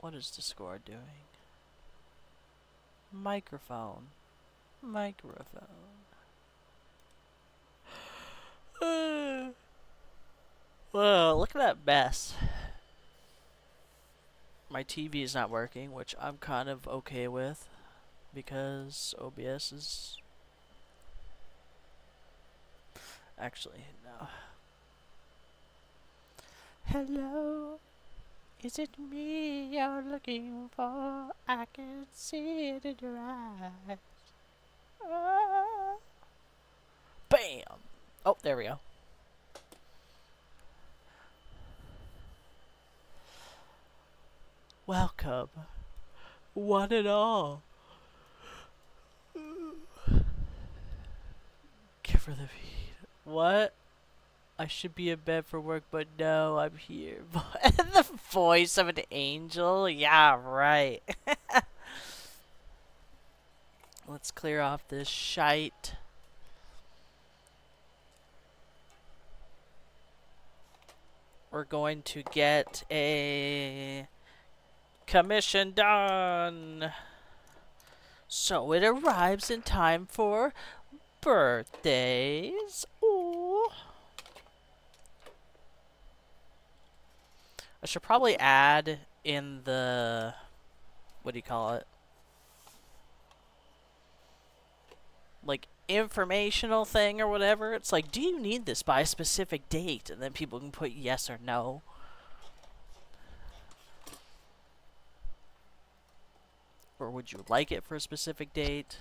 What is Discord doing? Microphone. Microphone. Well, look at that mess. My TV is not working, which I'm kind of okay with, because OBS is... Actually, no. Hello, is it me you're looking for? I can see it in your eyes. Ah. Bam! Oh, there we go. Welcome, one and all. Give her the feed. What? I should be in bed for work, but no, I'm here. The voice of an angel? Yeah, right. Let's clear off this shite. We're going to get a commission done. So it arrives in time for birthdays. Ooh. I should probably add in the, what do you call it? Like informational thing or whatever. It's like, do you need this by a specific date? And then people can put yes or no. Or would you like it for a specific date?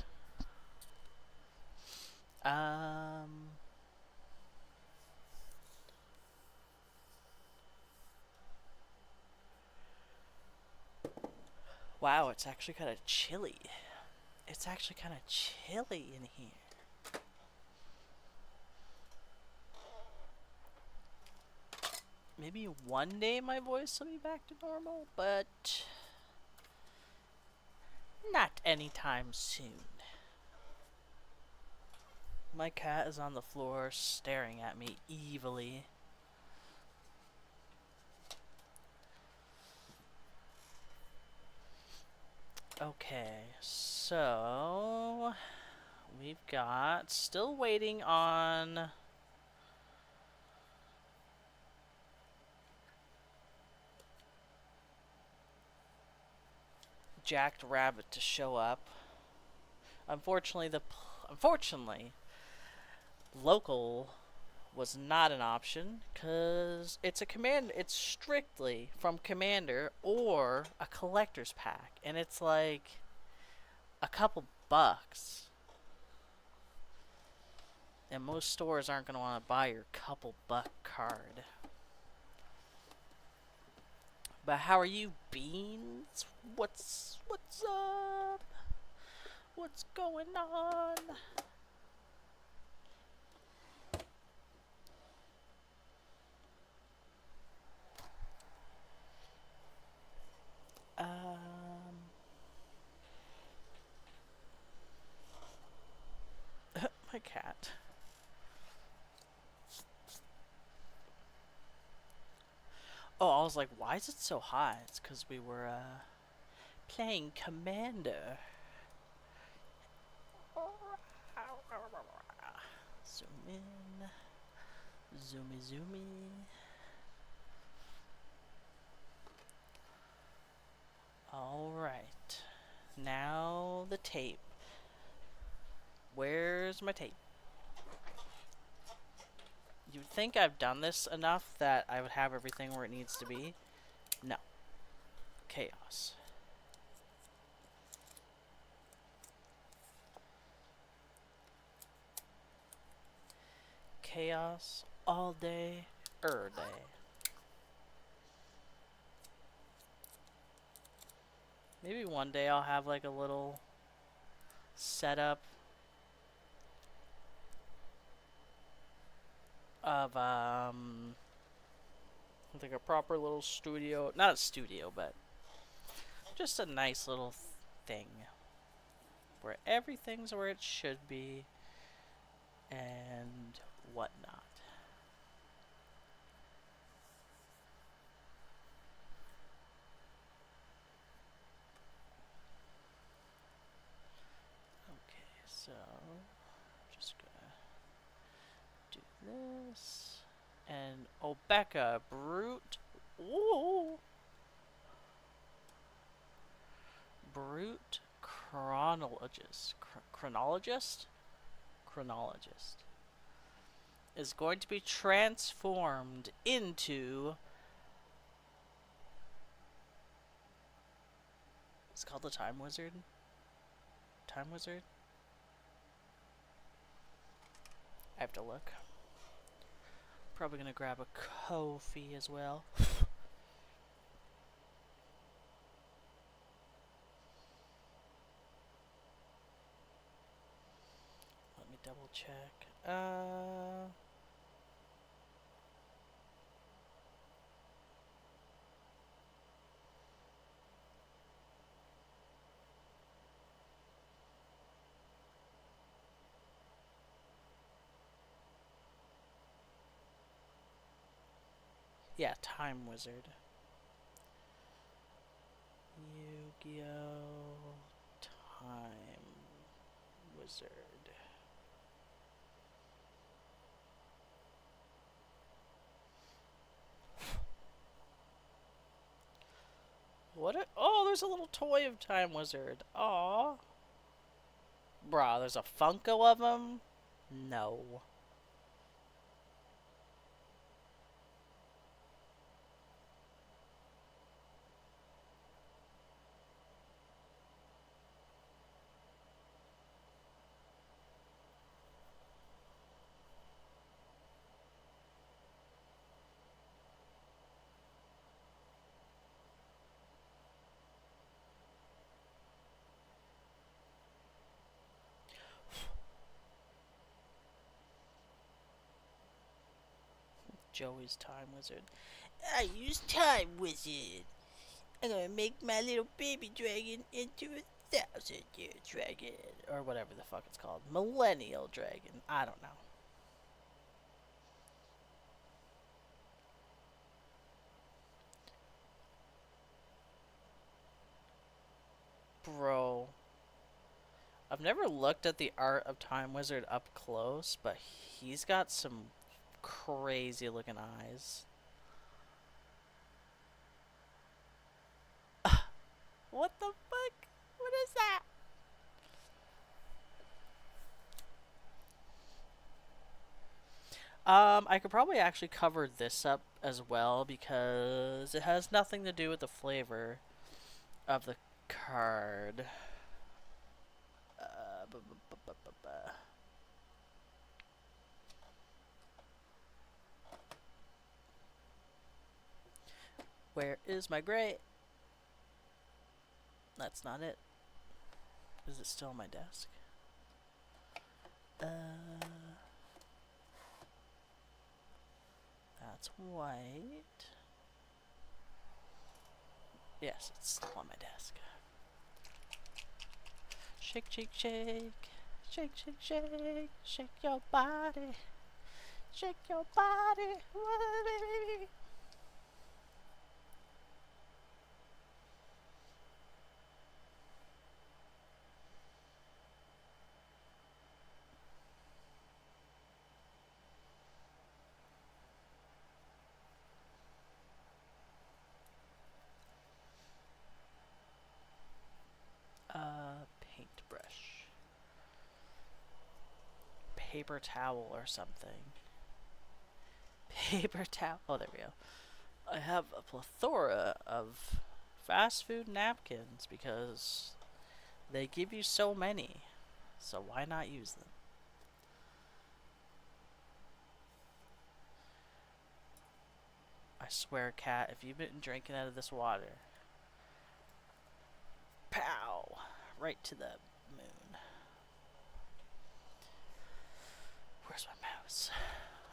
Wow, it's actually kind of chilly. It's actually kind of chilly in here. Maybe one day my voice will be back to normal, but not anytime soon. My cat is on the floor staring at me evilly. Okay, so we've got still waiting on Jacked Rabbit to show up. Unfortunately, local was not an option because it's strictly from Commander or a collector's pack, and it's like a couple bucks. And most stores aren't going to want to buy your couple buck card. But how are you, Beans? What's up? What's going on? My cat. Oh, I was like, why is it so hot? It's because we were playing Commander. Zoom in. Zoomy zoomy. Alright. Now the tape. Where's my tape? You'd think I've done this enough that I would have everything where it needs to be. No. Chaos. Chaos all day, day. Maybe one day I'll have like a little setup of like a proper little studio, not a studio, but just a nice little thing where everything's where it should be and whatnot. so just gonna do this. And Obeka, Brute. Ooh! Brute Chronologist. Chronologist is going to be transformed into. It's called the Time Wizard. Time Wizard? I have to look. Probably gonna grab a Kofi as well. Let me double check. Yeah, Time Wizard. Yu-Gi-Oh! Time Wizard. Oh, there's a little toy of Time Wizard. Aw. Bruh, there's a Funko of him? No. Joey's Time Wizard. I use Time Wizard. I'm gonna make my little baby dragon into a 1,000-year dragon. Or whatever the fuck it's called. Millennial dragon. I don't know. Bro. I've never looked at the art of Time Wizard up close, but he's got some crazy looking eyes. What the fuck? What is that? I could probably actually cover this up as well because it has nothing to do with the flavor of the card. Bu- bu- bu- bu- bu- bu. Where is my gray? That's not it. Is it still on my desk? That's white. Yes, it's still on my desk. Shake, shake, shake. Shake, shake, shake. Shake your body. Shake your body. Paintbrush. Paper towel or something. Paper towel. Oh, there we go. I have a plethora of fast food napkins because they give you so many. So why not use them? I swear, cat, if you've been drinking out of this water, pow! Right to the moon. Where's my mouse?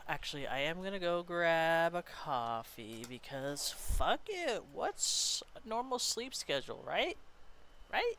Actually, I am gonna go grab a coffee because fuck it. What's a normal sleep schedule, right? Right?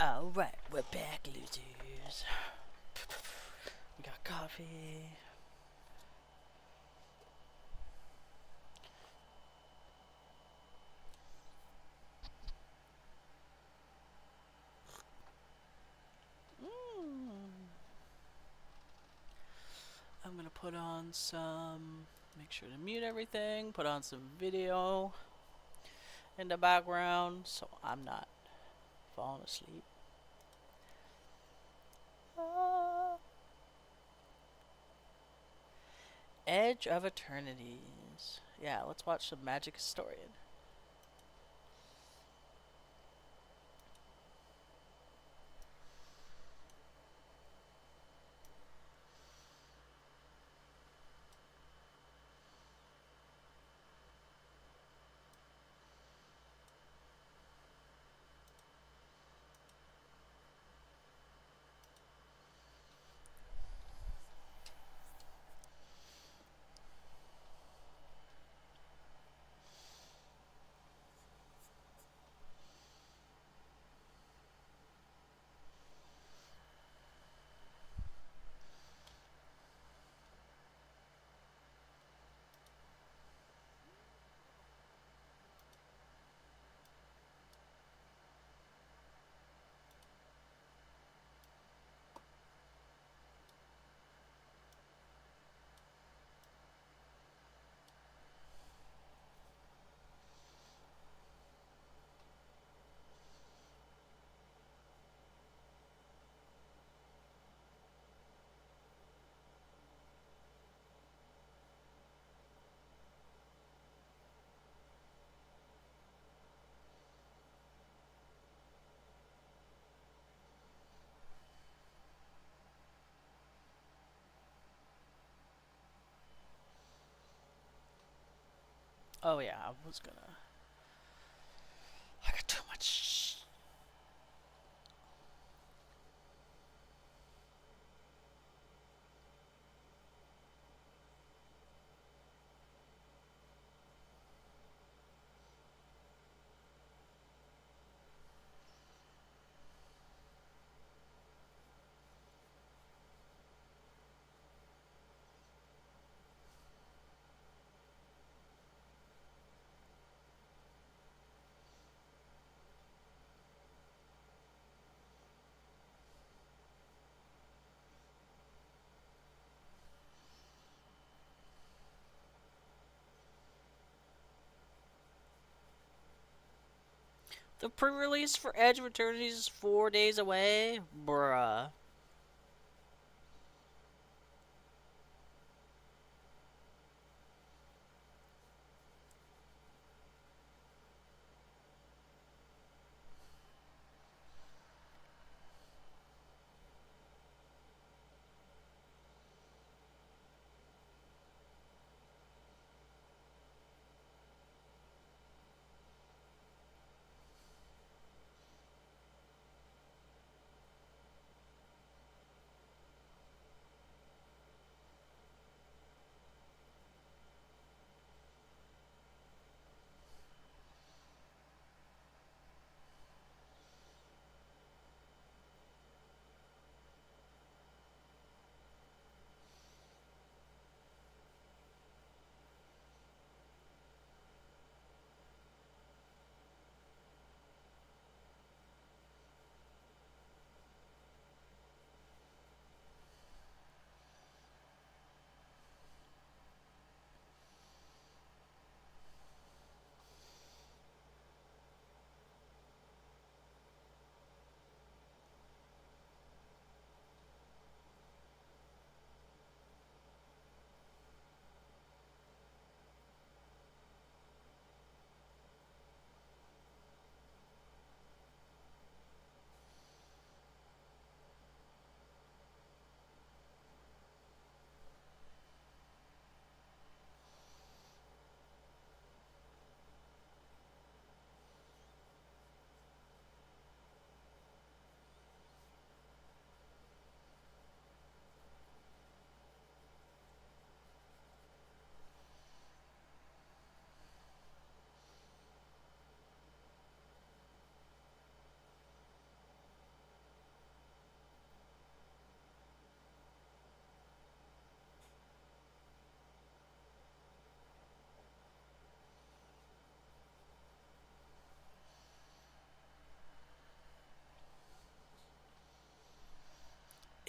Alright, we're back, losers. We got coffee. I'm gonna put on some, make sure to mute everything, put on some video in the background so I'm not falling asleep. Edge of Eternities. Yeah, let's watch some Magic Historian. Oh yeah, I was gonna. I got too much. The pre-release for Edge of Eternities is 4 days away, bruh.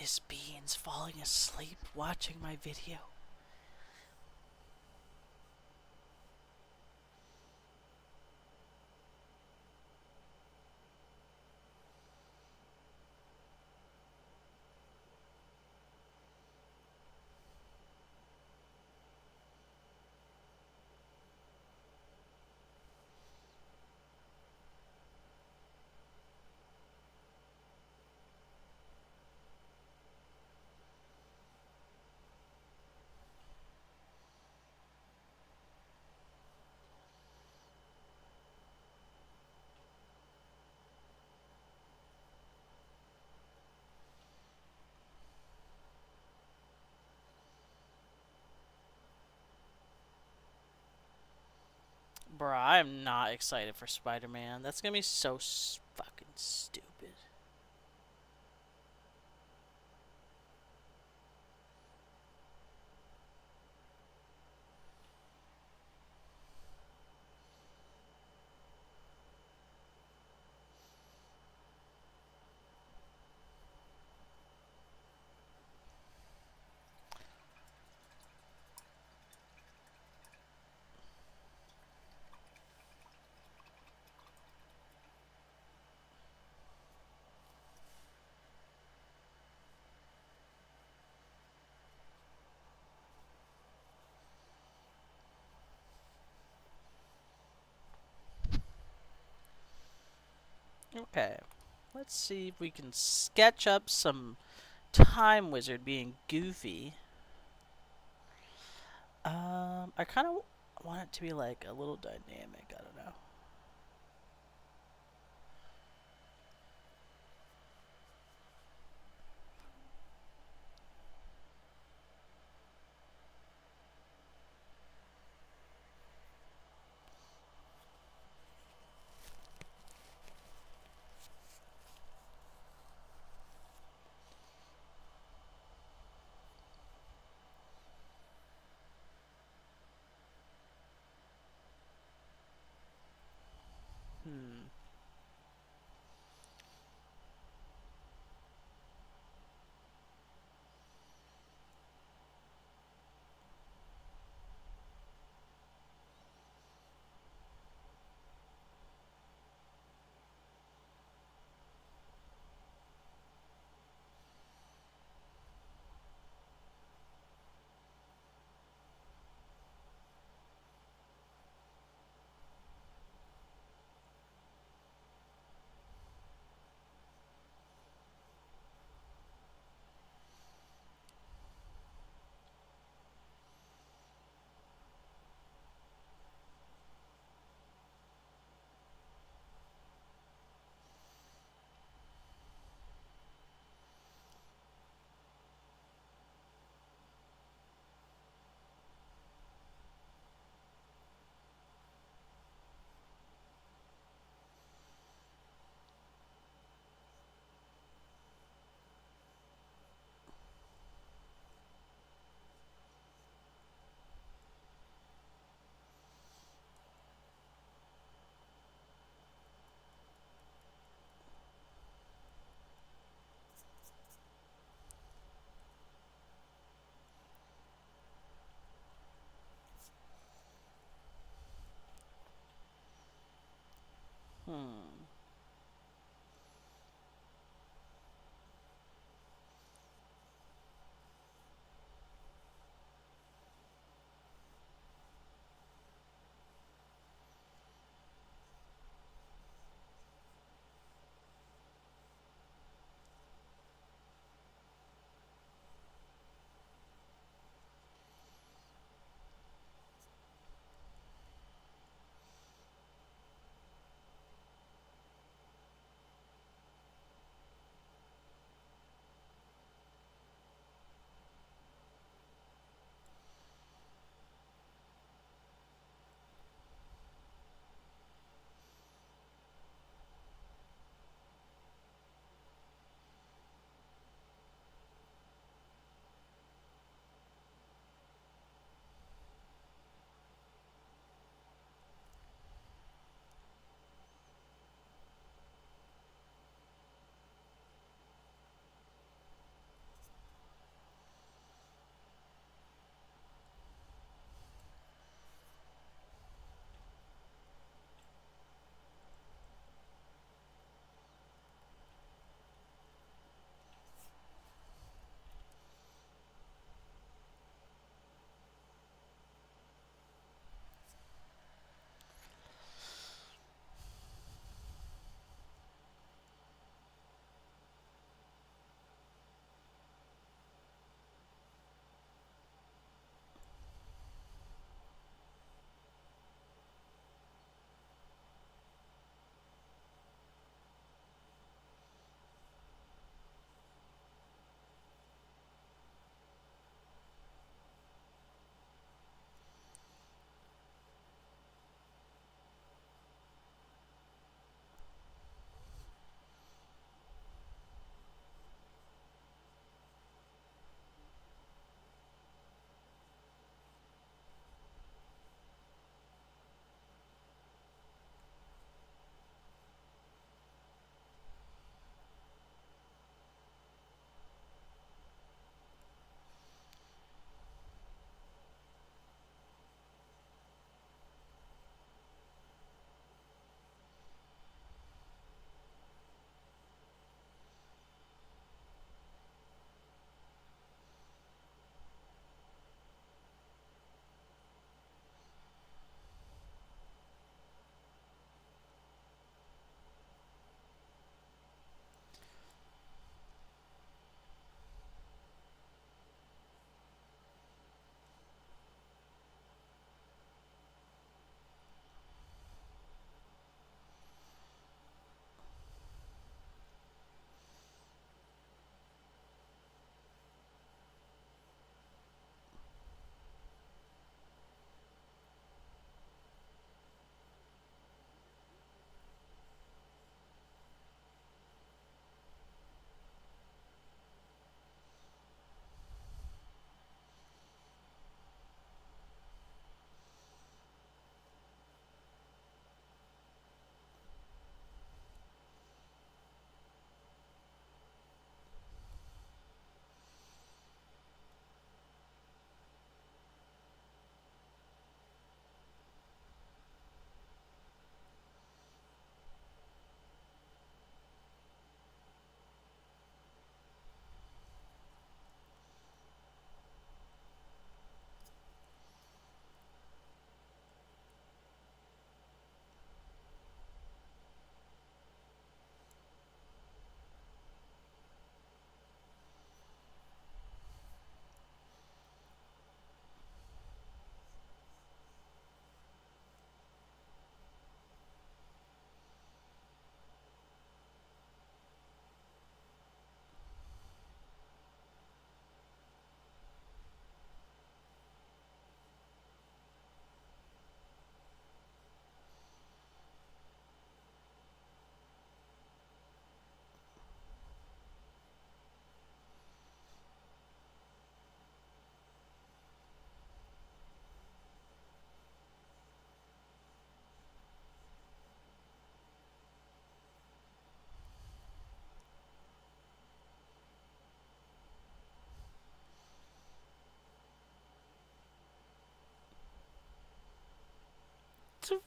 Is Beans falling asleep watching my video? Bruh, I'm not excited for Spider-Man. That's gonna be so fucking stupid. Okay, let's see if we can sketch up some Time Wizard being goofy. I kind of want it to be like a little dynamic. I don't know.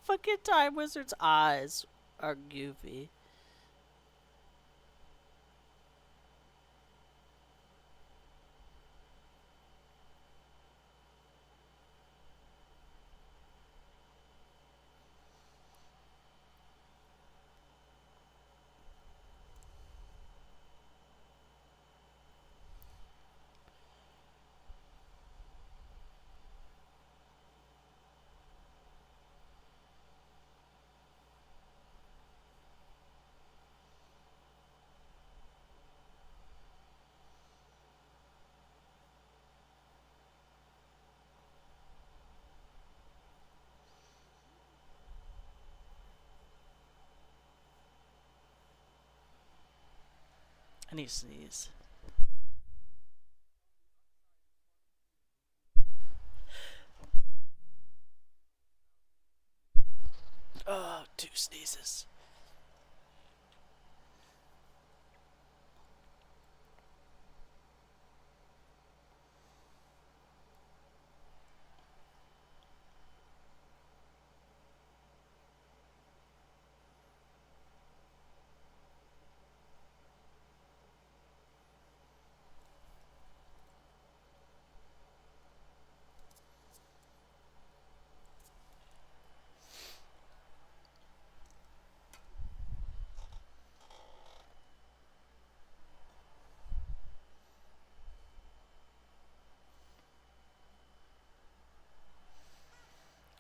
Fucking Time Wizard's eyes are goofy. I need to sneeze. Oh, two sneezes.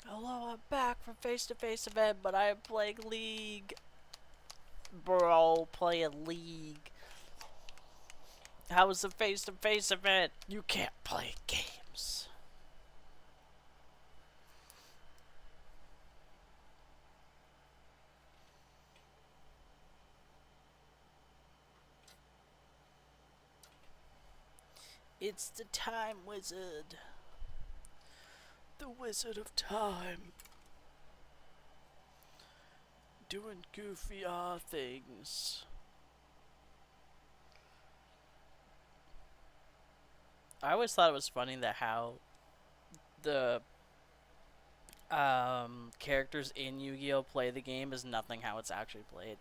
Hello, I'm back from face-to-face event, but I am playing League. Bro, playing League. How was the face-to-face event? You can't play games. It's the Time Wizard. The Wizard of Time. Doing goofy things. I always thought it was funny that how the characters in Yu-Gi-Oh play the game is nothing how it's actually played.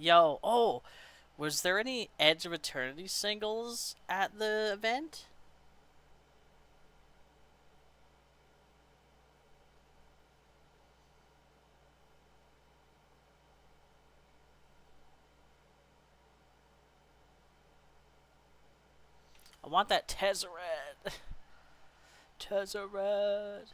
Yo, oh, was there any Edge of Eternity singles at the event? I want that Tezzeret. Tezzeret.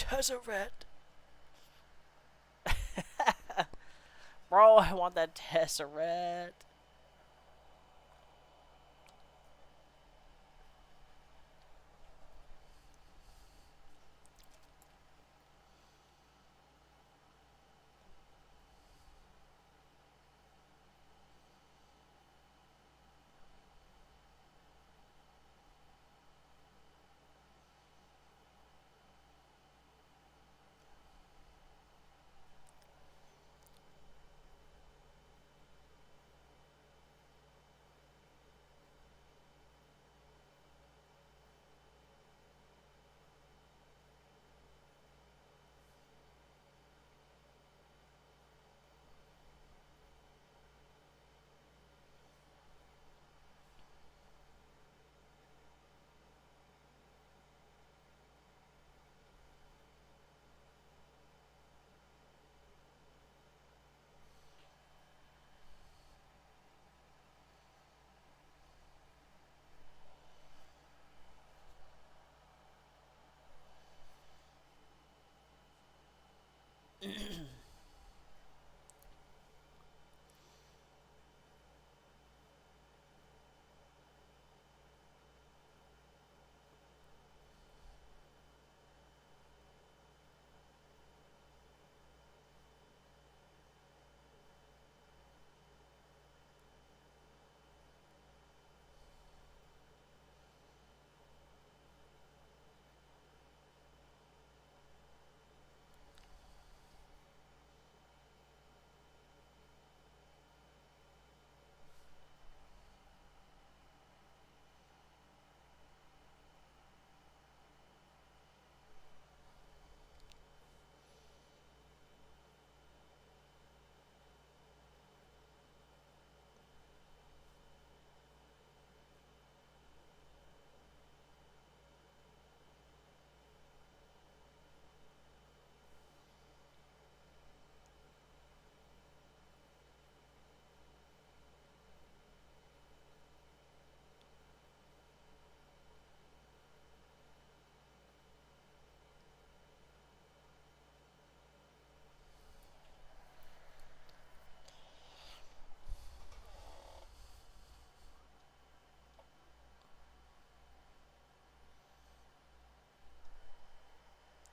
Tezzeret. Bro, I want that Tezzeret.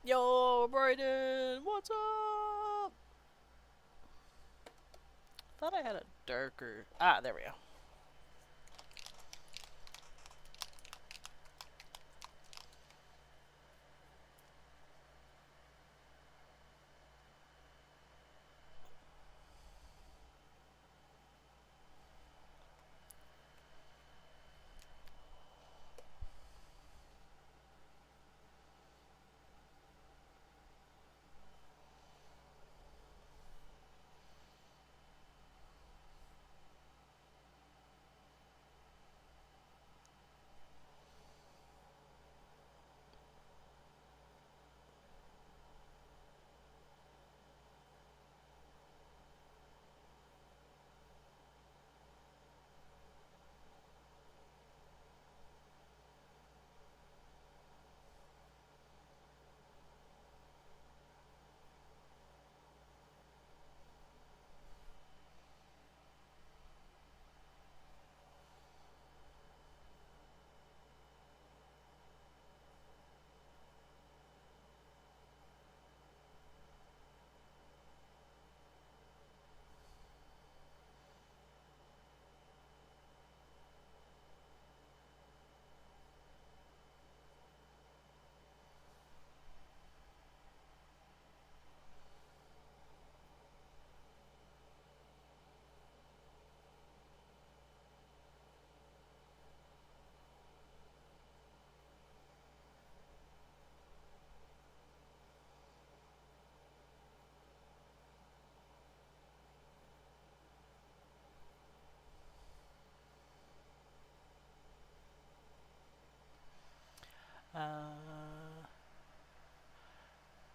Yo, Brayden, what's up? Thought I had a darker. Ah, there we go.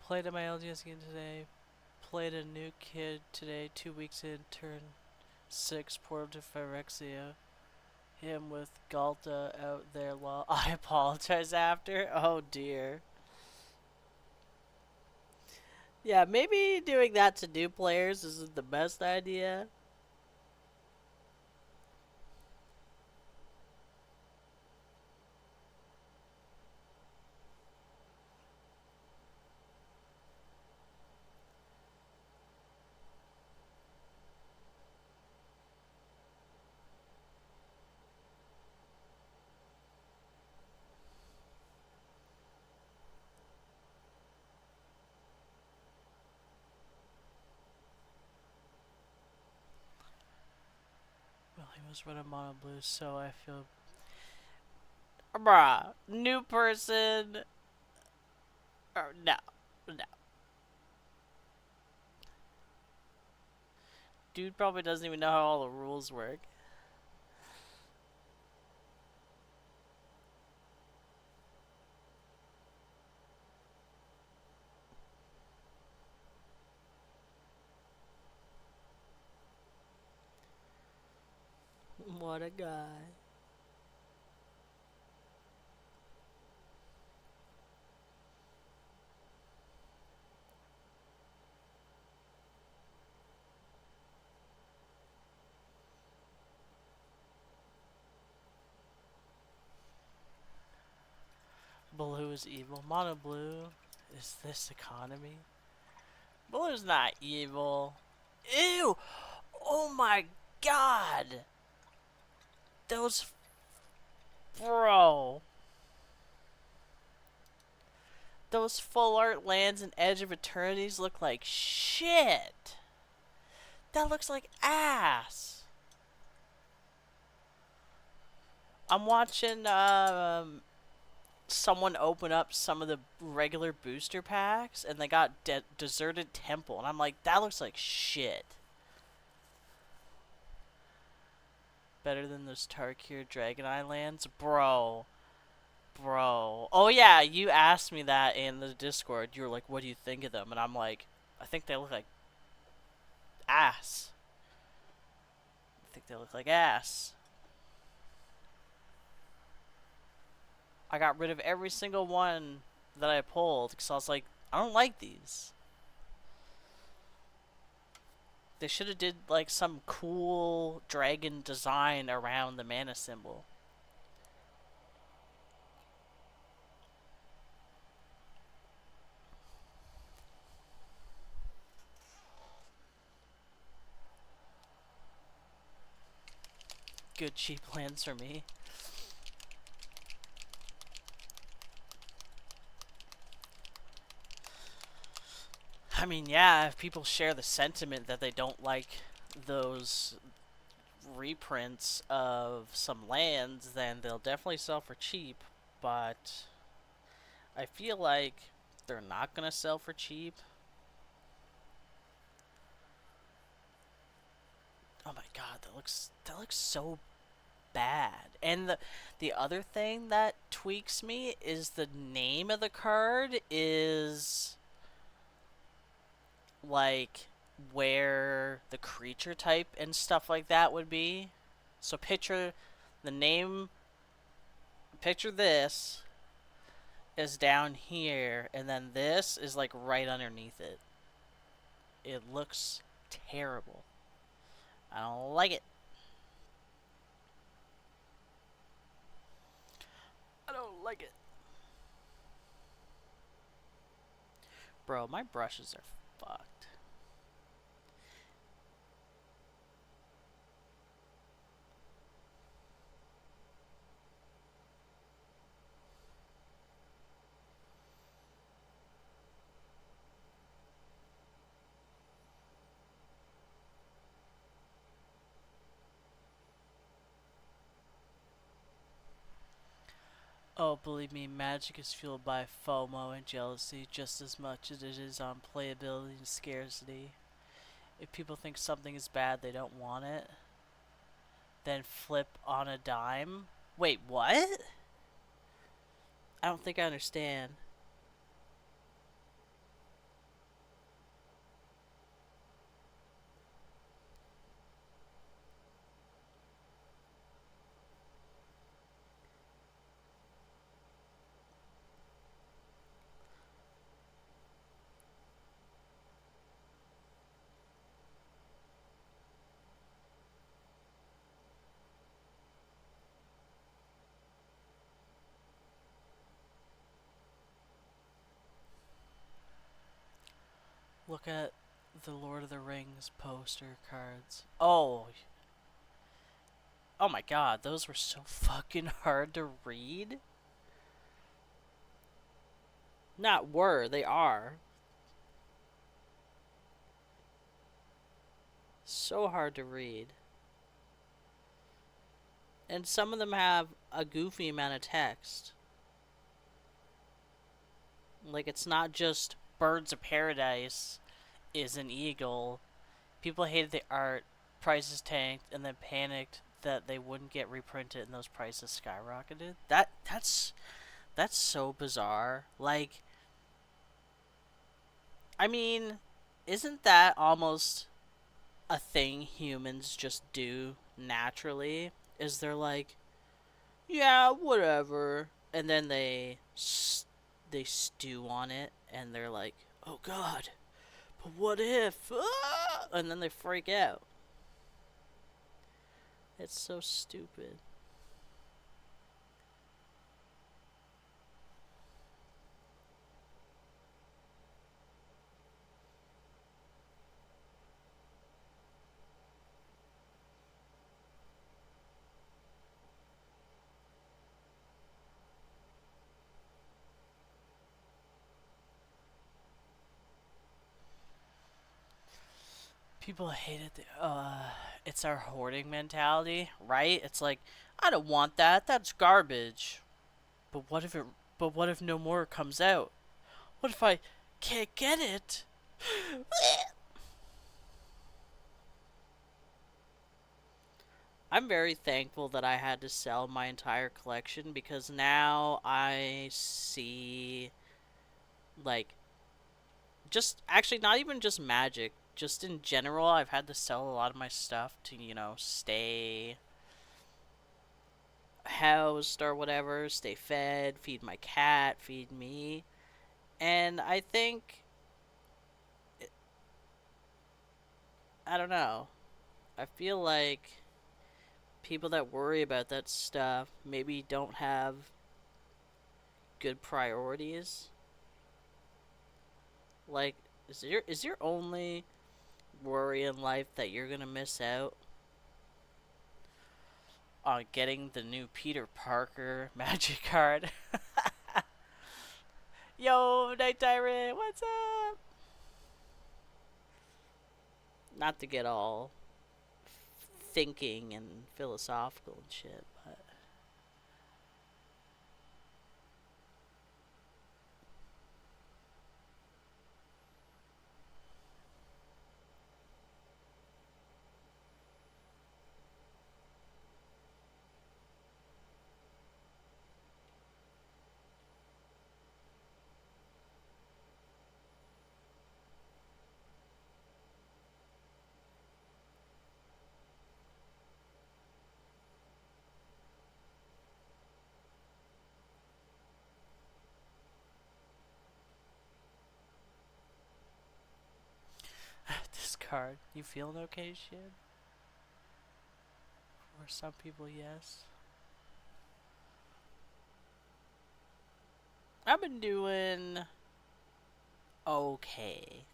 Played at my LGS again today. Played a new kid today, 2 weeks in, turn 6, portal to Phyrexia. Him with Galta out there while I apologize after. Oh dear. Yeah, maybe doing that to new players isn't the best idea. Well, he was running mono blue, so I feel. Bruh, new person. Or no, no. Dude probably doesn't even know how all the rules work. What a guy. Blue is evil. Mono blue. Is this economy? Blue's not evil. Ew! Oh my god! Those. Bro. Those full art lands and Edge of Eternities look like shit! That looks like ass! I'm watching someone open up some of the regular booster packs and they got Deserted Temple, and I'm like, that looks like shit. Better than those Tarkir Dragon Islands? Bro. Oh yeah, you asked me that in the Discord. You were like, what do you think of them? And I'm like, I think they look like ass. I think they look like ass. I got rid of every single one that I pulled because I was like, I don't like these. They should have did like some cool dragon design around the mana symbol. Good cheap lands for me. I mean, yeah, if people share the sentiment that they don't like those reprints of some lands, then they'll definitely sell for cheap. But I feel like they're not gonna sell for cheap. Oh my god, that looks so bad. And the other thing that tweaks me is the name of the card is like where the creature type and stuff like that would be. So picture the name, picture this is down here, and then this is like right underneath it. It looks terrible. I don't like it. I don't like it. Bro, my brushes are fucked. Oh, believe me, Magic is fueled by FOMO and jealousy just as much as it is on playability and scarcity. If people think something is bad, they don't want it, then flip on a dime. Wait, what? I don't think I understand. Look at the Lord of the Rings poster cards. Oh, oh my god, those were so fucking hard to read. Not were, they are. So hard to read. And some of them have a goofy amount of text. Like, it's not just Birds of Paradise is an eagle. People hated the art, prices tanked, and then panicked that they wouldn't get reprinted and those prices skyrocketed. That's so bizarre. Like, I mean, isn't that almost a thing humans just do naturally? Is they're like, yeah, whatever, and then they stew on it, and they're like, oh god, but what if? Ah! And then they freak out. It's so stupid. People hate it. It's our hoarding mentality, right? It's like, I don't want that. That's garbage. But what if it? But what if no more comes out? What if I can't get it? I'm very thankful that I had to sell my entire collection because now I see, like, just actually not even just magic, just in general, I've had to sell a lot of my stuff to, stay housed or whatever, stay fed, feed my cat, feed me. And I think, I don't know, I feel like people that worry about that stuff maybe don't have good priorities. Like, is your only worry in life that you're gonna miss out on getting the new Peter Parker magic card? Yo, Night Tyrant, what's up? Not to get all thinking and philosophical and shit, but this card, you feeling okay, shit? For some people, yes. I've been doing okay.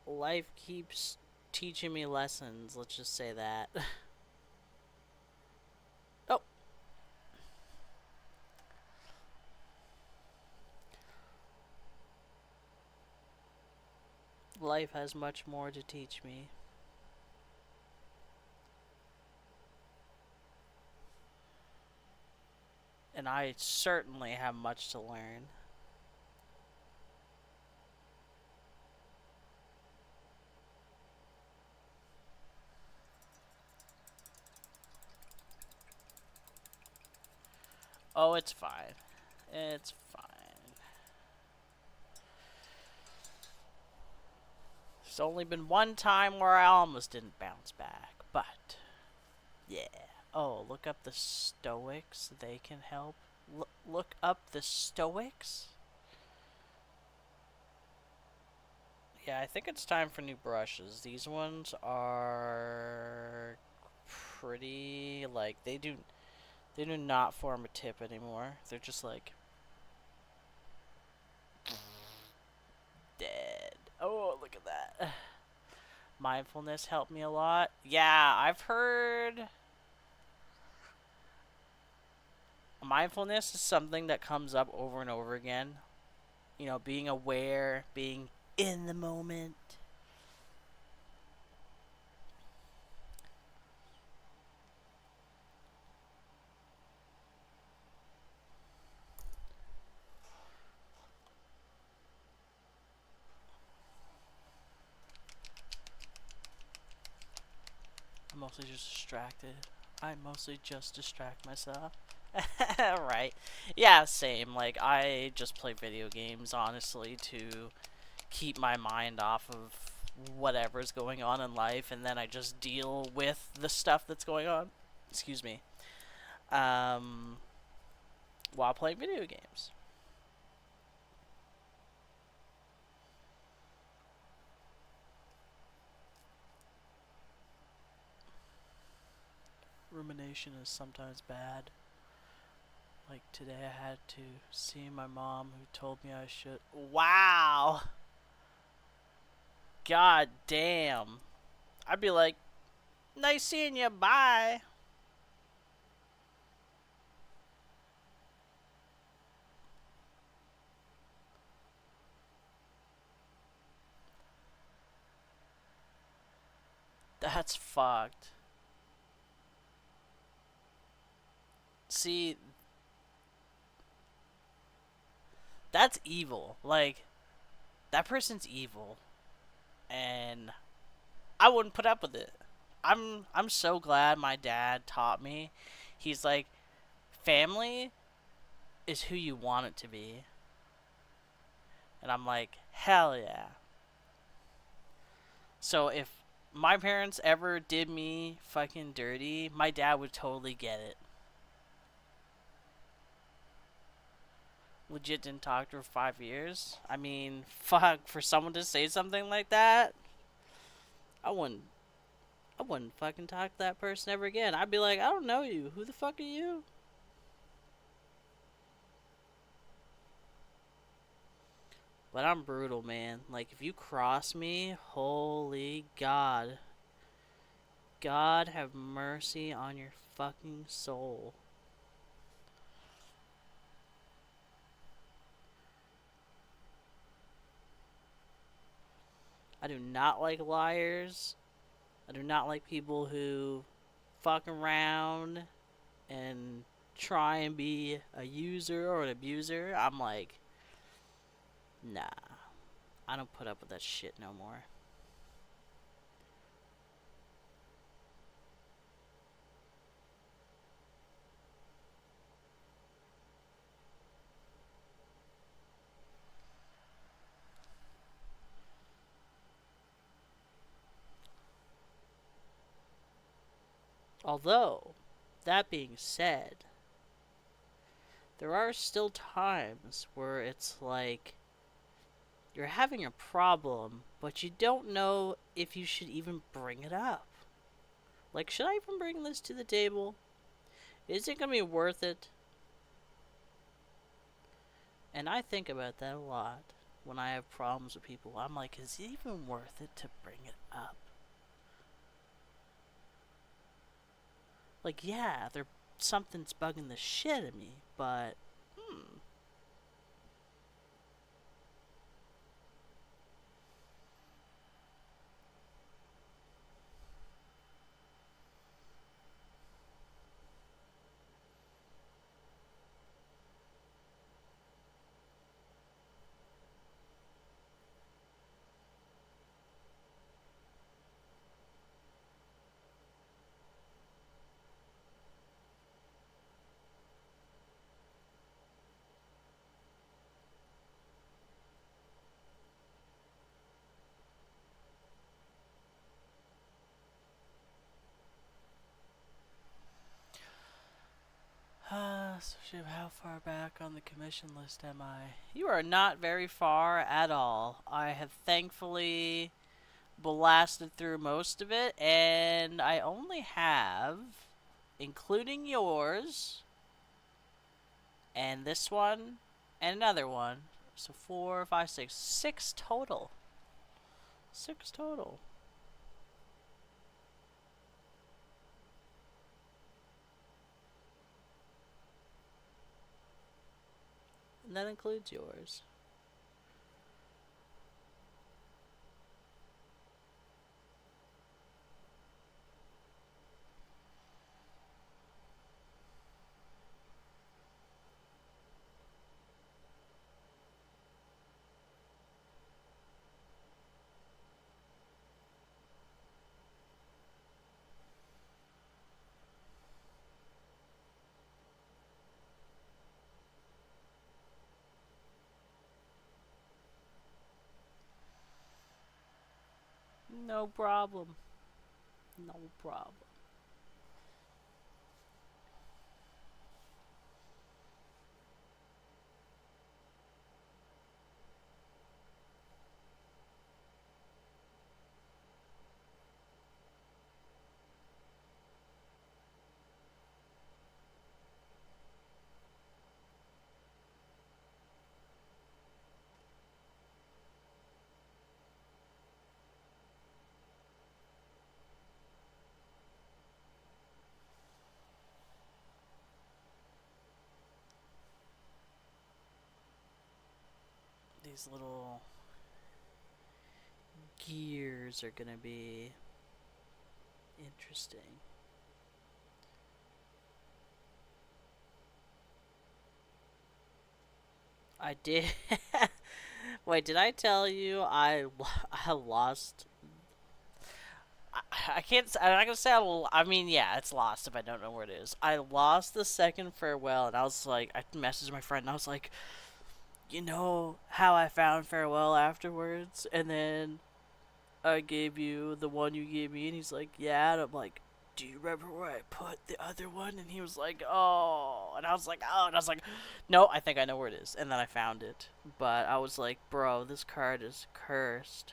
Life keeps teaching me lessons, let's just say that. Oh, life has much more to teach me. And I certainly have much to learn. Oh, it's fine. It's fine. There's only been one time where I almost didn't bounce back, but yeah. Oh, look up the Stoics. They can help. Look up the Stoics. Yeah, I think it's time for new brushes. These ones are pretty, like, they do not form a tip anymore. They're just like dead. Oh, look at that. Mindfulness helped me a lot. Yeah, I've heard mindfulness is something that comes up over and over again. You know, being aware, being in the moment. I'm mostly just distracted. I mostly just distract myself. Right. Yeah, same. Like, I just play video games, honestly, to keep my mind off of whatever's going on in life, and then I just deal with the stuff that's going on. Excuse me. Um, while playing video games. Rumination is sometimes bad. Like today, I had to see my mom, who told me I should. Wow! God damn. I'd be like, nice seeing you, bye. That's fucked. See, that's evil. Like, that person's evil. And I wouldn't put up with it. I'm so glad my dad taught me. He's like, family is who you want it to be. And I'm like, hell yeah. So if my parents ever did me fucking dirty, my dad would totally get it. Legit didn't talk to her 5 years. I mean, fuck, for someone to say something like that, I wouldn't I wouldn't fucking talk to that person ever again. I'd be like, I don't know you. Who the fuck are you? But I'm brutal, man. Like, if you cross me, holy God. God have mercy on your fucking soul. I do not like liars. I do not like people who fuck around and try and be a user or an abuser. I'm like, nah. I don't put up with that shit no more. Although, that being said, there are still times where it's like you're having a problem, but you don't know if you should even bring it up. Like, should I even bring this to the table? Is it gonna be worth it? And I think about that a lot when I have problems with people. I'm like, is it even worth it to bring it up? Like, yeah, something's bugging the shit at me, but so Shiv, how far back on the commission list am I? You are not very far at all. I have thankfully blasted through most of it, and I only have, including yours, and this one, and another one, So 4, 5, 6. 6 total. 6 total. And that includes yours. No problem. No problem. These little gears are gonna be interesting. I did. Wait, did I tell you I lost? I can't. I'm not gonna say I mean, yeah, it's lost if I don't know where it is. I lost the second farewell, and I was like, I messaged my friend, and I was like, you know how I found farewell afterwards, and then I gave you the one you gave me, and he's like, yeah, and I'm like, do you remember where I put the other one? And he was like, oh, and I was like, oh, and I was like, no, I think I know where it is, and then I found it, but I was like, bro, this card is cursed.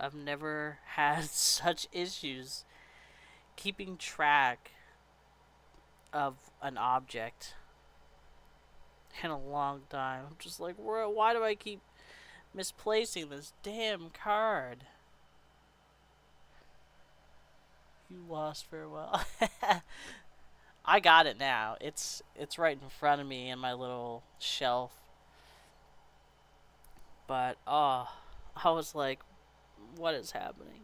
I've never had such issues keeping track of an object in a long time. I'm just like, why do I keep misplacing this damn card? You lost farewell. I got it now. It's right in front of me in my little shelf. But I was like, what is happening?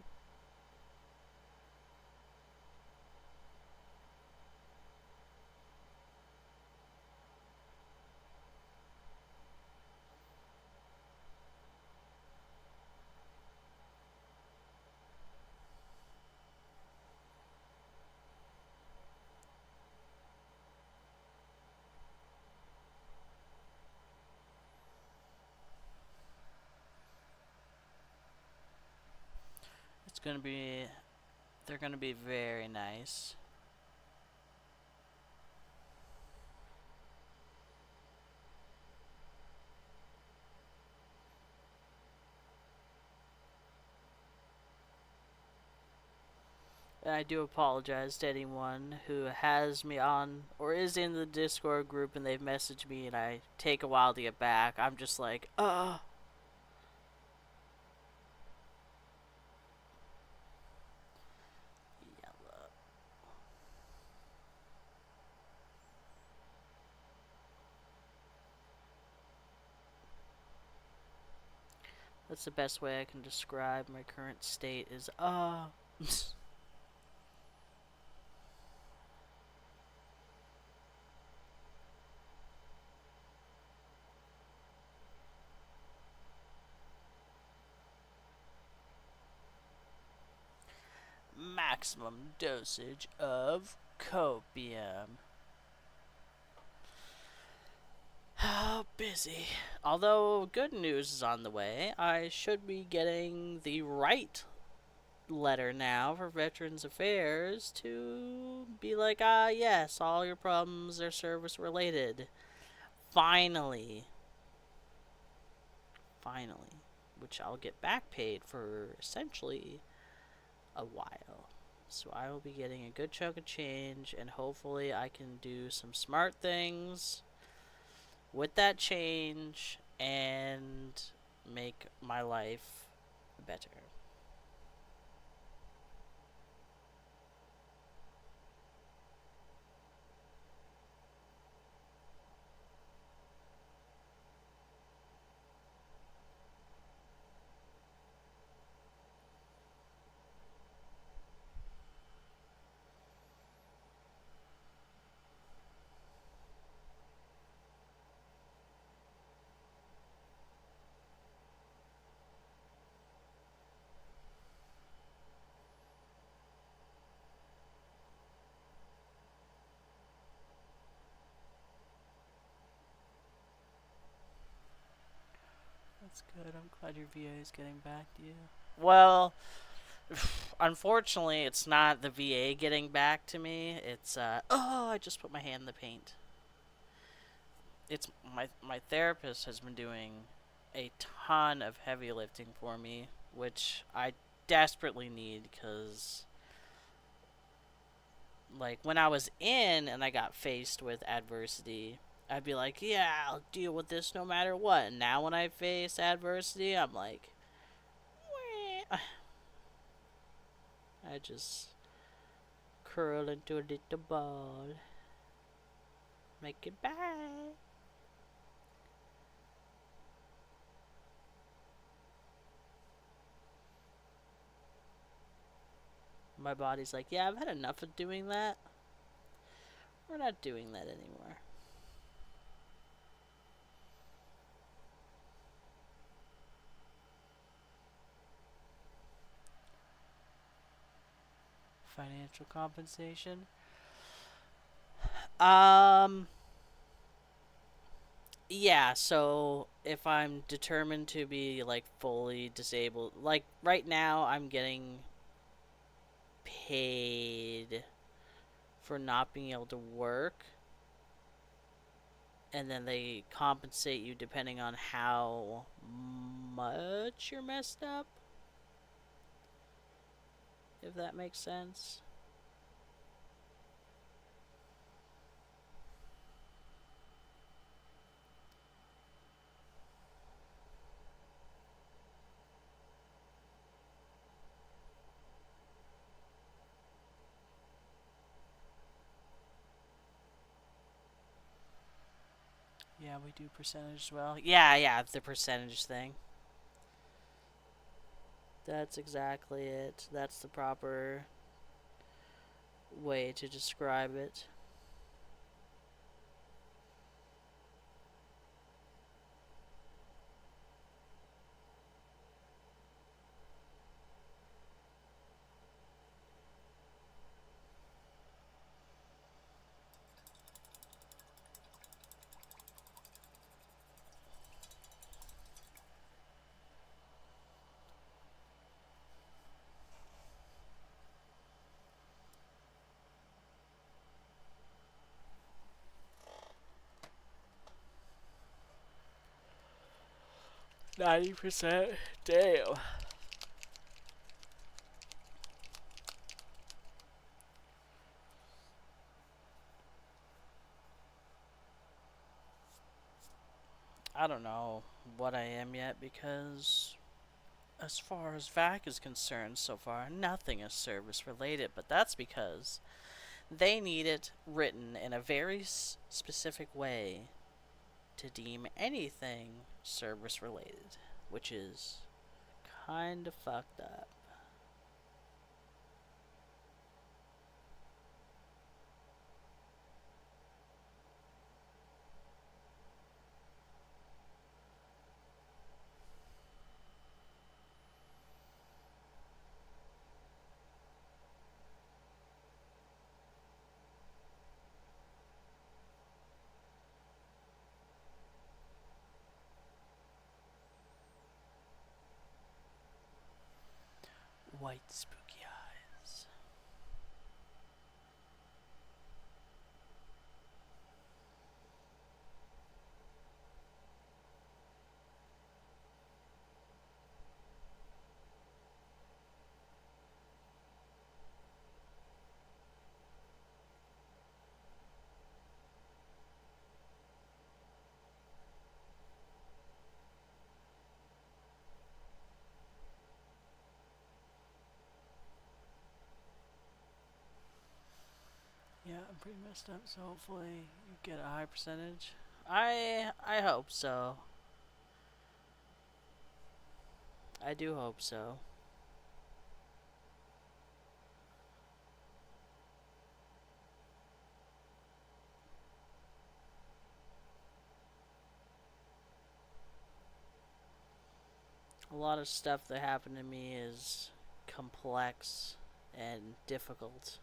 It's gonna be they're gonna be very nice. And I do apologize to anyone who has me on or is in the Discord group and they've messaged me and I take a while to get back. I'm just like, yellow. That's the best way I can describe my current state is, maximum dosage of copium. How busy. Although good news is on the way. I should be getting the right letter now for Veterans Affairs to be like, yes, all your problems are service related. Finally. finally, which I'll get back paid for essentially a while. So I will be getting a good chunk of change, and hopefully I can do some smart things with that change and make my life better. That's good. I'm glad your VA is getting back to you. Well, unfortunately, it's not the VA getting back to me. It's oh, I just put my hand in the paint. It's my therapist has been doing a ton of heavy lifting for me, which I desperately need because like when I was in and I got faced with adversity, I'd be like, yeah, I'll deal with this no matter what. And now when I face adversity, I'm like, wah. I just curl into a little ball, make it back. My body's like, yeah, I've had enough of doing that. We're not doing that anymore. Financial compensation. Um, yeah, so if I'm determined to be like fully disabled, like right now I'm getting paid for not being able to work, and then they compensate you depending on how much you're messed up, if that makes sense. Yeah, we do percentage as well. Yeah, the percentage thing. That's exactly it. That's the proper way to describe it. %? Damn. I don't know what I am yet because, as far as VAC is concerned, so far nothing is service related, but that's because they need it written in a very specific way to deem anything service related, which is kind of fucked up. White spooky eyes. I'm pretty messed up, so hopefully you get a high percentage. I hope so. I do hope so. A lot of stuff that happened to me is complex and difficult.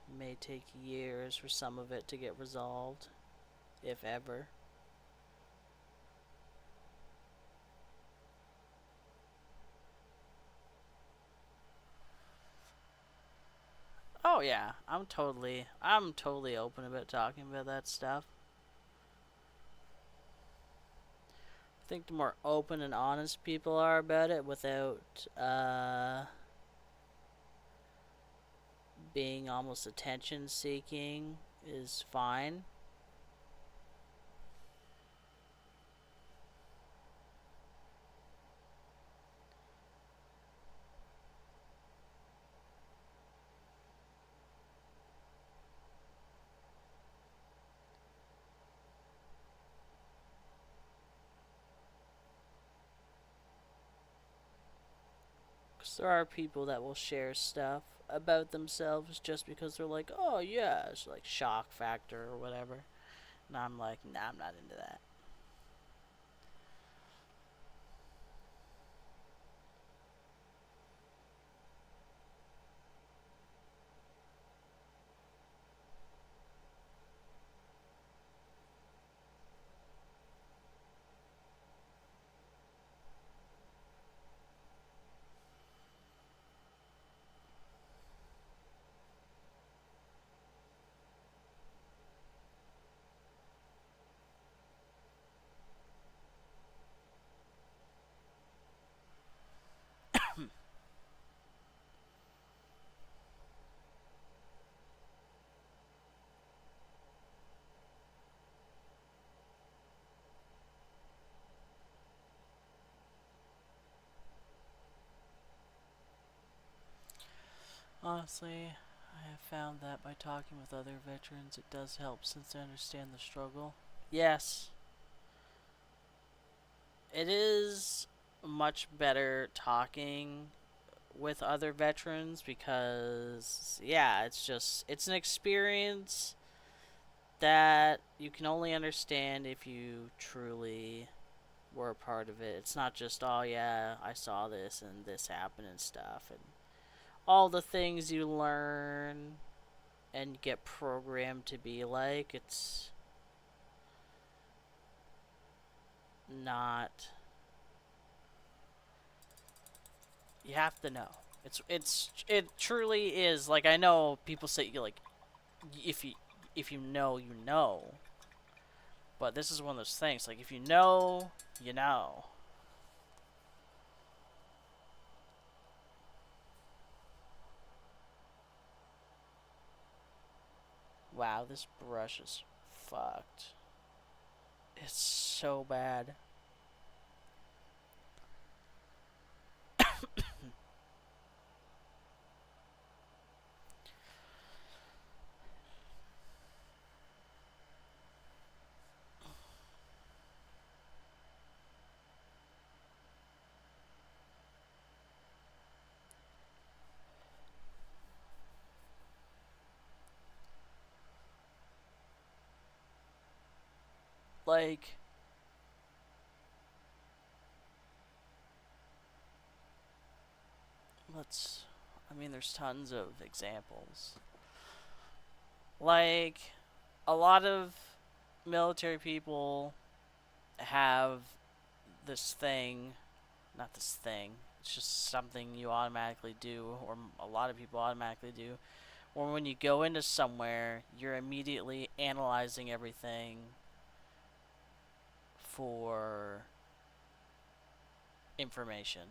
It may take years for some of it to get resolved, if ever. Oh yeah, I'm totally open about talking about that stuff. I think the more open and honest people are about it without being almost attention seeking is fine. Because there are people that will share stuff about themselves just because they're like, oh yeah, it's like shock factor or whatever. And I'm like, nah, I'm not into that. Honestly, I have found that by talking with other veterans, it does help since they understand the struggle. Yes, it is much better talking with other veterans because, yeah, it's an experience that you can only understand if you truly were a part of it. It's not just, oh yeah, I saw this and this happened and stuff, and all the things you learn and get programmed to be like. It's not. You have to know. It truly is like I know people say you like if you know you know, but this is one of those things like if you know you know. Wow, this brush is fucked. It's so bad. Like let's I mean there's tons of examples. Like a lot of military people have this thing, not this thing, it's just something you automatically do, or a lot of people automatically do, or when you go into somewhere, you're immediately analyzing everything for information.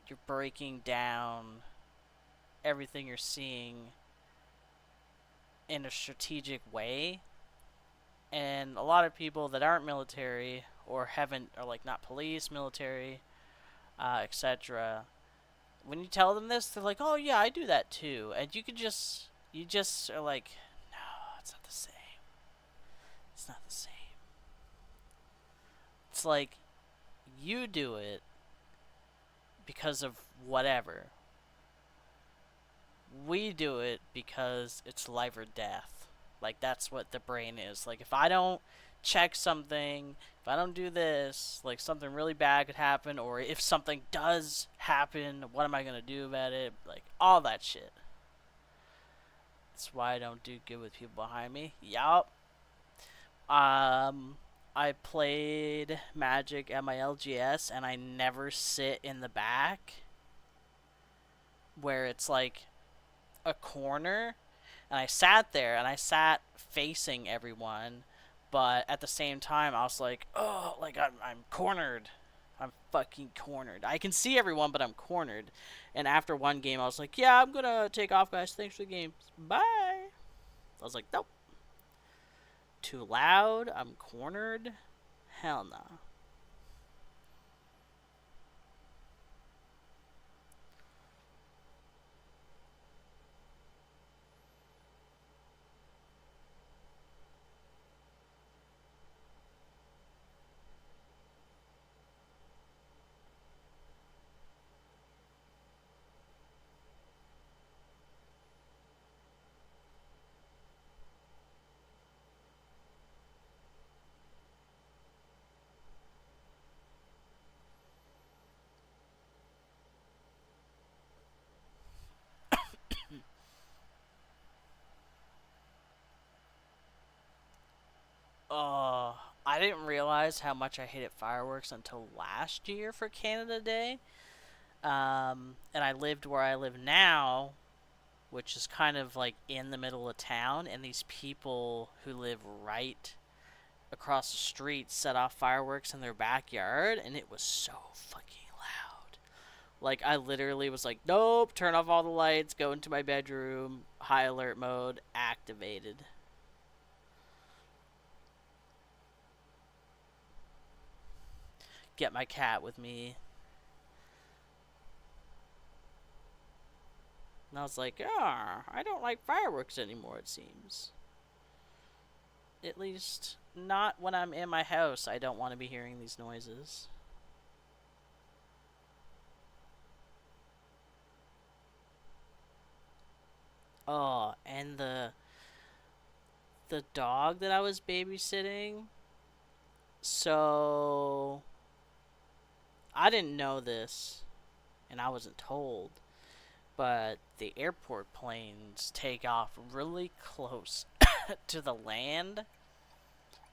You're breaking down everything you're seeing in a strategic way. And a lot of people that aren't military or haven't, or like not police, military, etc., When you tell them this, they're like, "Oh yeah, I do that too," and you just are like, "No, it's not the same. It's not the same." It's like you do it because of whatever. We do it because it's life or death. Like that's what the brain is. Like if I don't check something, if I don't do this, like something really bad could happen, or if something does happen, what am I gonna do about it? Like all that shit. That's why I don't do good with people behind me. Yup. Um, I played Magic at my LGS, and I never sit in the back where it's like a corner, and I sat there and I sat facing everyone, but at the same time I was like, oh, like I'm cornered. I'm fucking cornered. I can see everyone, but I'm cornered. And after one game, I was like, yeah, I'm gonna take off, guys. Thanks for the game. Bye. I was like, nope. Too loud. I'm cornered. Hell no. Oh, I didn't realize how much I hated fireworks until last year for Canada Day. And I lived where I live now, which is kind of like in the middle of town, and these people who live right across the street set off fireworks in their backyard, and it was so fucking loud. Like, I literally was like, nope, turn off all the lights, go into my bedroom, high alert mode, activated. Get my cat with me. And I was like, ah, I don't like fireworks anymore, it seems. At least, not when I'm in my house. I don't want to be hearing these noises. Oh, and the dog that I was babysitting. So I didn't know this, and I wasn't told, but the airport planes take off really close to the land.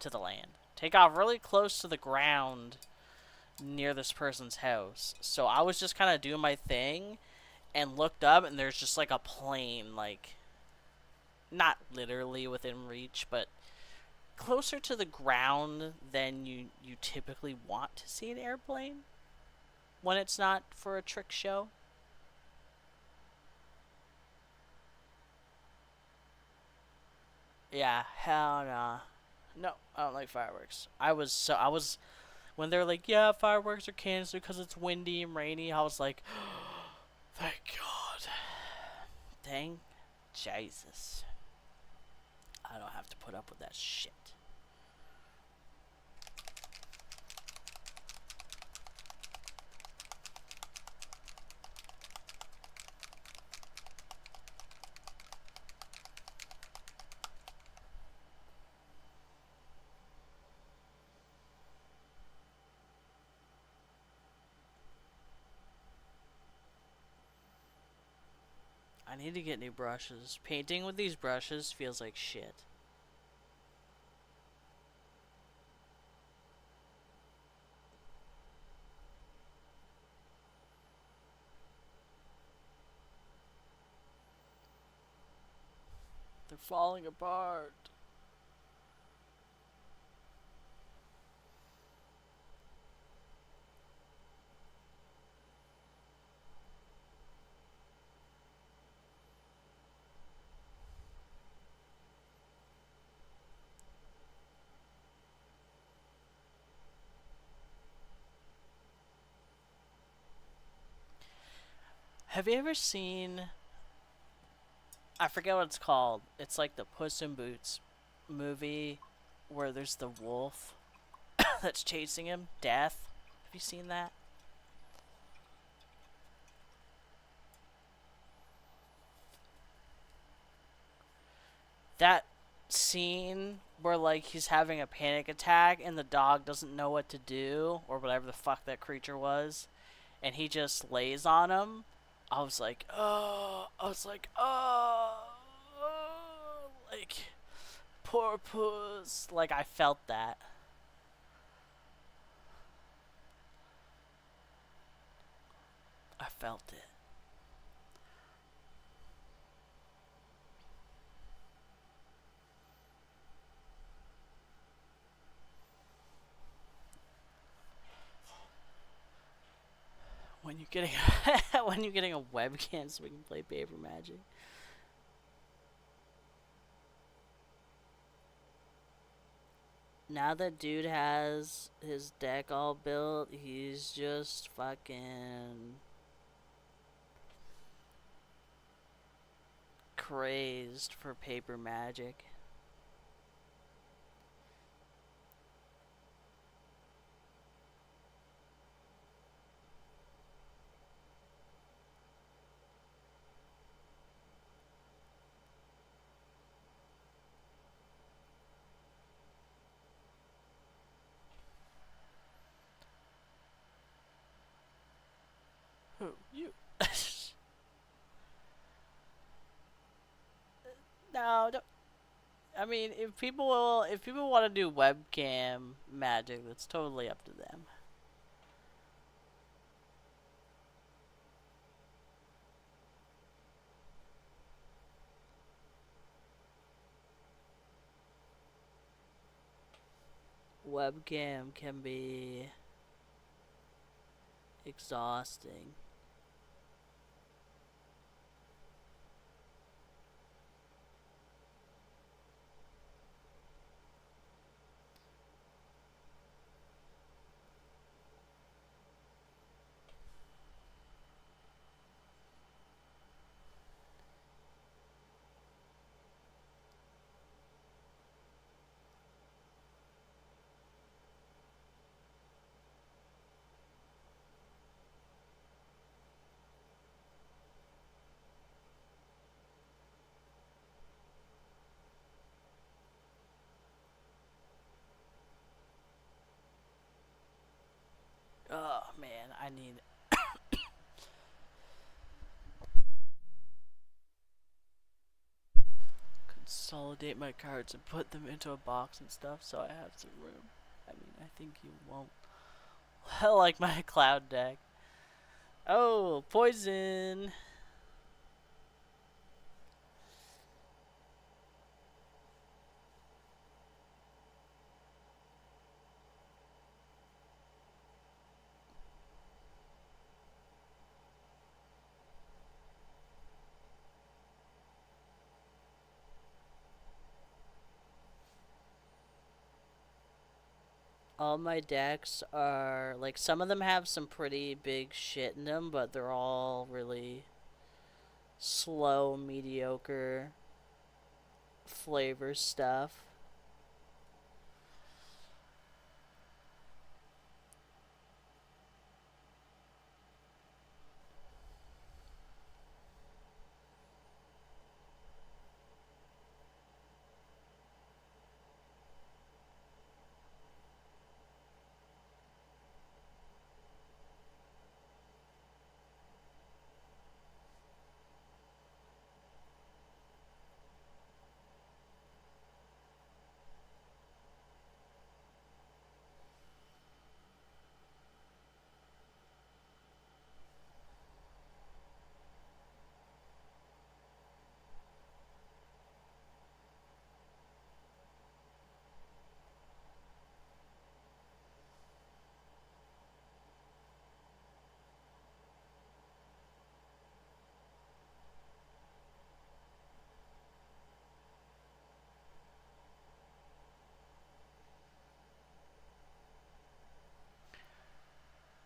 To the land. Take off really close to the ground near this person's house. So I was just kind of doing my thing and looked up, and there's just like a plane, like not literally within reach, but closer to the ground than you typically want to see an airplane when it's not for a trick show. Yeah, hell no. No, I don't like fireworks. I was when they're like, yeah, fireworks are canceled because it's windy and rainy. I was like, thank God, thank Jesus. I don't have to put up with that shit. I need to get new brushes. Painting with these brushes feels like shit. They're falling apart. Have you ever seen? I forget what it's called. It's like the Puss in Boots movie where there's the wolf that's chasing him. Death. Have you seen that? That scene where like he's having a panic attack and the dog doesn't know what to do or whatever the fuck that creature was, and he just lays on him. I was like, oh, like poor puss. Like I felt that. I felt it. When you getting when you getting a webcam so we can play paper magic. Now that dude has his deck all built, he's just fucking crazed for paper magic. Who? You? No, don't. I mean, if people want to do webcam magic, that's totally up to them. Webcam can be exhausting. Oh man, I need consolidate my cards and put them into a box and stuff so I have some room. I mean, I think you won't like my cloud deck. Oh, poison. All my decks are like some of them have some pretty big shit in them, but they're all really slow, mediocre flavor stuff.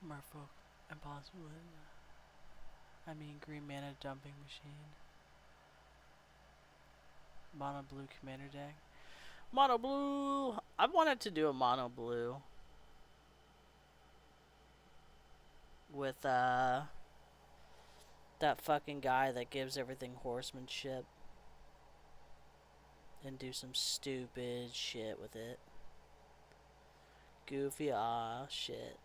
Merfolk, impossible. I mean, green mana dumping machine. Mono blue commander deck. Mono blue! I wanted to do a mono blue. With, that fucking guy that gives everything horsemanship. And do some stupid shit with it. Goofy, shit.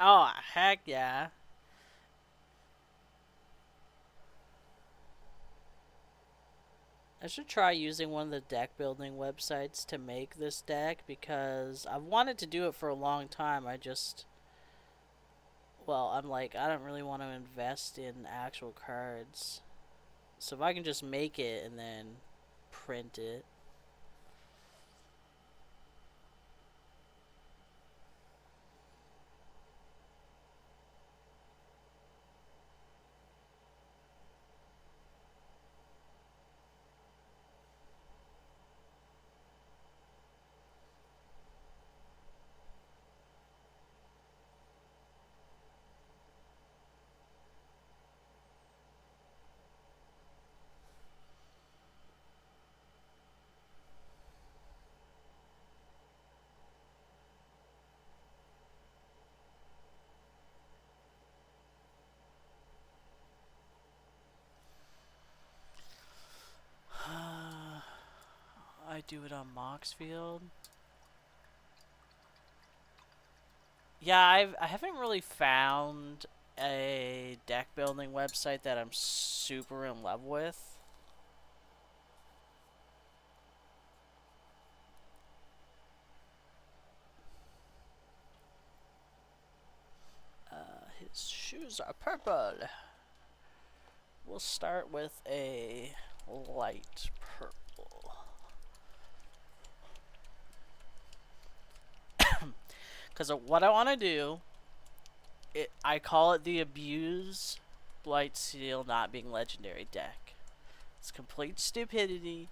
Oh, heck yeah. I should try using one of the deck building websites to make this deck because I've wanted to do it for a long time. I'm like, I don't really want to invest in actual cards. So if I can just make it and then print it. I do it on Moxfield. Yeah, I haven't really found a deck building website that I'm super in love with. His shoes are purple. We'll start with a light purple. Because what I want to do, I call it the Abuse Blightsteel not being legendary deck. It's complete stupidity.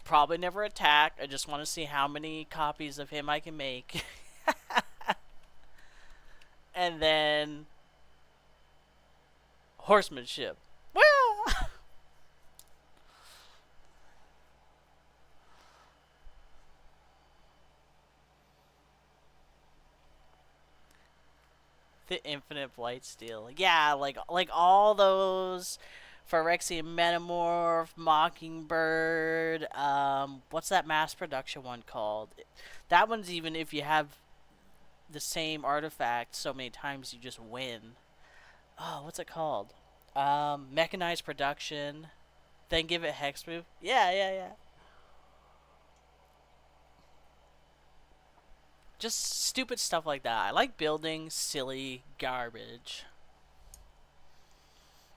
Probably never attack. I just want to see how many copies of him I can make. And then horsemanship. Well, the infinite Blightsteel. Yeah, like all those Phyrexian Metamorph, Mockingbird, what's that mass production one called? That one's even if you have the same artifact so many times you just win. Oh, what's it called? Mechanized production. Then give it hexproof. Yeah. Just stupid stuff like that. I like building silly garbage.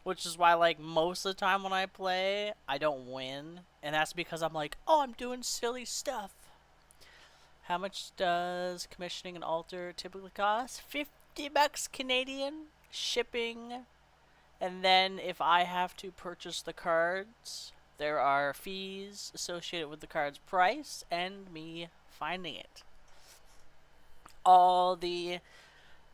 Which is why, like, most of the time when I play, I don't win. And that's because I'm like, oh, I'm doing silly stuff. How much does commissioning an altar typically cost? 50 bucks Canadian. Shipping. And then if I have to purchase the cards, there are fees associated with the card's price and me finding it. All the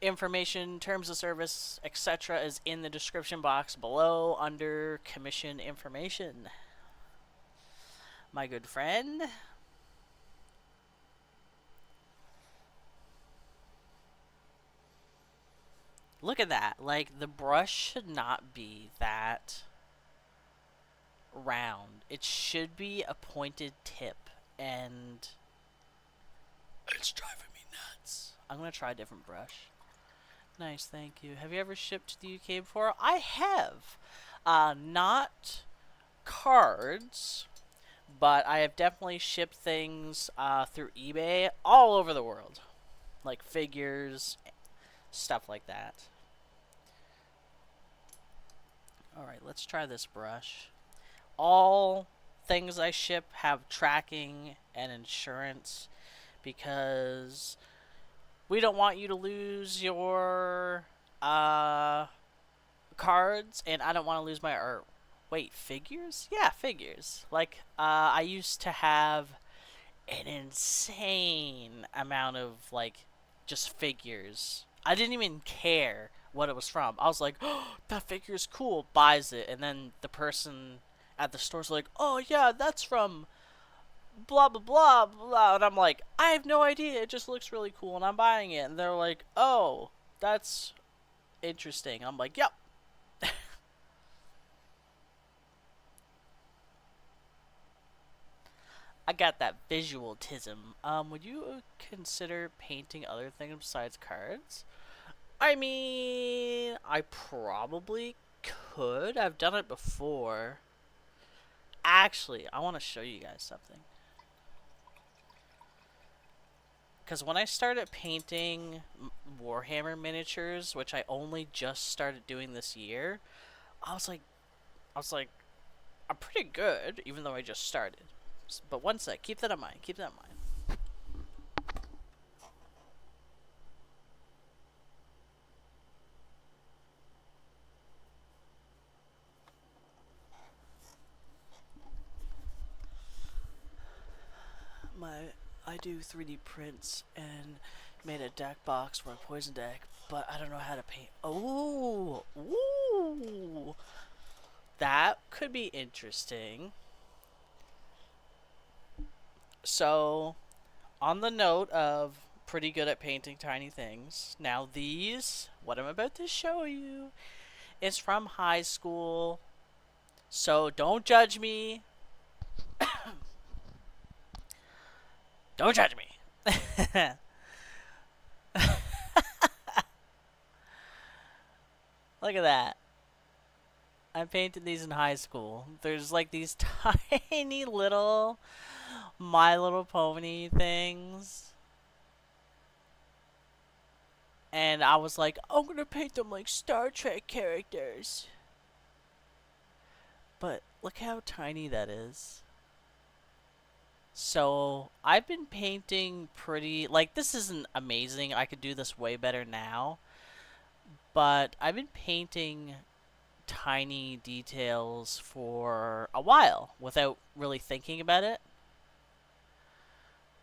information, terms of service, etc. is in the description box below under commission information. My good friend. Look at that. Like, the brush should not be that round. It should be a pointed tip. And it's driving me nuts. I'm going to try a different brush. Nice, thank you. Have you ever shipped to the UK before? I have. Not cards, but I have definitely shipped things through eBay all over the world. Like figures, stuff like that. Alright, let's try this brush. All things I ship have tracking and insurance because we don't want you to lose your uh cards, and I don't want to lose my wait, figures? Yeah, figures. Like I used to have an insane amount of like just figures. I didn't even care what it was from. I was like, "Oh, that figure is cool." Buys it, and then the person at the store's like, "Oh yeah, that's from blah blah blah blah," and I'm like, "I have no idea. It just looks really cool, and I'm buying it." And they're like, "Oh, that's interesting." I'm like, "Yep." I got that visualtism. Would you consider painting other things besides cards? I mean, I probably could. I've done it before. Actually, I want to show you guys something. Because when I started painting Warhammer miniatures, which I only just started doing this year, I was like, I was like, I'm pretty good, even though I just started. But one sec, keep that in mind. Keep that in mind. I do 3D prints and made a deck box for a poison deck, but I don't know how to paint. Oh, ooh, that could be interesting. So, on the note of pretty good at painting tiny things, now what I'm about to show you, is from high school. So don't judge me. Don't judge me. Look at that. I painted these in high school. There's like these tiny little My Little Pony things. And I was like, I'm gonna paint them like Star Trek characters. But look how tiny that is. So I've been painting pretty, like, this isn't amazing. I could do this way better now. But I've been painting tiny details for a while without really thinking about it.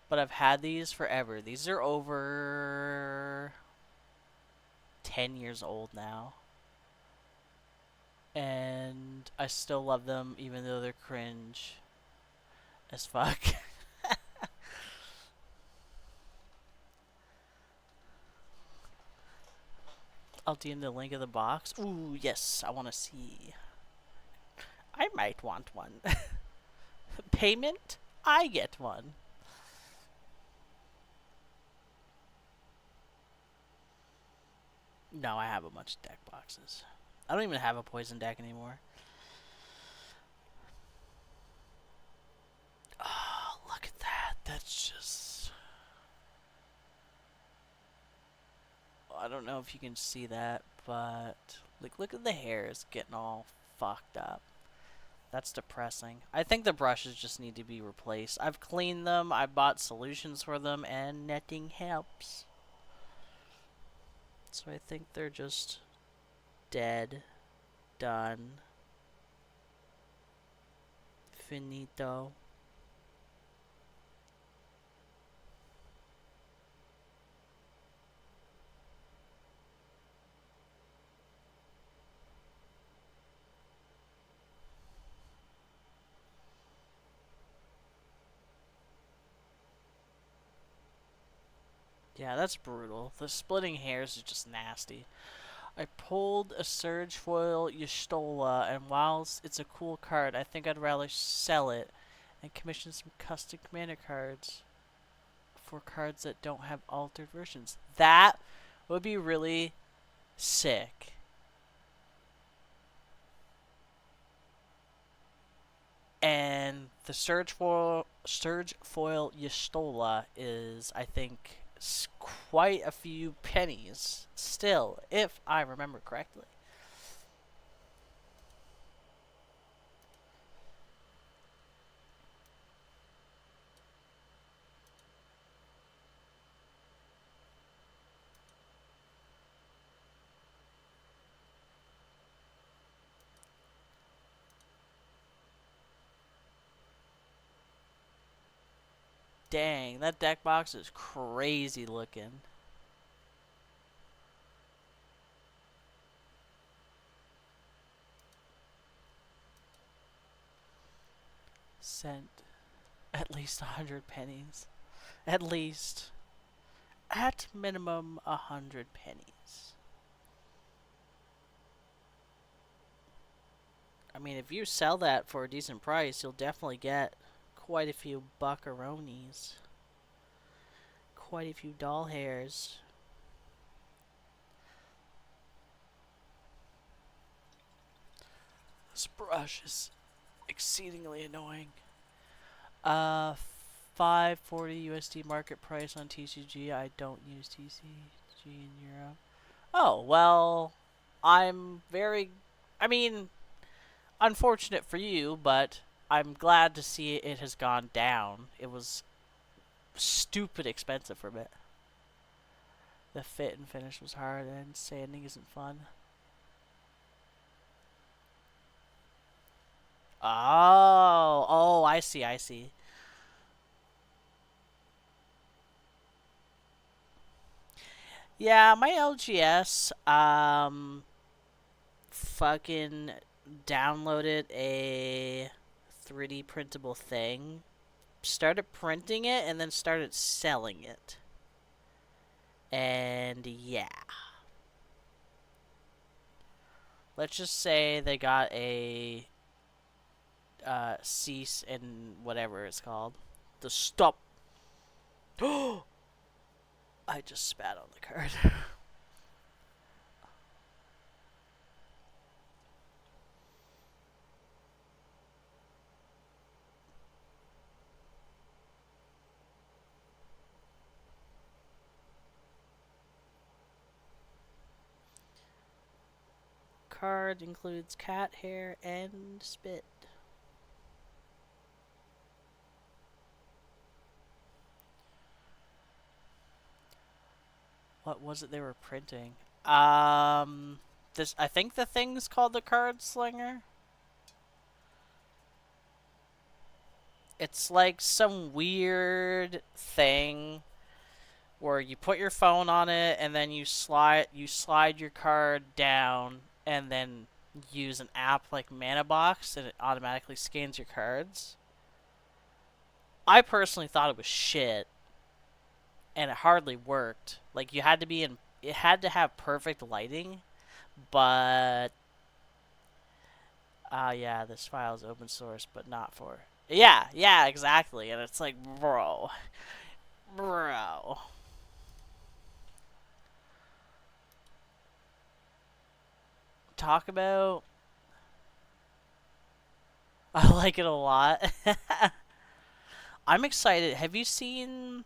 But I've had these forever. These are over 10 years old now. And I still love them even though they're cringe as fuck. I'll DM the link of the box. Ooh, yes, I want to see. I might want one. Payment? I get one. No, I have a bunch of deck boxes. I don't even have a poison deck anymore. Oh, look at that. That's just... I don't know if you can see that, but... Like, look at the hairs getting all fucked up. That's depressing. I think the brushes just need to be replaced. I've cleaned them, I bought solutions for them, and netting helps. So I think they're just dead. Done. Finito. Yeah, that's brutal. The splitting hairs is just nasty. I pulled a Surge Foil Y'shtola, and whilst it's a cool card, I think I'd rather sell it and commission some custom commander cards for cards that don't have altered versions. That would be really sick. And the Surge Foil Y'shtola is, I think, quite a few pennies still, if I remember correctly. Dang, that deck box is crazy looking. Sent at least 100 pennies. At least. At minimum 100 pennies. I mean, if you sell that for a decent price, you'll definitely get quite a few buckaroonies. Quite a few doll hairs. This brush is exceedingly annoying. 540 USD market price on TCG. I don't use TCG in Europe. Oh, well, I'm very, I mean, unfortunate for you, but I'm glad to see it has gone down. It was stupid expensive for a bit. The fit and finish was hard, and sanding isn't fun. Oh, I see, I see. Yeah, my LGS, fucking downloaded a 3D printable thing, started printing it, and then started selling it. And yeah. Let's just say they got a cease and whatever it's called. The stop. I just spat on the card. Card includes cat hair and spit. What was it they were printing? This, I think the thing's called the Card Slinger. It's like some weird thing where you put your phone on it and then you slide your card down and then use an app like Mana Box and it automatically scans your cards. I personally thought it was shit and it hardly worked. Like you had to be in it had to have perfect lighting, but yeah, this file is open source but not for. Yeah, exactly. And it's like, bro. Talk about I like it a lot. I'm excited. Have you seen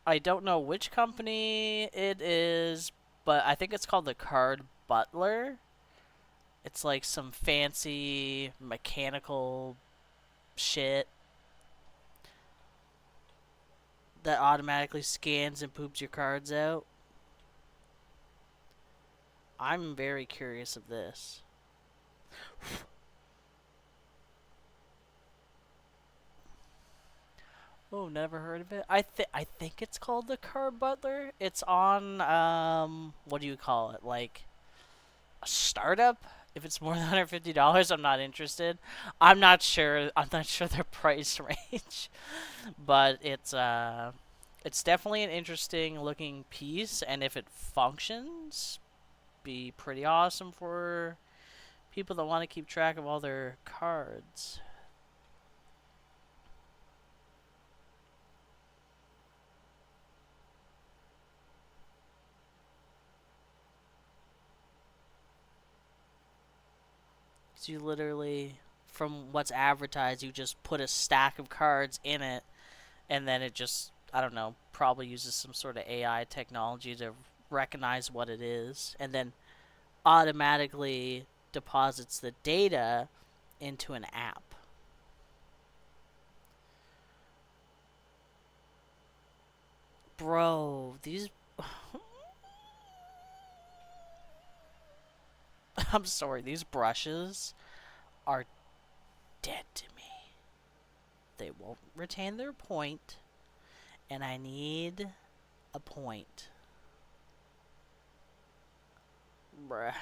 I don't know which company it is, but I think it's called the Card Butler. It's like some fancy mechanical shit that automatically scans and poops your cards out. I'm very curious of this. Oh, never heard of it. I think it's called the Card Butler. It's on what do you call it? Like a startup? If it's more than $150, I'm not interested. I'm not sure. I'm not sure their price range, but it's definitely an interesting looking piece, and if it functions, be pretty awesome for people that want to keep track of all their cards. So you literally, from what's advertised, you just put a stack of cards in it, and then it just, I don't know, probably uses some sort of AI technology to recognize what it is, and then automatically deposits the data into an app. Bro, these. I'm sorry, these brushes are dead to me. They won't retain their point. And I need a point. Bruh.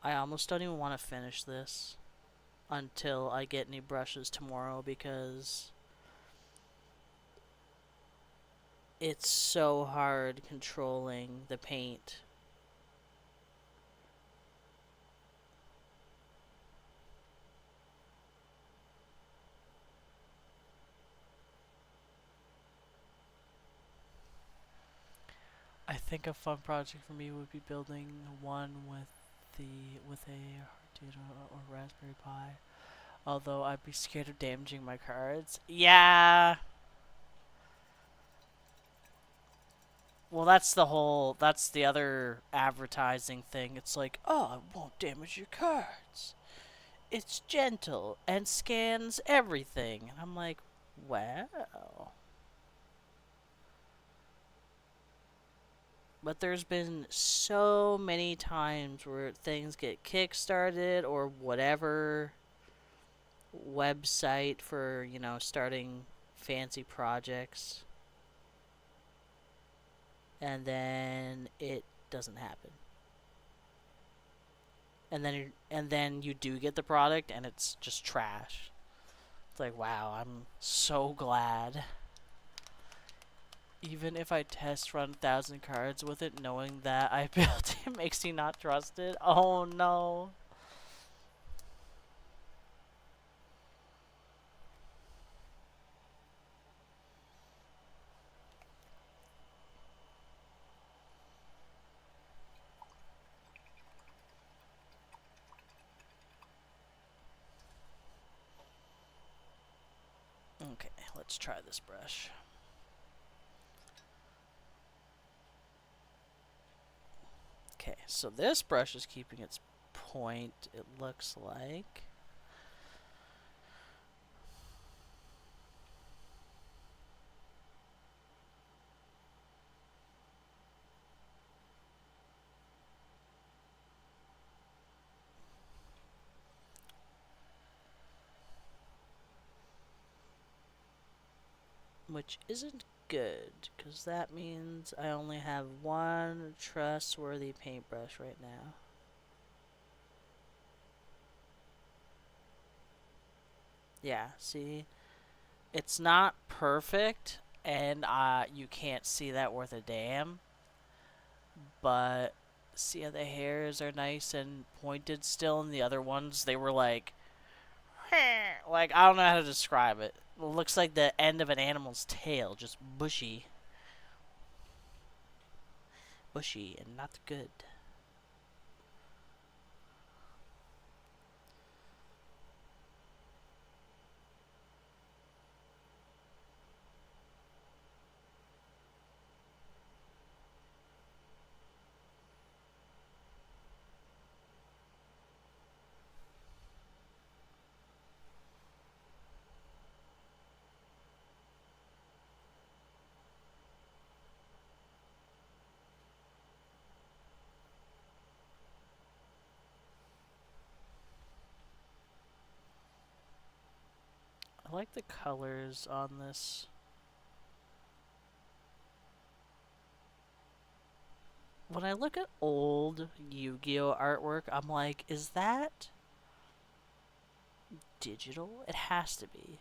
I almost don't even want to finish this until I get new brushes tomorrow because it's so hard controlling the paint. I think a fun project for me would be building one with a Arduino or Raspberry Pi. Although I'd be scared of damaging my cards. Yeah. Well, that's the other advertising thing. It's like, oh, it won't damage your cards. It's gentle and scans everything. And I'm like, well. But there's been so many times where things get kickstarted or whatever website for, starting fancy projects. And then it doesn't happen. And then you do get the product and it's just trash. It's like, wow, I'm so glad. Even if I test run 1,000 cards with it, knowing that I built it makes me not trust it. Oh no. Okay, let's try this brush. Okay, so this brush is keeping its point, it looks like. Which isn't good, because that means I only have one trustworthy paintbrush right now. Yeah, see? It's not perfect, and you can't see that worth a damn, but see how the hairs are nice and pointed still, and the other ones, they were like, like, I don't know how to describe it. It looks like the end of an animal's tail, just bushy. Bushy and not good. I like the colors on this. When I look at old Yu-Gi-Oh artwork, I'm like, is that digital? It has to be.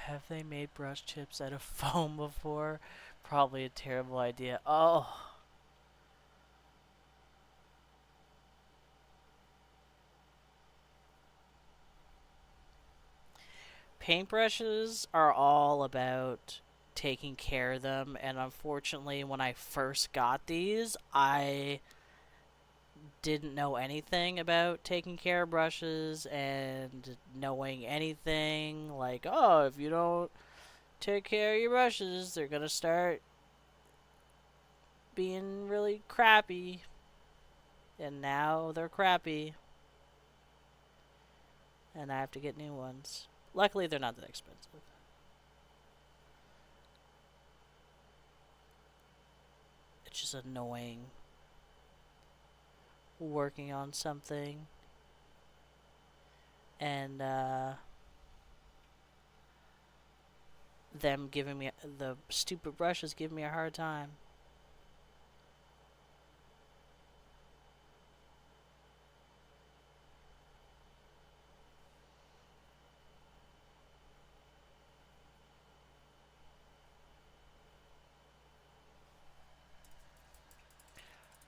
Have they made brush chips out of foam before? Probably a terrible idea. Oh. Paintbrushes are all about taking care of them, and unfortunately, when I first got these, I didn't know anything about taking care of brushes and knowing anything like, oh, if you don't take care of your brushes, they're gonna start being really crappy. And now they're crappy. And I have to get new ones. Luckily, they're not that expensive. It's just annoying working on something and them giving me the stupid brushes giving me a hard time.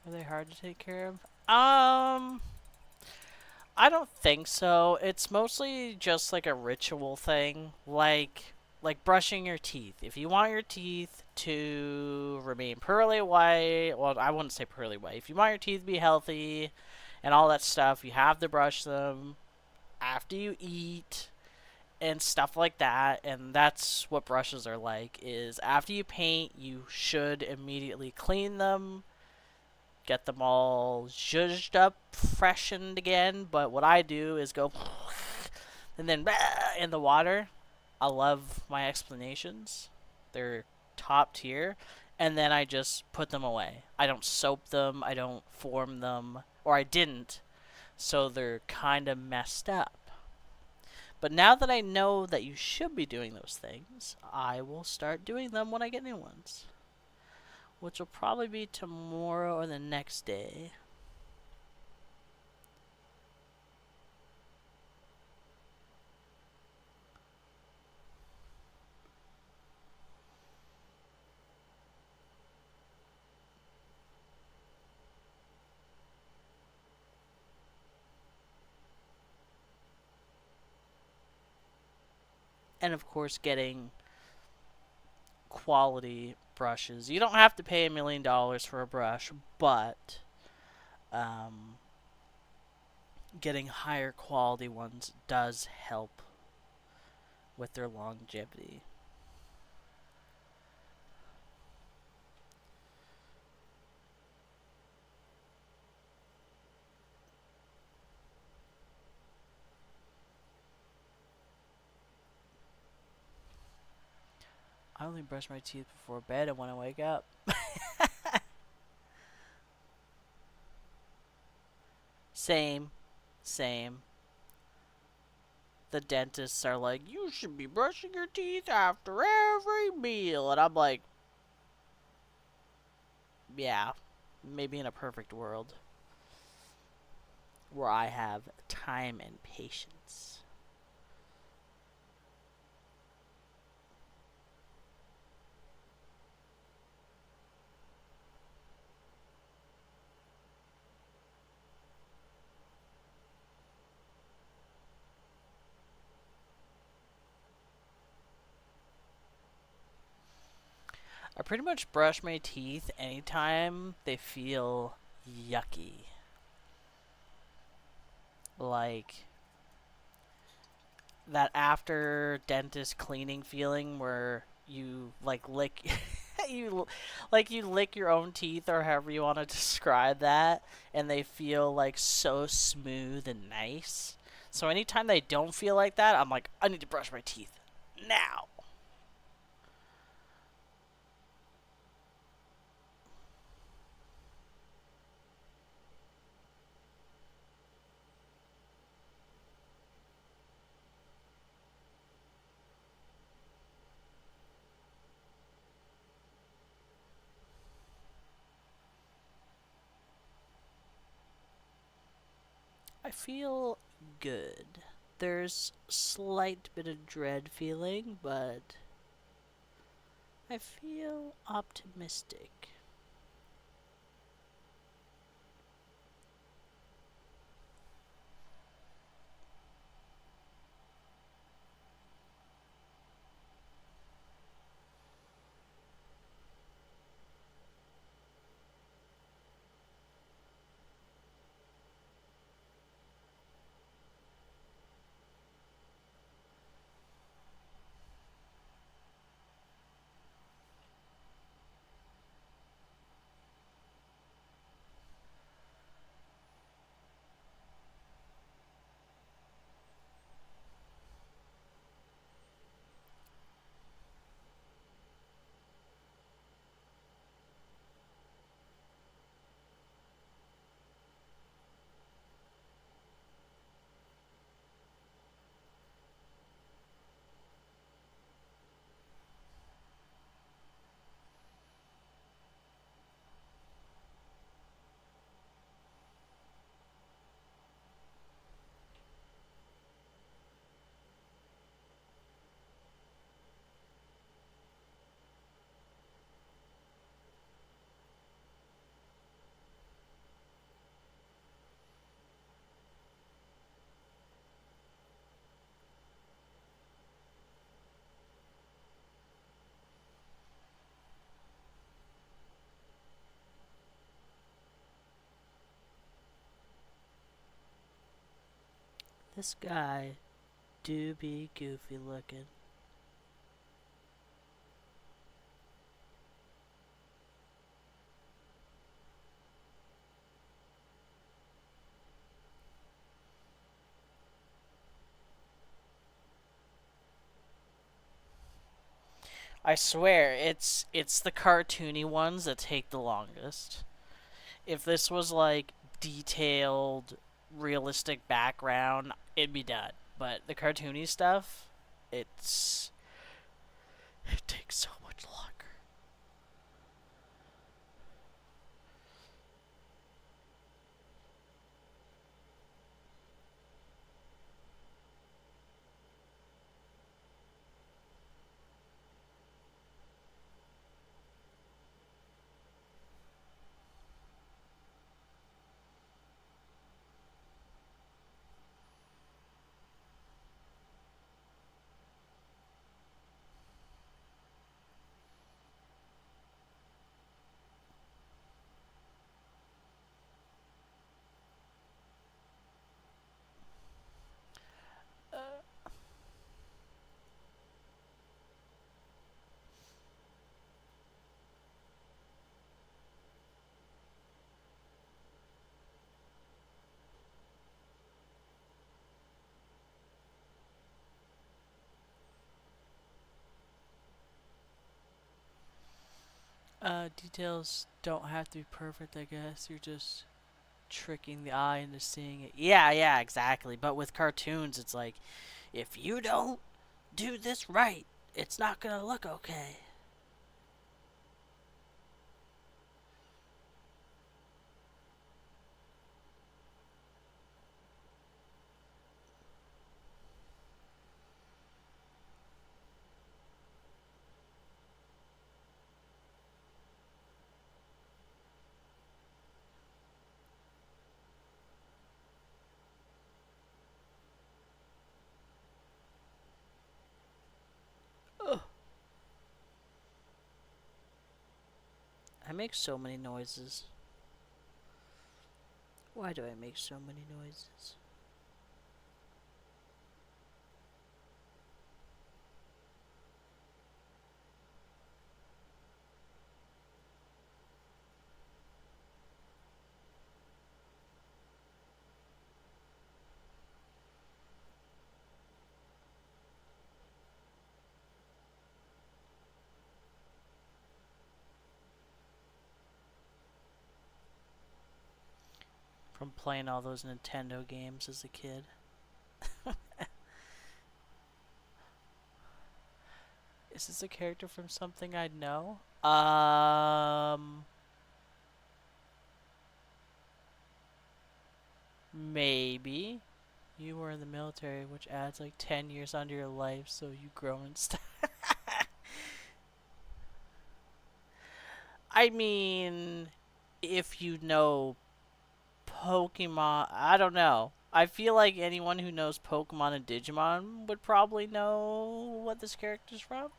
Are they hard to take care of? I don't think so. It's mostly just like a ritual thing, like brushing your teeth. If you want your teeth to remain pearly white, well, I wouldn't say pearly white. If you want your teeth to be healthy and all that stuff, you have to brush them after you eat and stuff like that. And that's what brushes are like, is after you paint, you should immediately clean them, get them all zhuzhed up, freshened again. But what I do is go and then in the water. I love my explanations. They're top tier. And then I just put them away. I don't soap them. I don't form them. Or I didn't. So they're kind of messed up. But now that I know that you should be doing those things, I will start doing them when I get new ones. Which will probably be tomorrow or the next day. And of course, getting quality brushes. You don't have to pay $1,000,000 for a brush, but getting higher quality ones does help with their longevity. I only brush my teeth before bed and when I wake up. Same. Same. The dentists are like, you should be brushing your teeth after every meal. And I'm like, yeah, maybe in a perfect world where I have time and patience. I pretty much brush my teeth anytime they feel yucky. Like that after dentist cleaning feeling where you like lick you lick your own teeth or however you want to describe that and they feel like so smooth and nice. So anytime they don't feel like that, I'm like, I need to brush my teeth now. I feel good. There's slight bit of dread feeling, but I feel optimistic. This guy do be goofy looking. I swear, it's the cartoony ones that take the longest. If this was like detailed, realistic background, it'd be done. But the cartoony stuff, it's it takes so much longer. Details don't have to be perfect, I guess. You're just tricking the eye into seeing it. Yeah, yeah, exactly. But with cartoons, it's like, if you don't do this right, it's not gonna look okay. Ugh. I make so many noises. Why do I make so many noises? From playing all those Nintendo games as a kid. Is this a character from something I know? Maybe. You were in the military, which adds like 10 years onto your life, so you grow and stuff. I mean, if you know Pokemon, I don't know. I feel like anyone who knows Pokemon and Digimon would probably know what this character's from.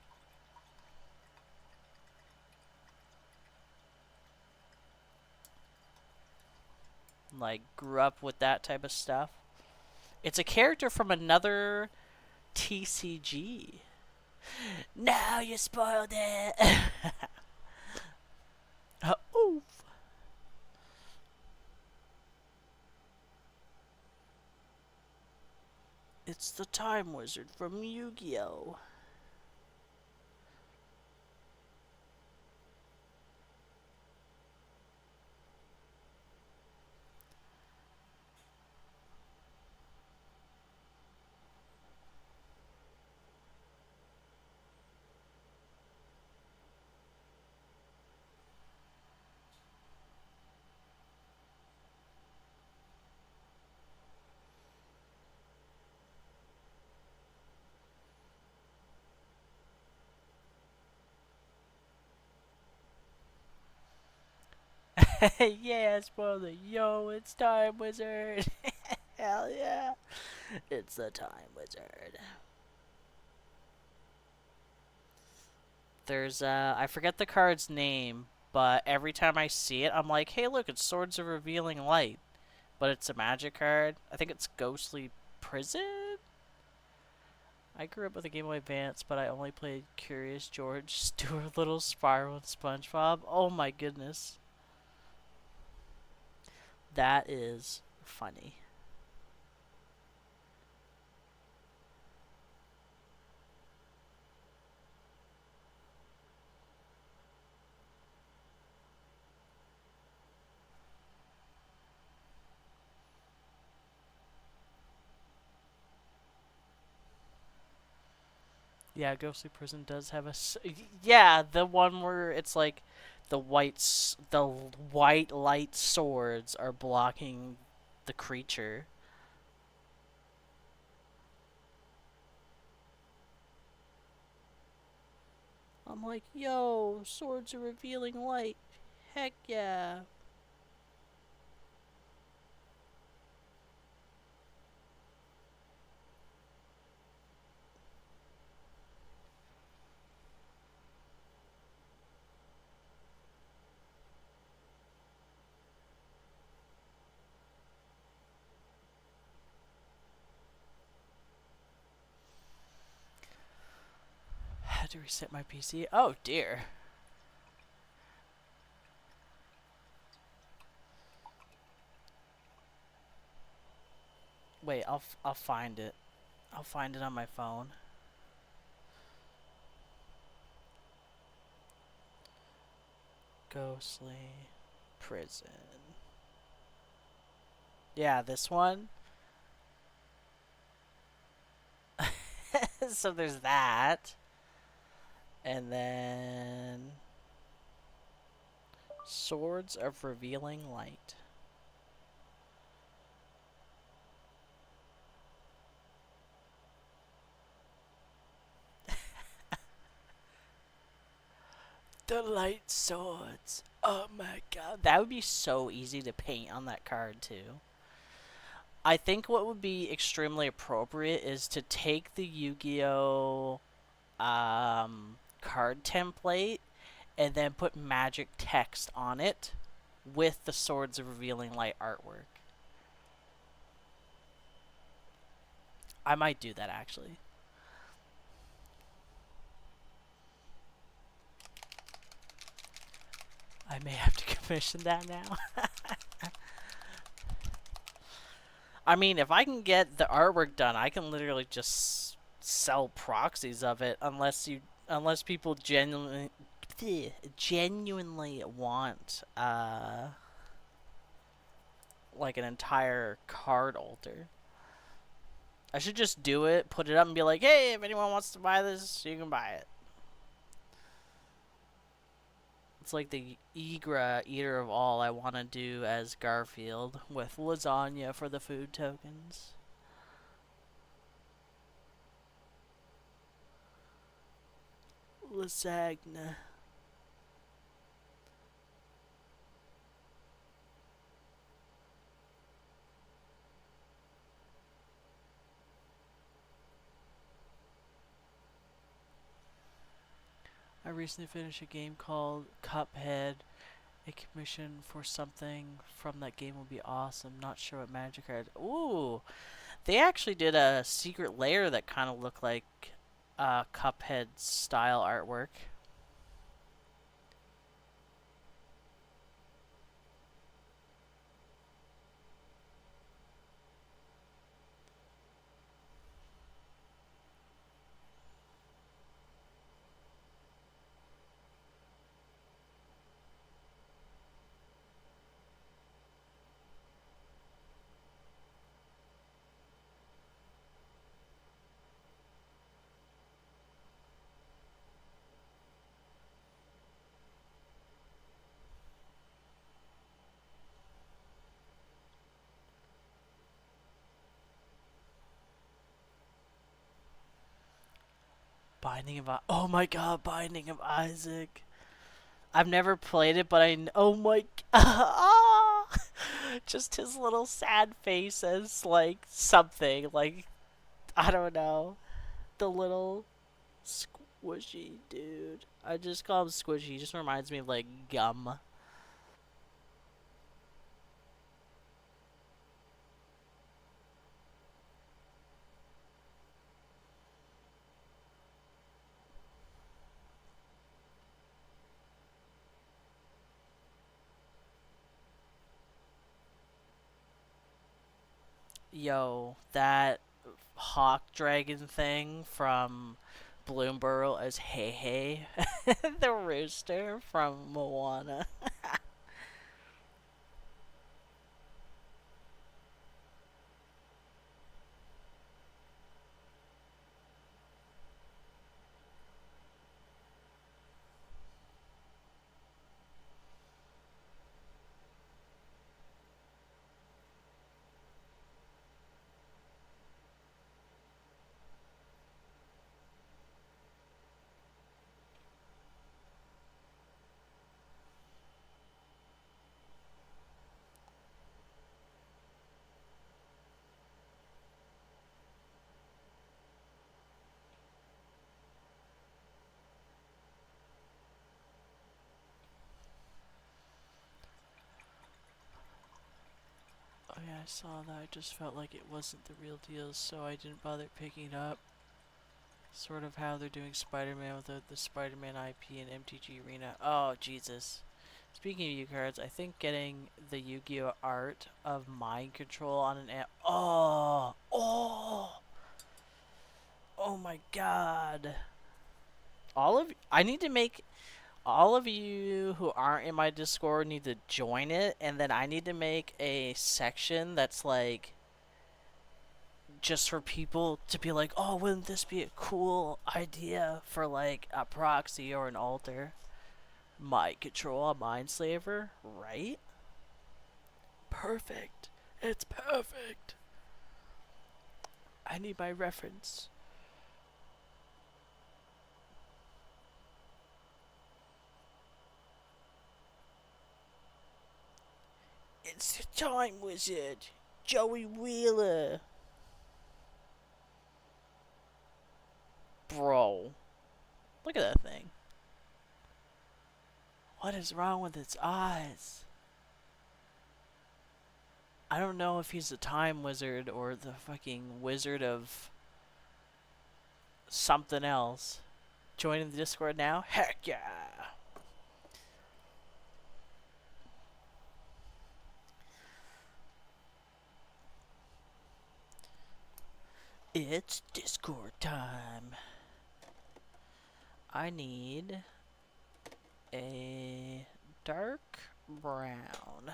Like, grew up with that type of stuff. It's a character from another TCG. Now you spoiled it. Oof. It's the Time Wizard from Yu-Gi-Oh! Yeah, spoiled it. Yo, it's Time Wizard. Hell yeah. It's the Time Wizard. There's I forget the card's name, but every time I see it, I'm like, hey, look, it's Swords of Revealing Light. But it's a magic card. I think it's Ghostly Prison? I grew up with a Game Boy Advance, but I only played Curious George, Stuart Little, Spyro, and SpongeBob. Oh my goodness. That is funny. Yeah, Ghostly Prison does have yeah, the one where it's like the white light swords are blocking the creature. I'm like, yo, swords are revealing light. Heck yeah. Had to reset my PC. Oh dear. Wait, I'll find it. I'll find it on my phone. Ghostly Prison. Yeah, this one. So there's that. And then Swords of Revealing Light. The light swords. Oh my god. That would be so easy to paint on that card too. I think what would be extremely appropriate is to take the Yu-Gi-Oh card template and then put magic text on it with the Swords of Revealing Light artwork. I might do that actually. I may have to commission that now. I mean, if I can get the artwork done, I can literally just sell proxies of it unless people genuinely want like an entire card altar. I should just do it, put it up and be like, "Hey, if anyone wants to buy this, you can buy it." It's like the Igra Eater of All I want to do as Garfield with lasagna for the food tokens. Lasagna. I recently finished a game called Cuphead. A commission for something from that game will be awesome. Not sure what magic card. Ooh, they actually did a secret layer that kind of looked like Cuphead style artwork. Oh my god, Binding of Isaac. I've never played it, but oh my ah, just his little sad face as like something like I don't know, the little squishy dude. I just call him Squishy. He just reminds me of like gum. Yo, that hawk dragon thing from Bloomborough as Hey Hey, the rooster from Moana. Oh yeah, I saw that. I just felt like it wasn't the real deal, so I didn't bother picking it up. Sort of how they're doing Spider-Man without the Spider-Man IP and MTG Arena. Oh, Jesus. Speaking of U-cards, I think getting the Yu-Gi-Oh! Art of Mind Control on an app. Oh! Oh! Oh my god. I need to make all of you who aren't in my Discord need to join it, and then I need to make a section that's like just for people to be like, oh, wouldn't this be a cool idea for like a proxy or an altar? Mind control a mind slaver, right? Perfect. It's perfect. I need my reference. It's the time wizard, Joey Wheeler. Bro, look at that thing. What is wrong with its eyes? I don't know if he's the time wizard or the fucking wizard of something else. Joining the Discord now? Heck yeah! It's Discord time. I need a dark brown.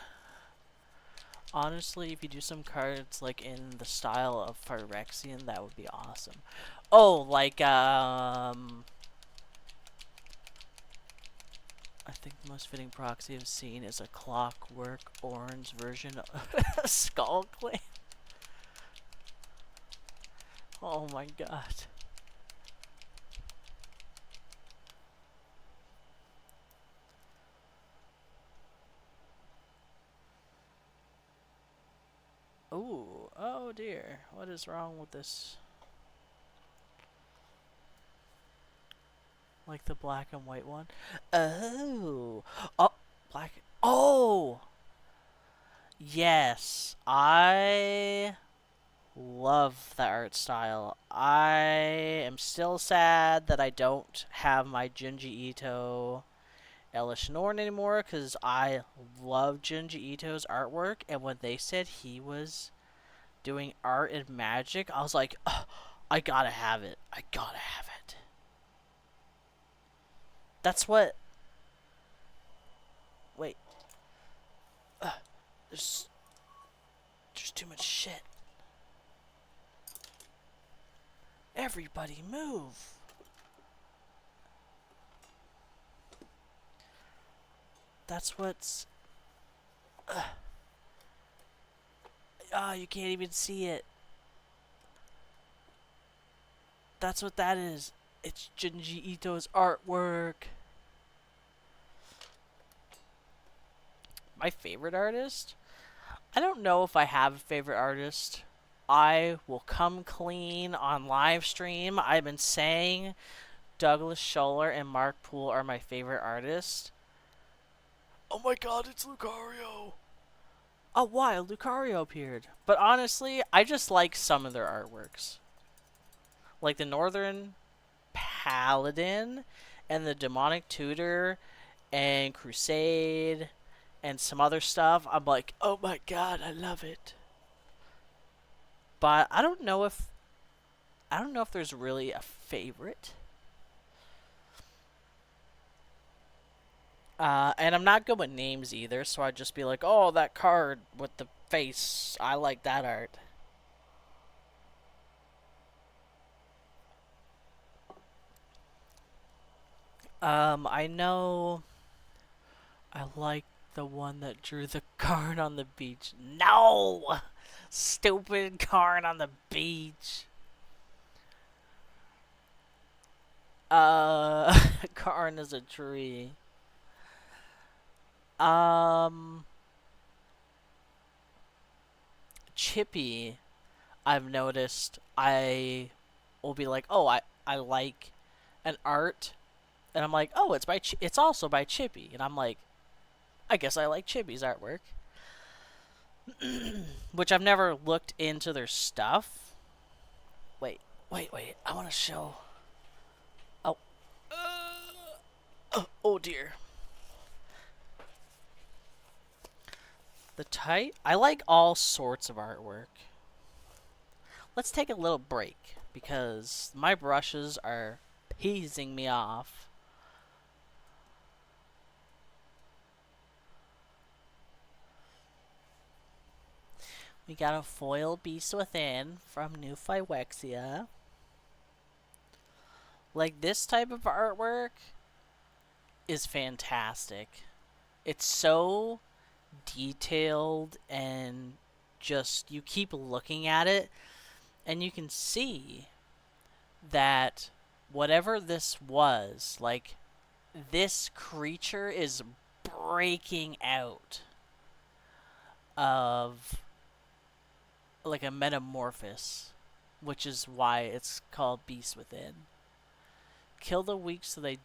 Honestly, if you do some cards like in the style of Phyrexian, that would be awesome. Oh, like I think the most fitting proxy I've seen is a Clockwork Orange version of Skull Clan. Oh my god. Ooh, oh dear. What is wrong with this? Like the black and white one? Oh! Oh! Black. Oh! Yes. I love the art style. I am still sad that I don't have my Junji Ito Elish Norn anymore because I love Junji Ito's artwork, and when they said he was doing art and magic, I was like, oh, I gotta have it. I gotta have it. That's what. Wait. Uh, there's too much shit. Everybody move. That's what's. Oh, you can't even see it. That's what that is. It's Junji Ito's artwork. My favorite artist? I don't know if I have a favorite artist. I will come clean on live stream. I've been saying Douglas Scholler and Mark Poole are my favorite artists. Oh my god, it's Lucario! Oh, why? Lucario appeared. But honestly, I just like some of their artworks. Like the Northern Paladin and the Demonic Tutor and Crusade and some other stuff. I'm like, oh my god, I love it. But I don't know if there's really a favorite. And I'm not good with names either, so I'd just be like, oh, that card with the face. I like that art. I know I like the one that drew the card on the beach. No! Stupid card on the beach. Karn is a tree. Um, Chippy, I've noticed I will be like, oh, I like an art, and I'm like, oh, it's also by Chippy, and I'm like, I guess I like Chippy's artwork, which I've never looked into their stuff. Wait, wait, I want to show. Oh, oh dear. The type I like all sorts of artwork. Let's take a little break because my brushes are peasing me off. We got a foil Beast Within from New Phyrexia. Like, this type of artwork is fantastic. It's so detailed and just, you keep looking at it and you can see that whatever this was, like, this creature is breaking out of like a metamorphosis, which is why it's called Beast Within. Kill the weak so they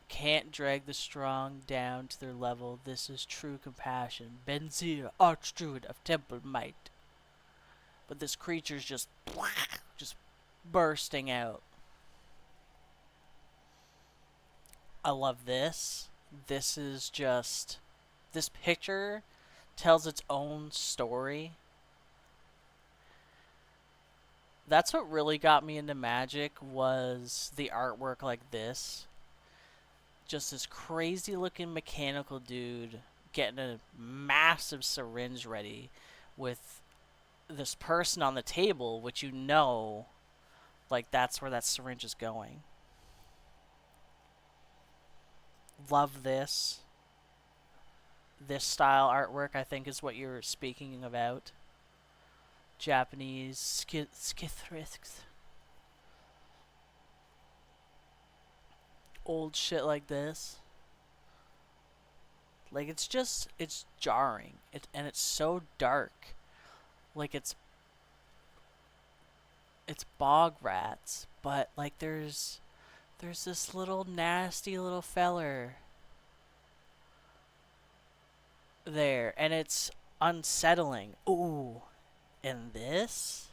can't drag the strong down to their level. This is true compassion. Benzir, Archdruid of Temple Might. But this creature's just bursting out. I love this. This is just, this picture tells its own story. That's what really got me into Magic, was the artwork like this. Just this crazy looking mechanical dude getting a massive syringe ready with this person on the table, which you know, like, that's where that syringe is going. Love this. This style artwork, I think, is what you're speaking about. Japanese skithrisks. Old shit like this. Like, it's jarring. And it's so dark. Like, it's bog rats, but like there's this little nasty little feller there, and it's unsettling. Ooh, and this,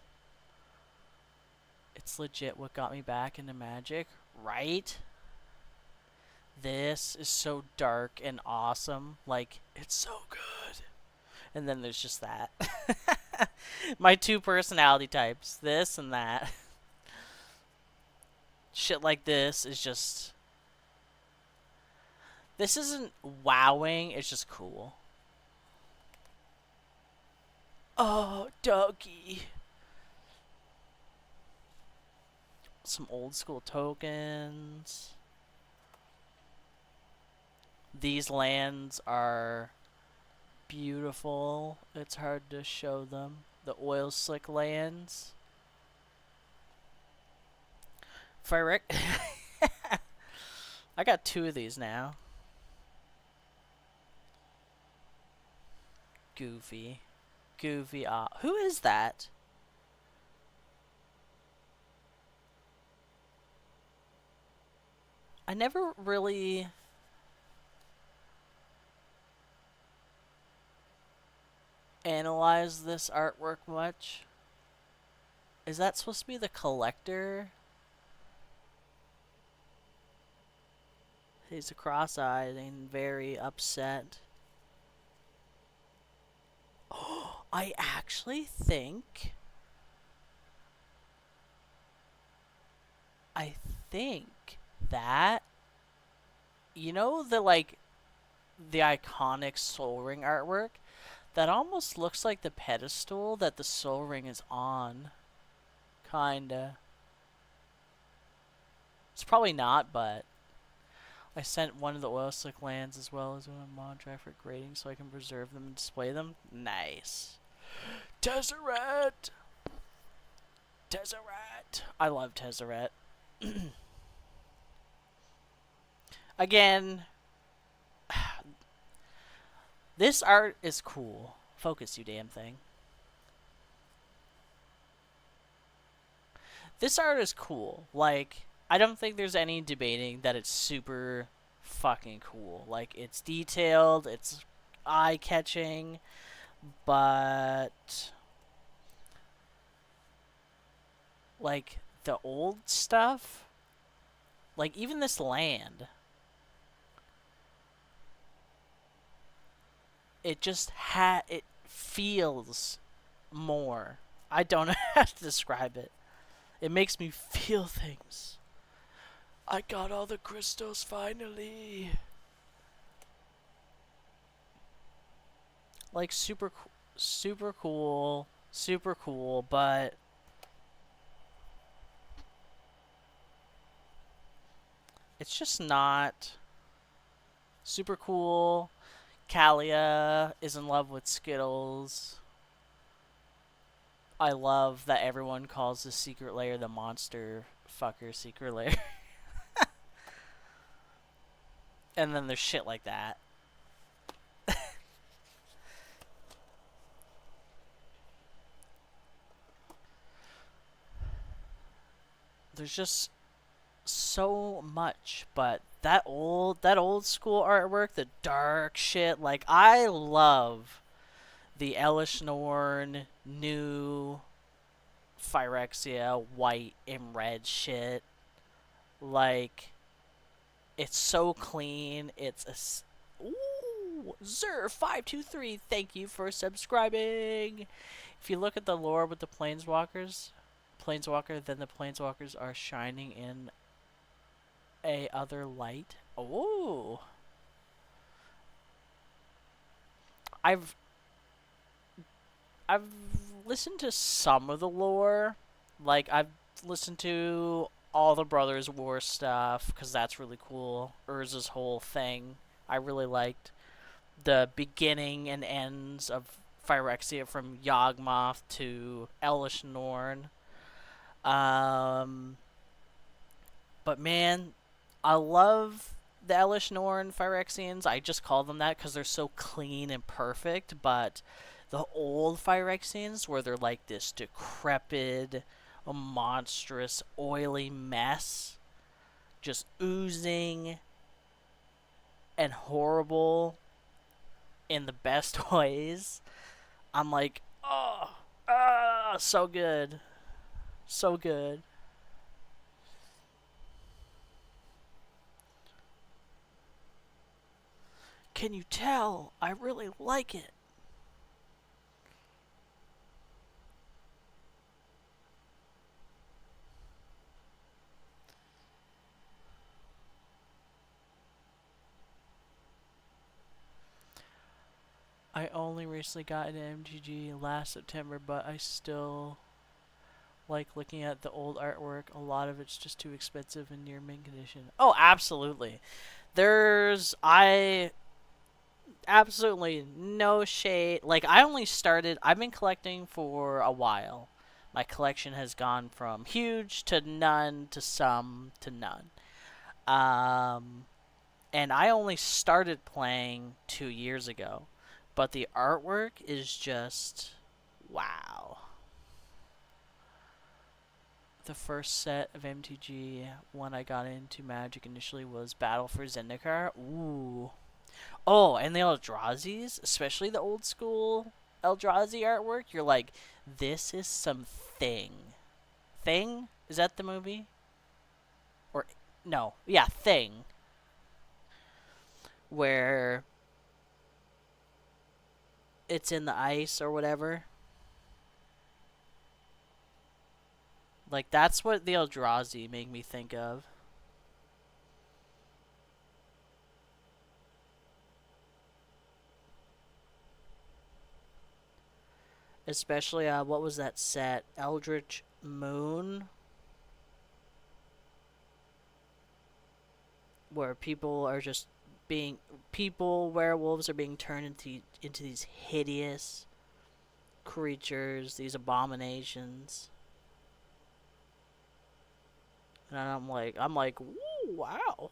it's legit what got me back into Magic, right? This is so dark and awesome. Like, it's so good. And then there's just that. My two personality types, this and that. Shit like this is just... This isn't wowing, it's just cool. Oh, doggy. Some old school tokens. These lands are beautiful. It's hard to show them. The oil slick lands. Fyrec. I got two of these now. Goofy. Goofy. Who is that? I never really... analyzed this artwork much. Is that supposed to be the collector? He's cross-eyed and very upset. Oh, I actually think I think that, the iconic Soul Ring artwork, that almost looks like the pedestal that the Soul Ring is on. Kinda. It's probably not, but I sent one of the oil slick lands as well as one mod track for grading so I can preserve them and display them. Nice. Tezzeret! Tezzeret! I love Tezzeret. Again, this art is cool. Focus, you damn thing. This art is cool. Like, I don't think there's any debating that it's super fucking cool. Like, it's detailed, it's eye-catching, but like the old stuff, like even this land, it feels more. I don't know how to describe it. It makes me feel things. I got all the crystals finally. Like super cool, but it's just not super cool. Kalia is in love with Skittles. I love that everyone calls the secret lair the monster fucker secret lair. And then there's shit like that. There's just so much, but that old school artwork, the dark shit, like I love the Elish Norn new Phyrexia white and red shit. Like, it's so clean. Ooh, Zer523, thank you for subscribing. If you look at the lore with the Planeswalker, then the Planeswalkers are shining in a other light. Oh, I've I've listened to some of the lore. Like, I've listened to all the Brothers War stuff because that's really cool. Urza's whole thing I really liked. The beginning and ends of Phyrexia from Yawgmoth to Elish Norn. But man, I love the Elish Norn Phyrexians. I just call them that because they're so clean and perfect. But the old Phyrexians, where they're like this decrepit, monstrous, oily mess, just oozing and horrible in the best ways. I'm like, oh, so good. So good. Can you tell? I really like it. I only recently got into MTG last September, but I still like looking at the old artwork. A lot of it's just too expensive and near mint condition. Oh, absolutely. I absolutely no shade. Like, I've been collecting for a while. My collection has gone from huge to none to some to none. Um, and I only started playing 2 years ago. But the artwork is just wow. The first set of MTG when I got into Magic initially was Battle for Zendikar. Ooh. Oh, and the Eldrazi's, especially the old school Eldrazi artwork, you're like, this is some thing. Thing? Is that the movie? Or, no. Yeah, Thing. Where it's in the ice or whatever. Like, that's what the Eldrazi make me think of. Especially, what was that set? Eldritch Moon? Where people are just being... People, werewolves, are being turned into these hideous creatures, these abominations. And I'm like, ooh, wow.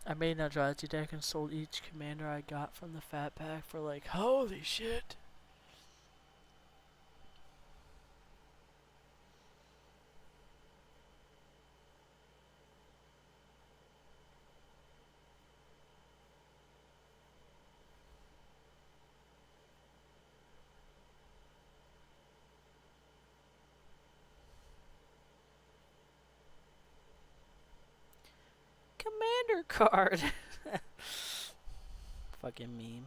I made an Eldrazi deck and sold each commander I got from the Fat Pack for like, holy shit. Commander card. Fucking meme.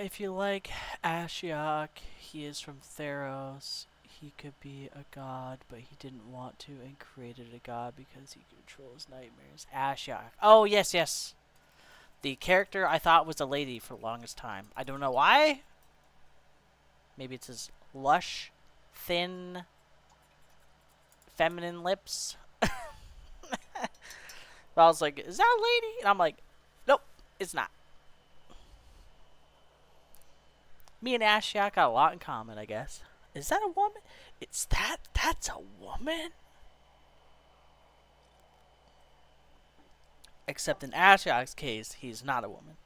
If you like Ashiok, he is from Theros. He could be a god, but he didn't want to and created a god because he controls nightmares. Ashiok. Oh, yes, yes. The character I thought was a lady for the longest time. I don't know why. Maybe it's his lush, thin, feminine lips. But I was like, is that a lady? And I'm like, nope, it's not. Me and Ashiok got a lot in common, I guess. Is that a woman? That's a woman? Except in Ashiok's case, he's not a woman.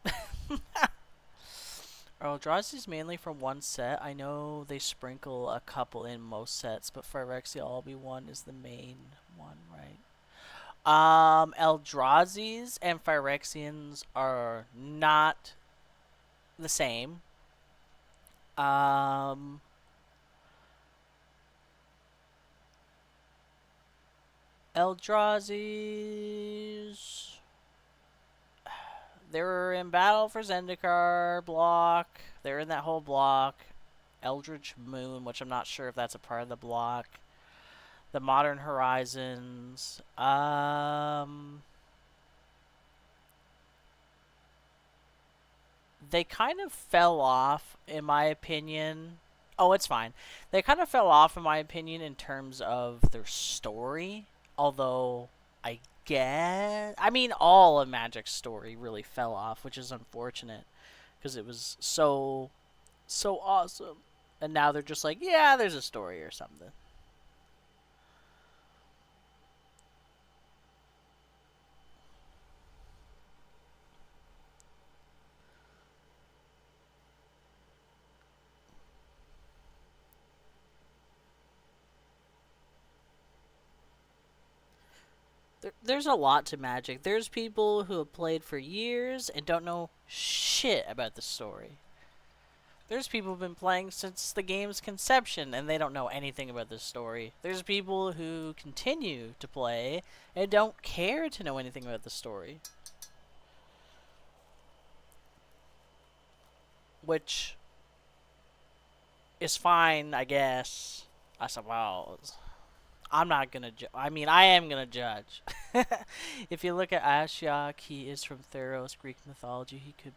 Eldrazi's mainly from one set. I know they sprinkle a couple in most sets, but Phyrexia All Be One is the main one, right? Eldrazi's and Phyrexians are not the same. Um, Eldrazi's... They were in battle for Zendikar block. They're in that whole block. Eldritch Moon, which I'm not sure if that's a part of the block. The Modern Horizons. They kind of fell off, in my opinion. Oh, it's fine. They kind of fell off, in my opinion, in terms of their story. Although, I guess... I mean, all of Magic's story really fell off, which is unfortunate. Because it was so awesome. And now they're just like, yeah, there's a story or something. There's a lot to Magic. There's people who have played for years and don't know shit about the story. There's people who've been playing since the game's conception and they don't know anything about the story. There's people who continue to play and don't care to know anything about the story. Which is fine, I guess. I suppose. I'm not gonna I mean, I am gonna judge. If you look at Ashiok, he is from Theros, Greek mythology. He could...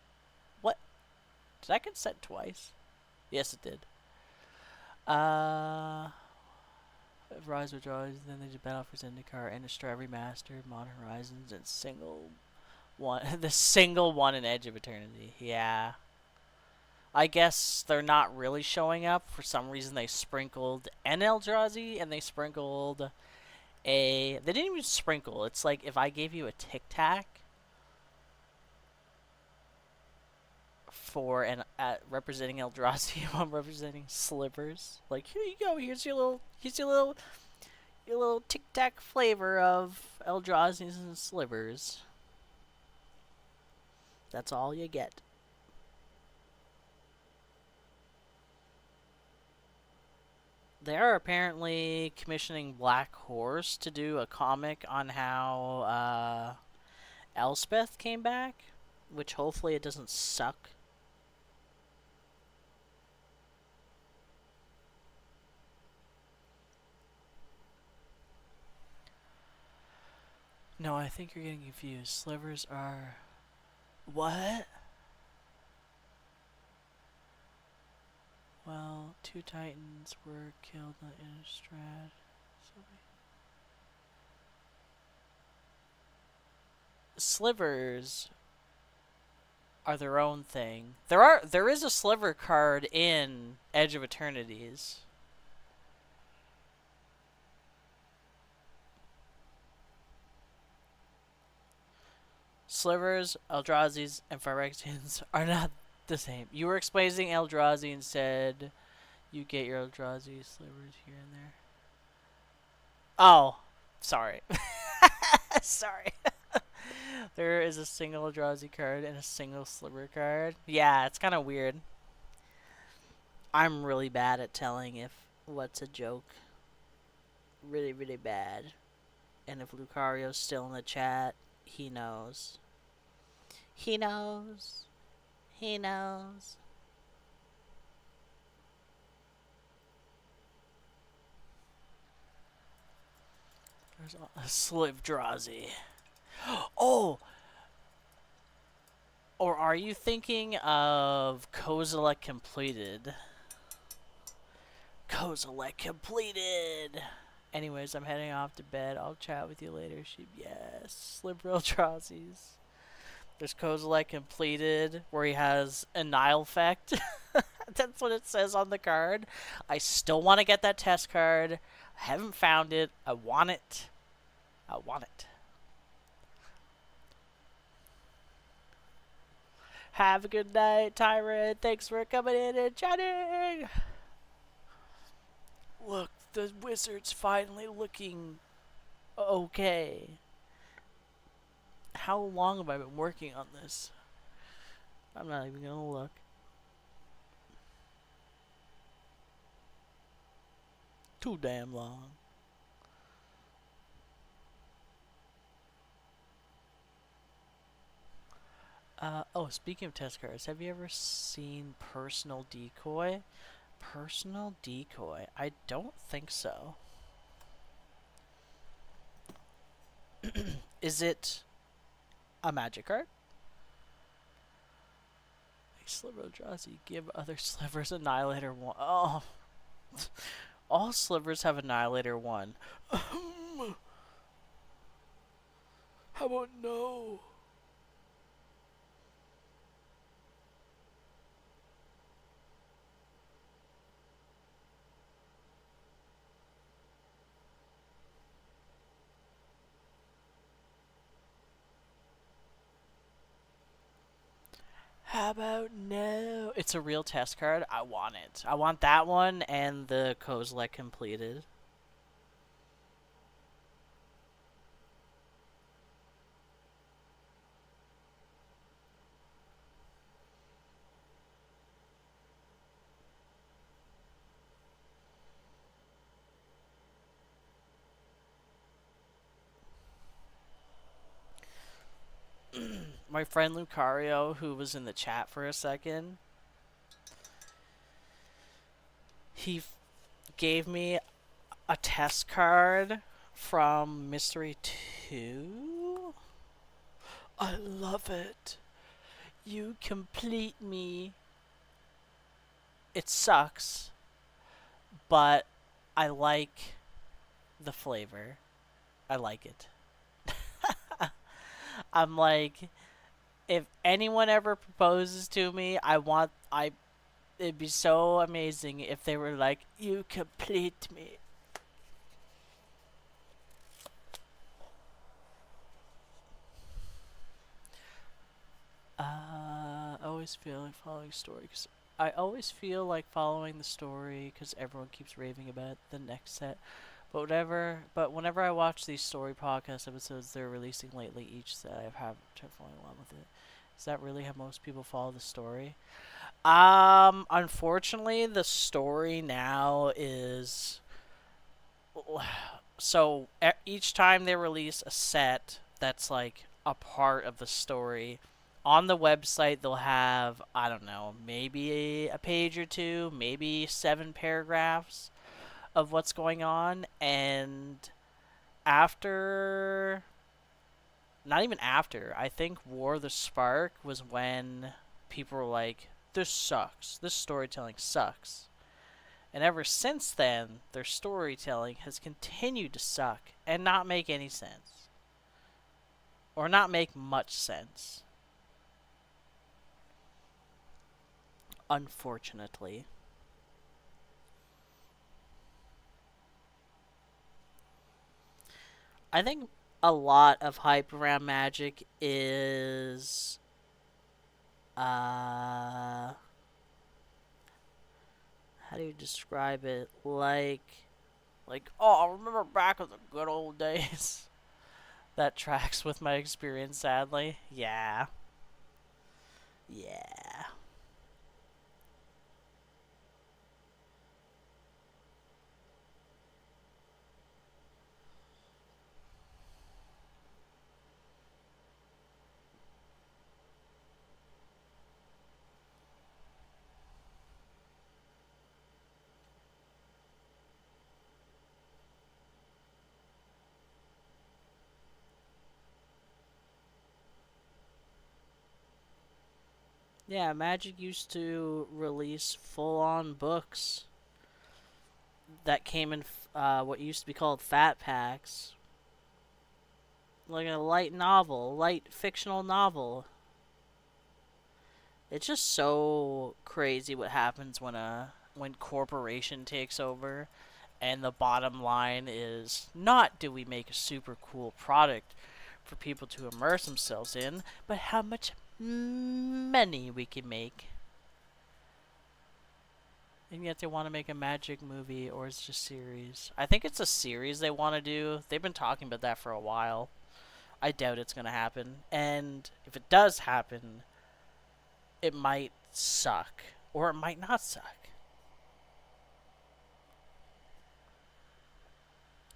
What? Did that get sent twice? Yes, it did. Rise with Rise, then they did Battle for Zendikar, Innistrad Remastered, Modern Horizons, and single one... the single one in Edge of Eternity. Yeah. I guess they're not really showing up. For some reason, they sprinkled an Eldrazi, and they sprinkled a... They didn't even sprinkle. It's like if I gave you a Tic Tac for an representing Eldrazi, I'm representing Slivers. Like, here you go. Here's your little a little tic tac flavor of Eldrazi's and slivers. That's all you get. They are apparently commissioning Black Horse to do a comic on how Elspeth came back, which hopefully it doesn't suck. No, I think you're getting confused. Slivers are... What? Well, 2 Titans were killed on Innistrad. So slivers are their own thing. There is a sliver card in Edge of Eternities. Slivers, Eldrazi's, and Phyrexians are not the same. You were explaining Eldrazi and said you get your Eldrazi slivers here and there. Oh, sorry. Sorry. There is a single Eldrazi card and a single sliver card. Yeah, it's kind of weird. I'm really bad at telling if what's a joke. Really, really bad. And if Lucario's still in the chat, he knows. He knows. He knows. There's a Slivdrazi. Oh! Or are you thinking of Kozilek Completed? Kozilek Completed! Anyways, I'm heading off to bed. I'll chat with you later. Yes, Slivdrazi's. There's Kozilek Completed, where he has Annihilfect. That's what it says on the card. I still want to get that test card. I haven't found it. I want it. I want it. Have a good night, Tyrant. Thanks for coming in and chatting. Look, the wizard's finally looking okay. How long have I been working on this? I'm not even gonna look. Too damn long. Oh, speaking of test cards, have you ever seen Personal Decoy? Personal Decoy? I don't think so. Is it a magic card? A Sliver Eldrazi, give other slivers Annihilator 1. Oh. All slivers have Annihilator 1. How about no? How about no? It's a real test card. I want it. I want that one and the Kozilek Completed. My friend Lucario, who was in the chat for a second, he gave me a test card from Mystery 2. I love it. You complete me. It sucks, but I like the flavor. I like it. I'm like, if anyone ever proposes to me, it'd be so amazing if they were like, you complete me. I always feel like following story, cause I always feel like following the story because everyone keeps raving about the next set. Whenever I watch these story podcast episodes they're releasing lately, each that I've had to falling in love with it. Is that really how most people follow the story? Unfortunately, the story now is so each time they release a set that's like a part of the story on the website, they'll have, I don't know, maybe a page or two, maybe 7 paragraphs of what's going on. And after, not even after, I think War of the Spark was when people were like, this sucks, this storytelling sucks. And ever since then, their storytelling has continued to suck and not make any sense. Or not make much sense. Unfortunately. I think a lot of hype around Magic is how do you describe it? Like, oh, I remember back in the good old days. That tracks with my experience, sadly. Yeah. Yeah. Yeah, Magic used to release full on books that came in what used to be called fat packs. Like a light novel, light fictional novel. It's just so crazy what happens when corporation takes over and the bottom line is not do we make a super cool product for people to immerse themselves in, but how much money we can make. And yet they want to make a Magic movie, or it's just series. I think it's a series they want to do. They've been talking about that for a while. I doubt it's going to happen. And if it does happen, it might suck. Or it might not suck.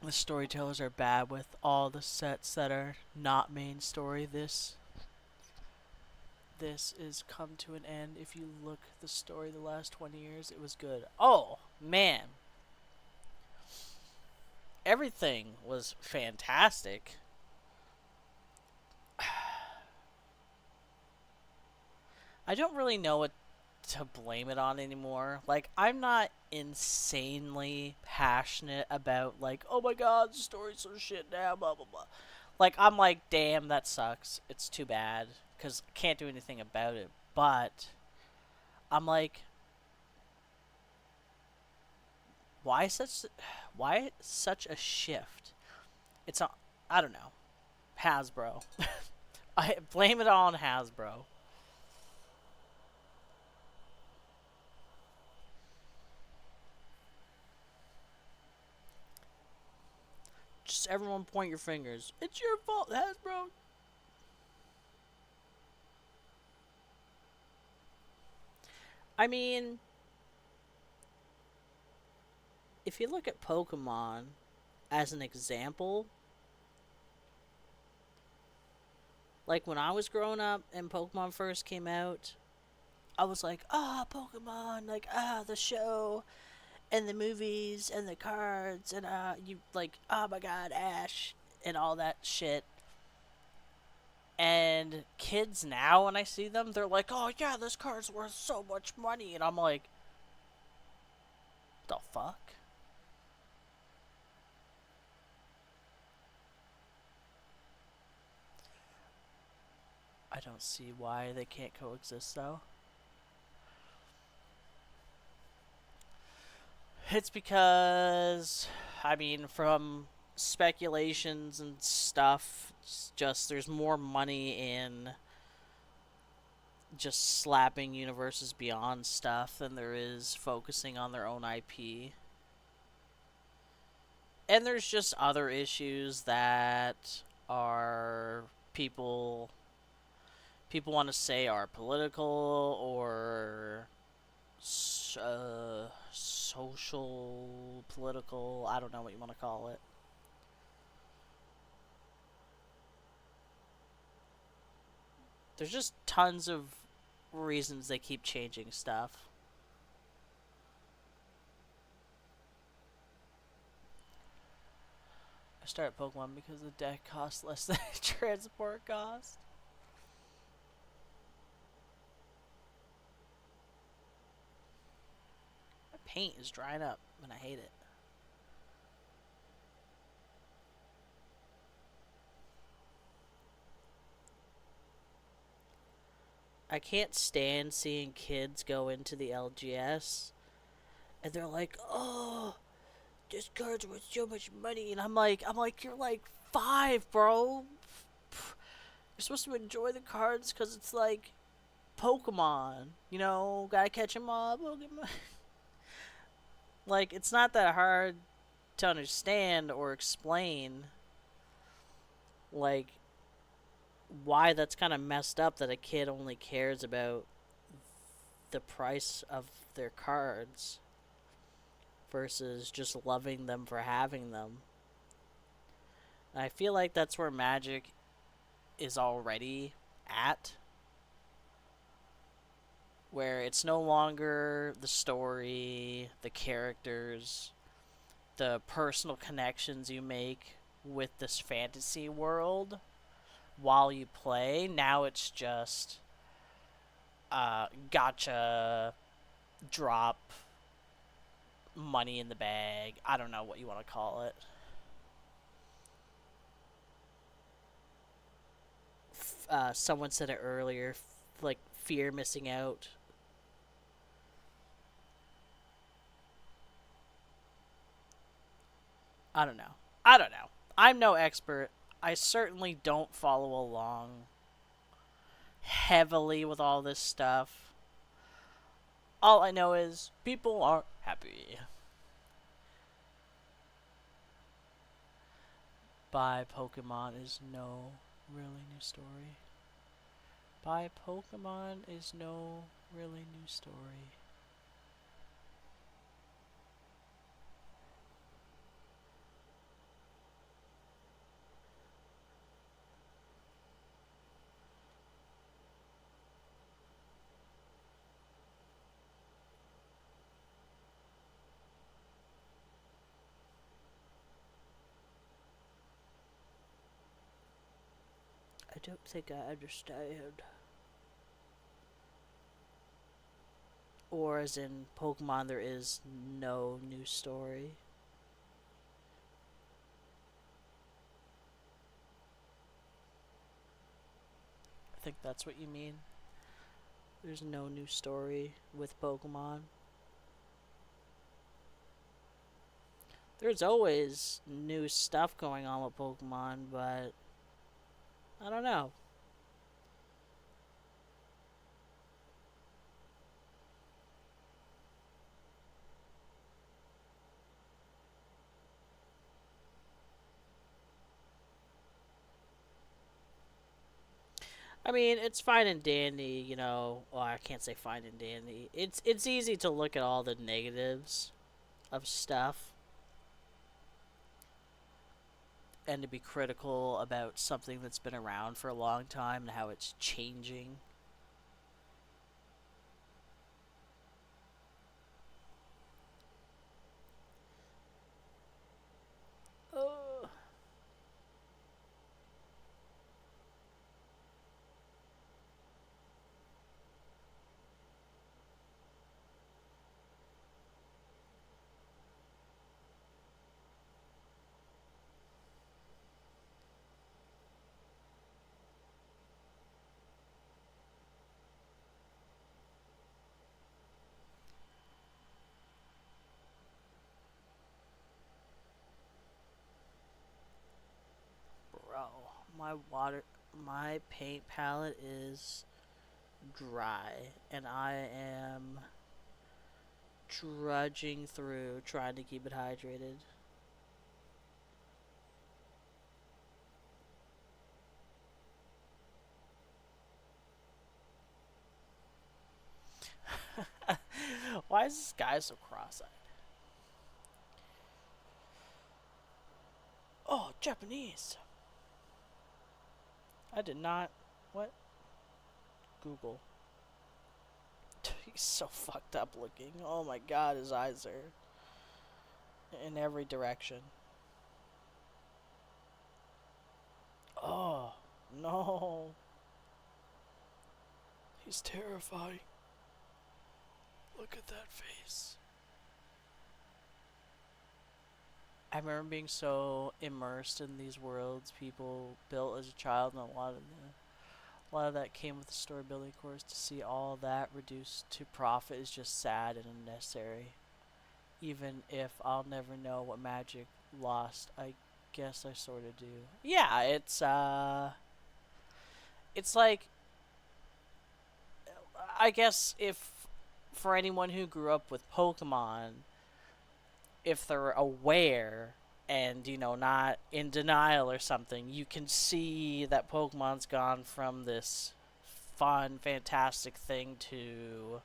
The storytellers are bad with all the sets that are not main story. This is come to an end. If you look at the story the last 20 years, it was good. Oh, man. Everything was fantastic. I don't really know what to blame it on anymore. Like, I'm not insanely passionate about, like, oh my god, the story's so shit now, blah, blah, blah. Like, I'm like, damn, that sucks. It's too bad. Because I can't do anything about it. But, I'm like, why such, why such a shift? It's a, I don't know. Hasbro. I blame it on Hasbro. Just everyone point your fingers. It's your fault, Hasbro. I mean, if you look at Pokemon as an example, like when I was growing up and Pokemon first came out, I was like, ah, oh, Pokemon, like, ah, the show and the movies and the cards and you like, oh my god, Ash and all that shit. And kids now, when I see them, they're like, oh yeah, this card's worth so much money. And I'm like, the fuck? I don't see why they can't coexist though. It's because, I mean, from speculations and stuff, it's just there's more money in just slapping universes beyond stuff than there is focusing on their own IP. And there's just other issues that are people people want to say are political or social, political. I don't know what you want to call it. There's just tons of reasons they keep changing stuff. I started Pokemon because the deck costs less than transport cost. My paint is drying up and I hate it. I can't stand seeing kids go into the LGS and they're like, "Oh, this card's worth so much money," and I'm like, you're like 5, bro. You're supposed to enjoy the cards because it's like Pokemon. You know, gotta catch 'em all. Pokemon. Like, it's not that hard to understand or explain, like, why that's kind of messed up that a kid only cares about the price of their cards versus just loving them for having them. And I feel like that's where Magic is already at, where it's no longer the story, the characters, the personal connections you make with this fantasy world while you play. Now it's just gotcha, drop, money in the bag. I don't know what you want to call it. Someone said it earlier, like fear missing out. I don't know. I don't know. I'm no expert. I certainly don't follow along heavily with all this stuff. All I know is people are happy. Buy Pokemon is no really new story. Buy Pokemon is no really new story. I don't think I understand. Or as in Pokemon, there is no new story. I think that's what you mean. There's no new story with Pokemon. There's always new stuff going on with Pokemon, but I don't know. I mean, it's fine and dandy, you know. Well, I can't say fine and dandy. It's easy to look at all the negatives of stuff and to be critical about something that's been around for a long time and how it's changing. Uh, bro, my paint palette is dry, and I am trudging through trying to keep it hydrated. Why is this guy so cross-eyed? Oh, Japanese. I did not. What? Google. He's so fucked up looking. Oh my god, his eyes are in every direction. Oh, no. He's terrifying. Look at that face. I remember being so immersed in these worlds people built as a child, and a lot of that came with the story building course. To see all that reduced to profit is just sad and unnecessary. Even if I'll never know what Magic lost, I guess I sort of do. Yeah, it's like, I guess if for anyone who grew up with Pokemon, if they're aware and not in denial or something, you can see that Pokemon's gone from this fun, fantastic thing to,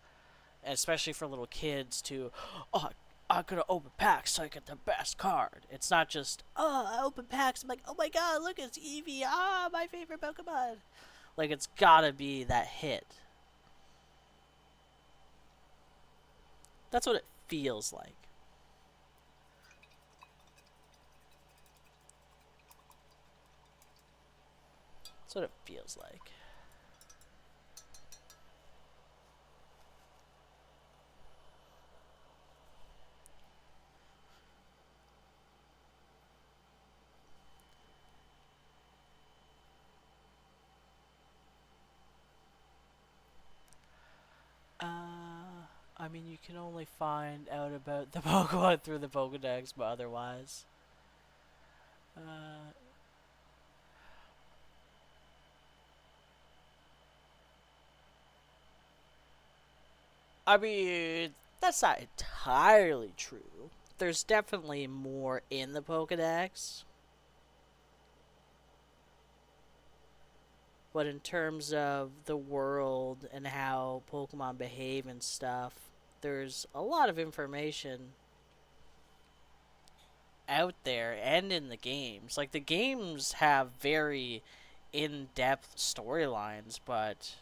especially for little kids, to, oh, I'm gonna open packs so I get the best card. It's not just, oh, I open packs, I'm like, oh my god, look, it's Eevee, my favorite Pokemon. Like, it's gotta be that hit. That's what it feels like. That's what it feels like. I mean, you can only find out about the Pokemon through the Pokedex, but otherwise. Uh, I mean, that's not entirely true. There's definitely more in the Pokedex. But in terms of the world and how Pokemon behave and stuff, there's a lot of information out there and in the games. Like, the games have very in-depth storylines, but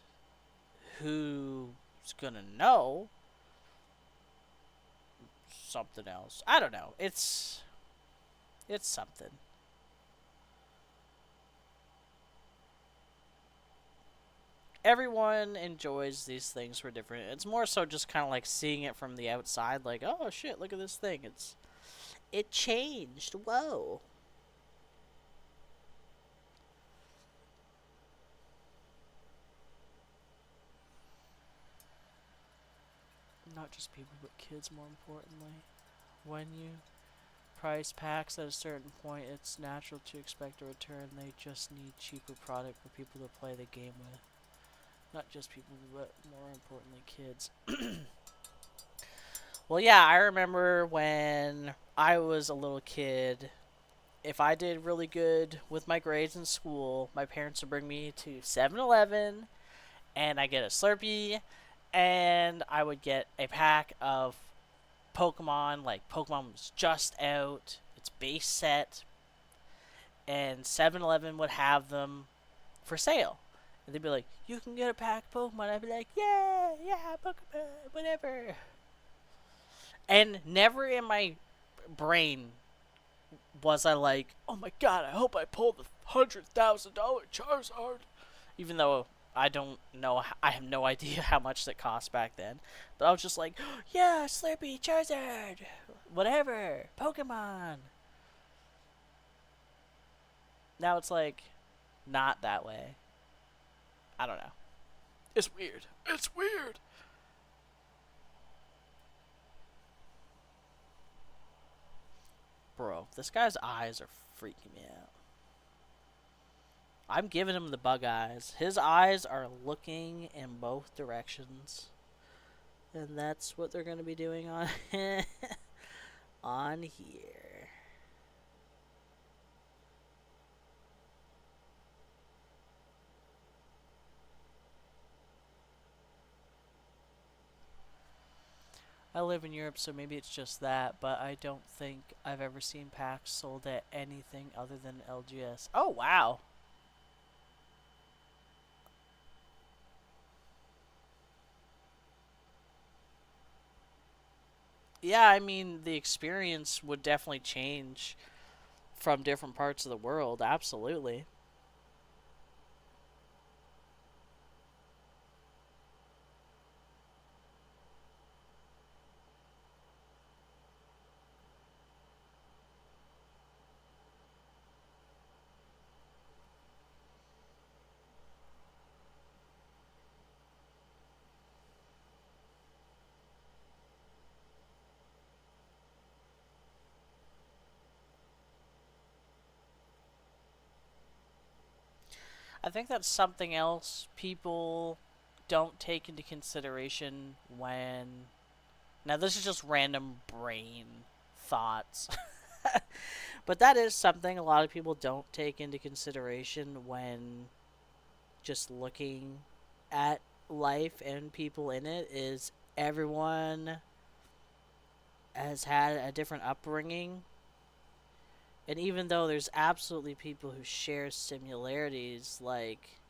who's gonna know something else? I don't know. It's something. Everyone enjoys these things for different. It's more so just kind of like seeing it from the outside, like, oh shit, look at this thing. It changed. Whoa. Not just people, but kids, more importantly. When you price packs at a certain point, it's natural to expect a return. They just need cheaper product for people to play the game with. Not just people, but more importantly, kids. Well, yeah, I remember when I was a little kid, if I did really good with my grades in school, my parents would bring me to 7-Eleven, and I get a Slurpee, and I would get a pack of Pokemon. Like, Pokemon was just out, its base set, and 7-Eleven would have them for sale. And they'd be like, you can get a pack of Pokemon. I'd be like, yeah, Pokemon, whatever. And never in my brain was I like, oh my god, I hope I pull the $100,000 Charizard. Even though I don't know, I have no idea how much that cost back then. But I was just like, yeah, Slurpee, Charizard, whatever, Pokemon. Now it's like, not that way. I don't know. It's weird. It's weird. Bro, this guy's eyes are freaking me out. I'm giving him the bug eyes. His eyes are looking in both directions. And that's what they're going to be doing on on here. I live in Europe, so maybe it's just that, but I don't think I've ever seen packs sold at anything other than LGS. Oh, wow. Yeah, I mean, the experience would definitely change from different parts of the world, absolutely. I think that's something else people don't take into consideration when. Now, this is just random brain thoughts. But that is something a lot of people don't take into consideration when just looking at life and people in it is everyone has had a different upbringing. And even though there's absolutely people who share similarities, like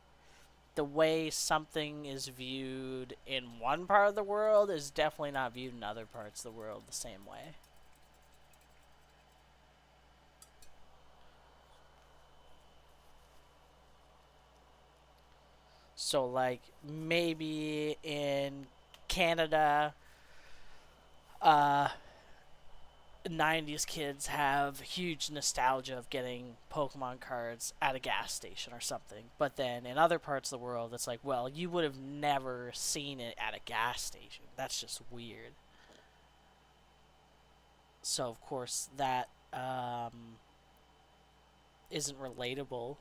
the way something is viewed in one part of the world is definitely not viewed in other parts of the world the same way. So, like, maybe in Canada, uh, 90s kids have huge nostalgia of getting Pokemon cards at a gas station or something. But then in other parts of the world, it's like, well, you would have never seen it at a gas station. That's just weird. So, of course, that isn't relatable.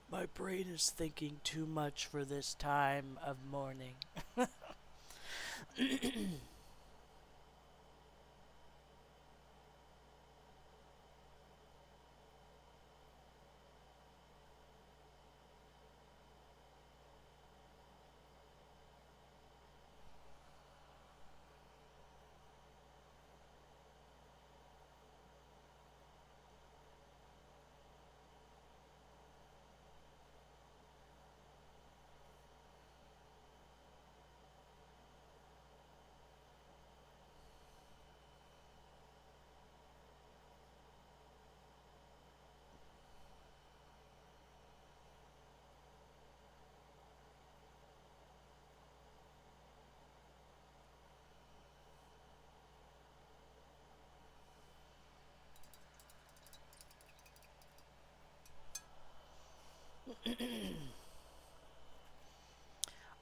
My brain is thinking too much for this time of morning.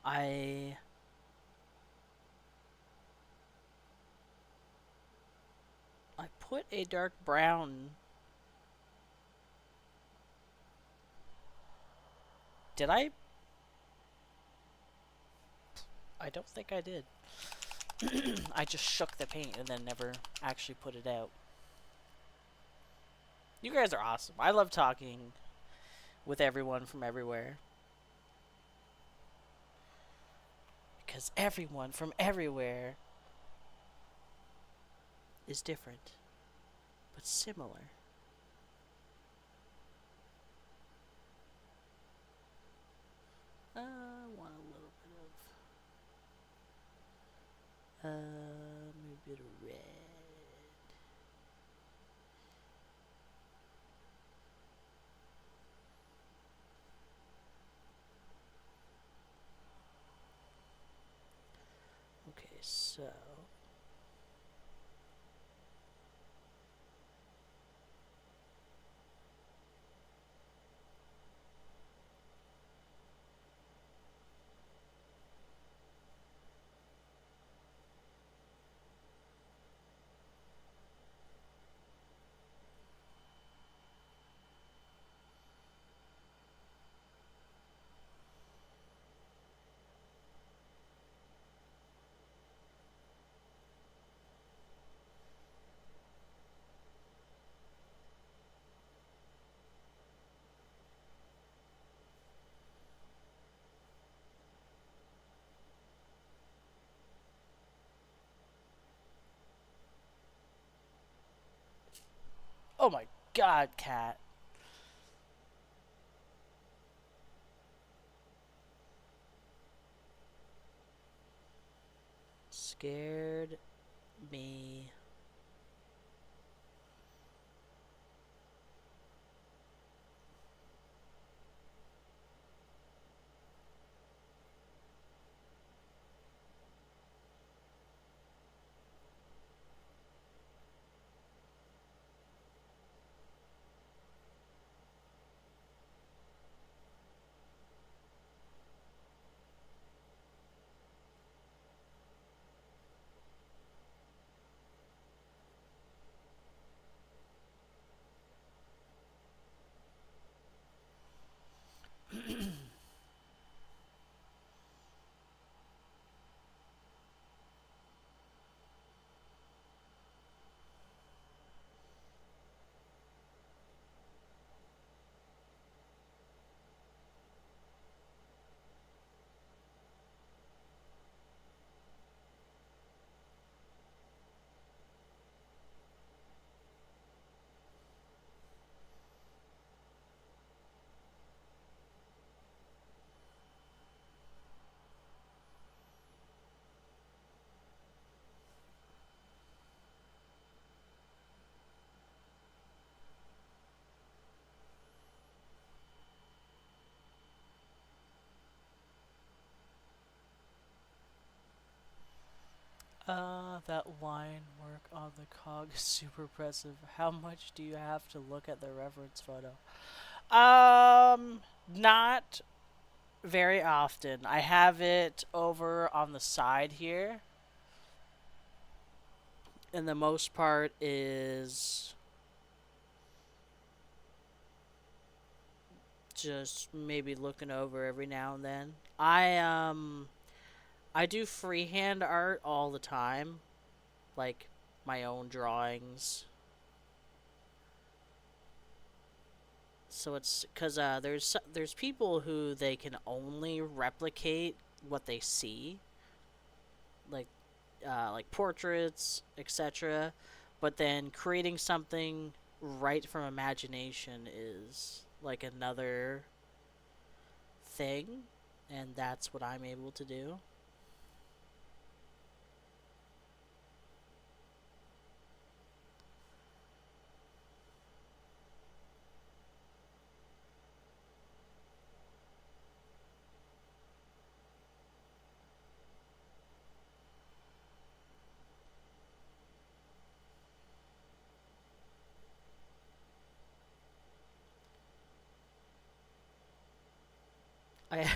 I I put a dark brown. Did I? I don't think I did. I just shook the paint and then never actually put it out. You guys are awesome. I love talking with everyone from everywhere because everyone from everywhere is different but similar. I want a little bit of maybe a bit of red. Okay, so Oh my god, cat. Scared me. That line work on the cog is super impressive. How much do you have to look at the reference photo? Not very often. I have it over on the side here, and the most part is just maybe looking over every now and then. I do freehand art all the time, like my own drawings. So it's because there's people who they can only replicate what they see, like like portraits, etc. But then creating something right from imagination is like another thing, and that's what I'm able to do. I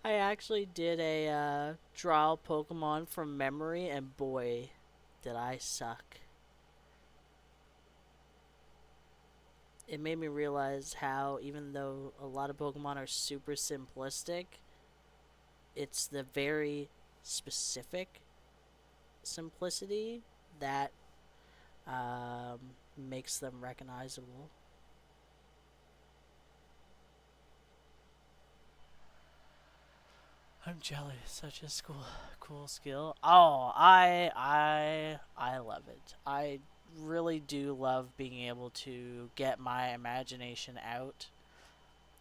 I actually did a draw Pokemon from memory, and boy, did I suck. It made me realize how, even though a lot of Pokemon are super simplistic, it's the very specific simplicity that makes them recognizable. I'm jelly. Such a cool skill. Oh, I love it. I really do love being able to get my imagination out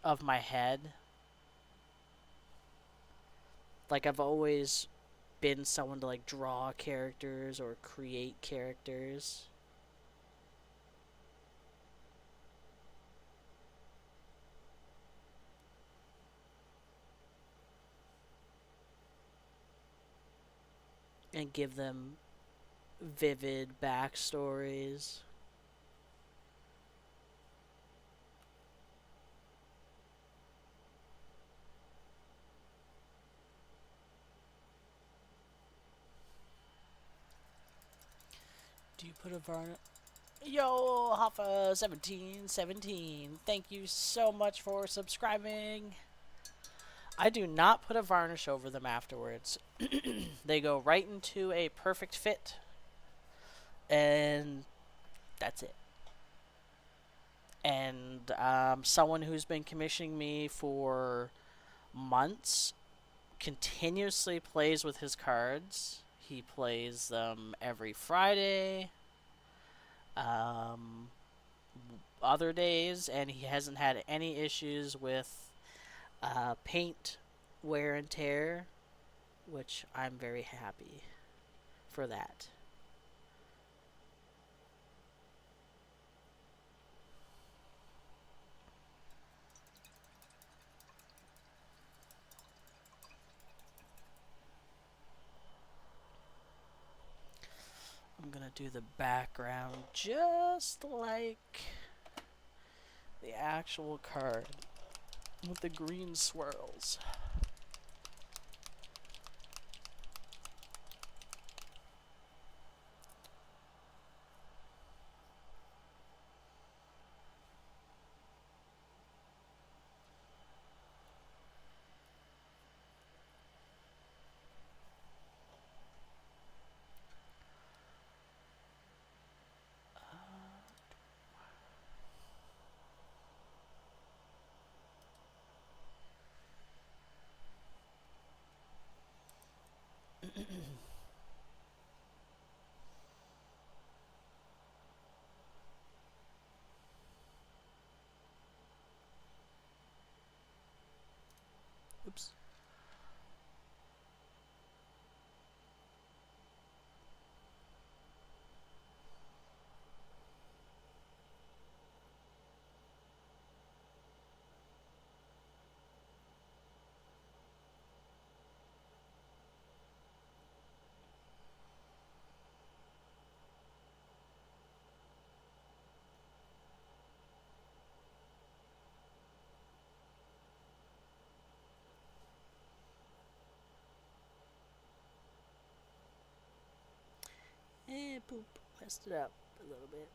of my head. Like I've always been someone to like draw characters or create characters. And give them vivid backstories. Do you put a varnish? Yo, Hoffa1717, thank you so much for subscribing. I do not put a varnish over them afterwards. They go right into a perfect fit, and that's it. And someone who's been commissioning me for months continuously plays with his cards. He plays them every Friday. other days, and he hasn't had any issues with paint wear and tear, which I'm very happy for that. I'm gonna do the background just like the actual card with the green swirls. Oops. Poop. Messed it up a little bit.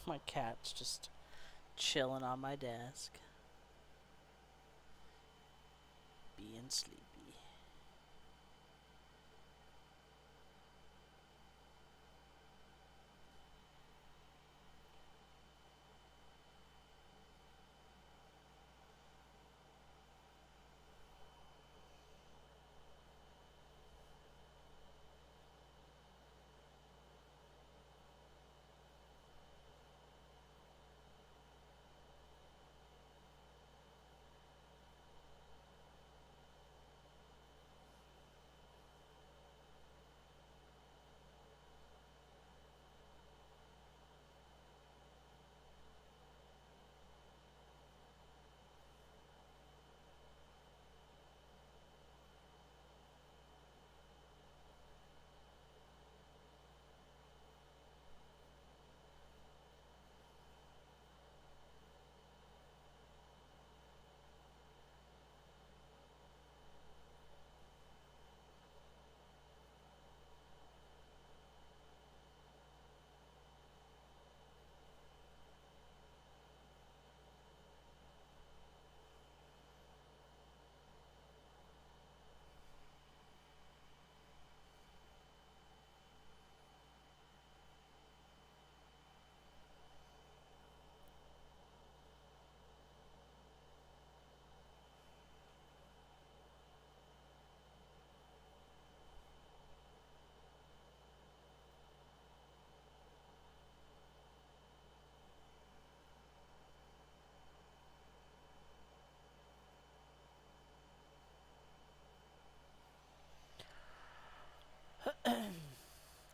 My cat's just chilling on my desk, being sleepy.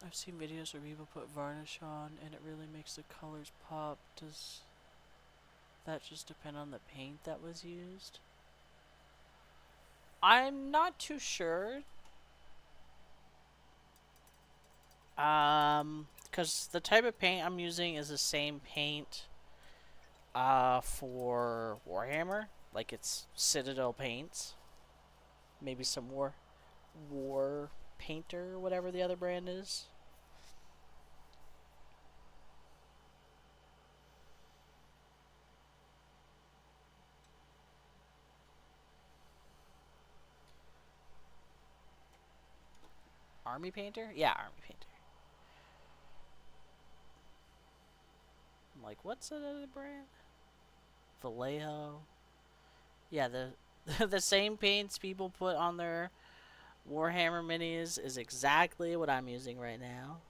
I've seen videos where people put varnish on and it really makes the colors pop. Does that just depend on the paint that was used? I'm not too sure. Because the type of paint I'm using is the same paint for Warhammer. Like it's Citadel paints. Maybe some War Painter, whatever the other brand is. Army Painter? Yeah, Army Painter. I'm like, what's that other brand? Vallejo. Yeah, the the same paints people put on their Warhammer minis is exactly what I'm using right now.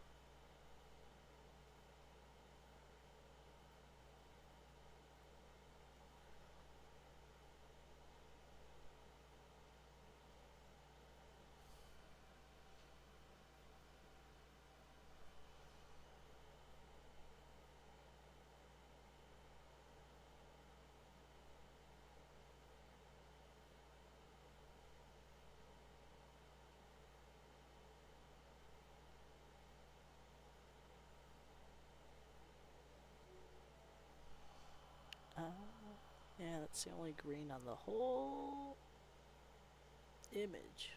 Uh, yeah, that's the only green on the whole image.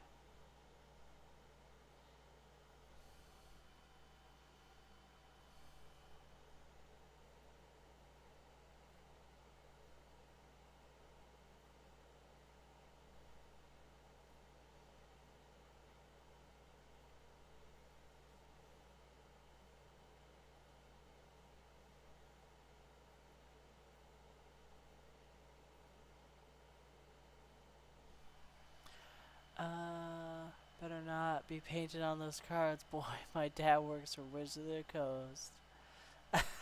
Better not be painted on those cards. Boy, my dad works for Wizard of the Coast.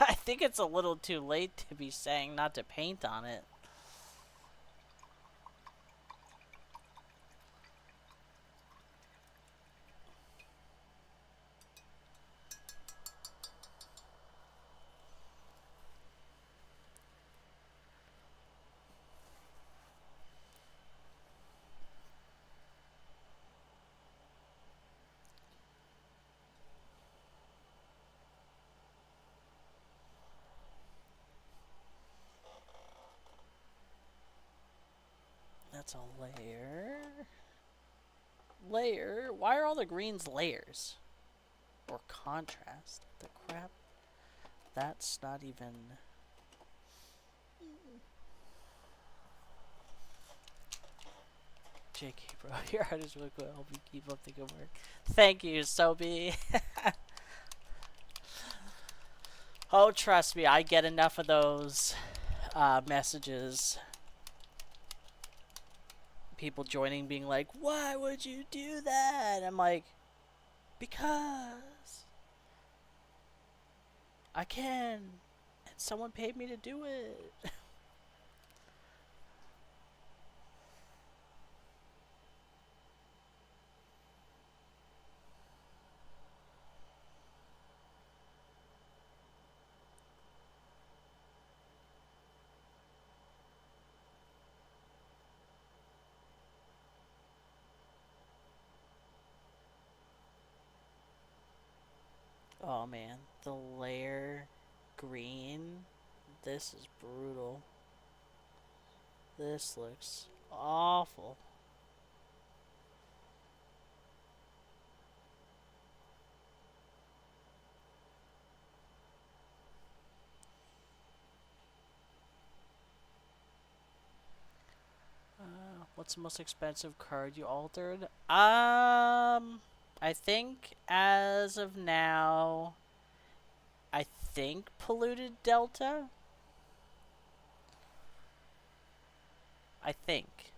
I think it's a little too late to be saying not to paint on it. That's a layer. Layer? Why are all the greens layers? Or contrast? The crap? That's not even... JK, bro, your art is really cool. I hope you keep up the good work. Thank you, Sobi. Oh, trust me, I get enough of those messages. People joining being like, why would you do that? I'm like, because I can. And someone paid me to do it. Oh man, the layer green. This is brutal. This looks awful. What's the most expensive card you altered? I think as of now, I think Polluted Delta. I think.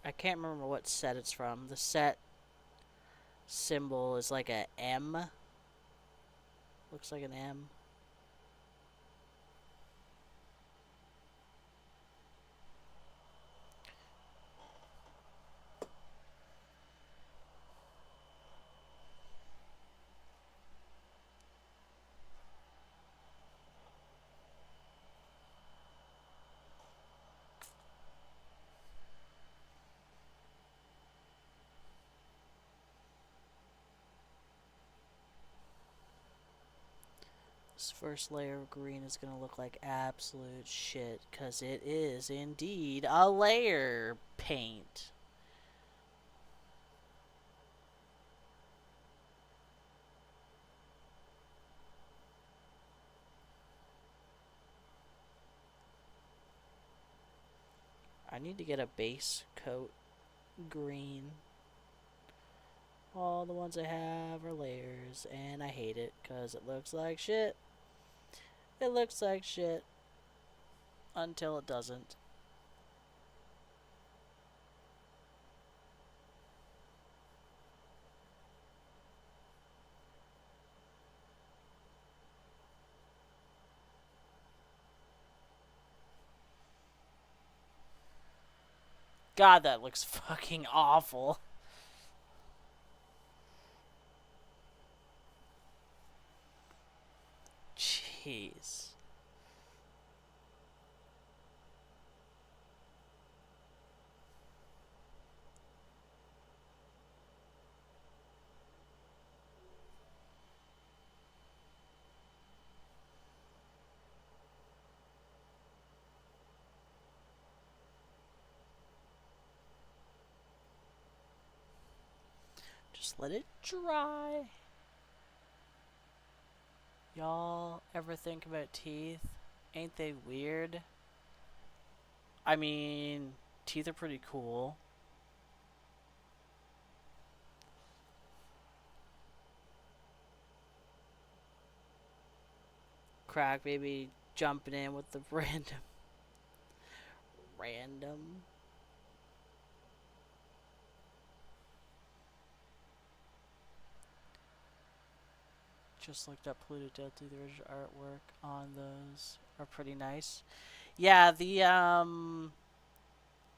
I can't remember what set it's from. The set symbol is like a M. Looks like an M. This first layer of green is going to look like absolute shit, because it is indeed a layer paint. I need to get a base coat green. All the ones I have are layers, and I hate it because it looks like shit. It looks like shit until it doesn't. God, that looks fucking awful. Jeez. Just let it dry. Y'all ever think about teeth? Ain't they weird? I mean, teeth are pretty cool. Crack baby jumping in with the random. Just looked up Polluted Delta. The original artwork on those are pretty nice. Yeah, the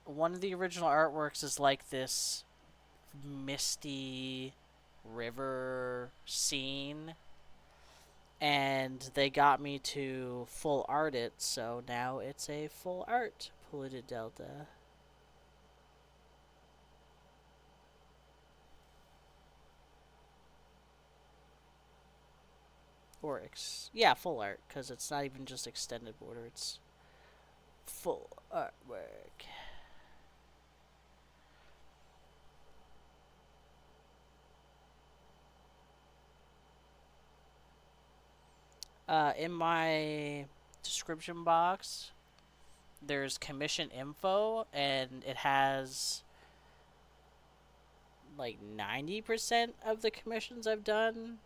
one of the original artworks is like this misty river scene, and they got me to full art it, so now it's a full art Polluted Delta. Or yeah, full art, because it's not even just extended border, it's full artwork. In my description box, there's commission info, and it has like 90% of the commissions I've done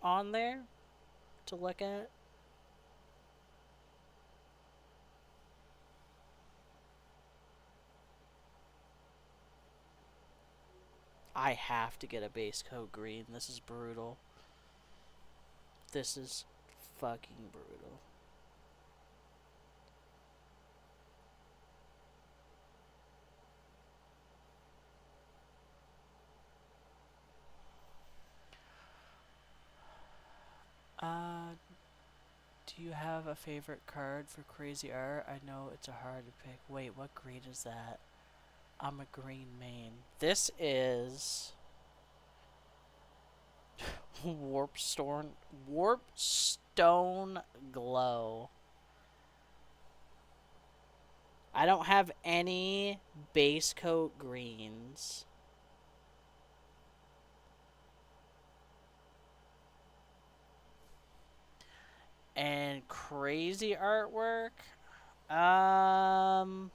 on there to look at. I have to get a base coat green. This is brutal. This is fucking brutal. Do you have a favorite card for crazy art? I know it's a hard to pick. Wait, what green is that? I'm a green main. This is Warpstone Glow. I don't have any base coat greens. And crazy artwork. Um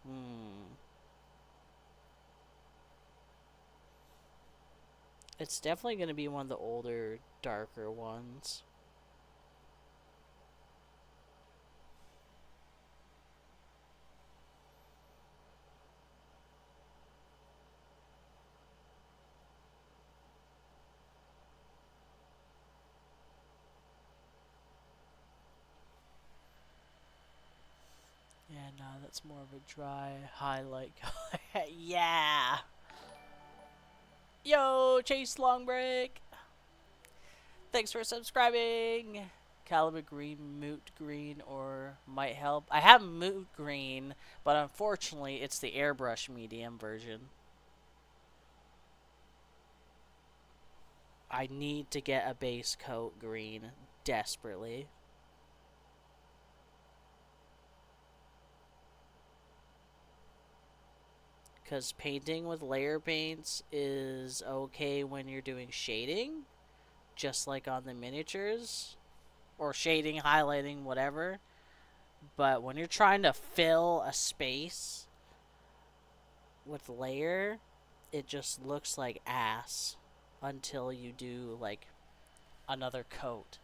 hmm. It's definitely going to be one of the older, darker ones. Yeah, no, that's more of a dry highlight color. Yeah! Yo, Chase Long Break! Thanks for subscribing! Caliber Green, Moot Green, or might help. I have Moot Green, but unfortunately it's the airbrush medium version. I need to get a base coat green desperately. Because painting with layer paints is okay when you're doing shading, just like on the miniatures, or shading, highlighting, whatever. But when you're trying to fill a space with layer, it just looks like ass until you do like another coat.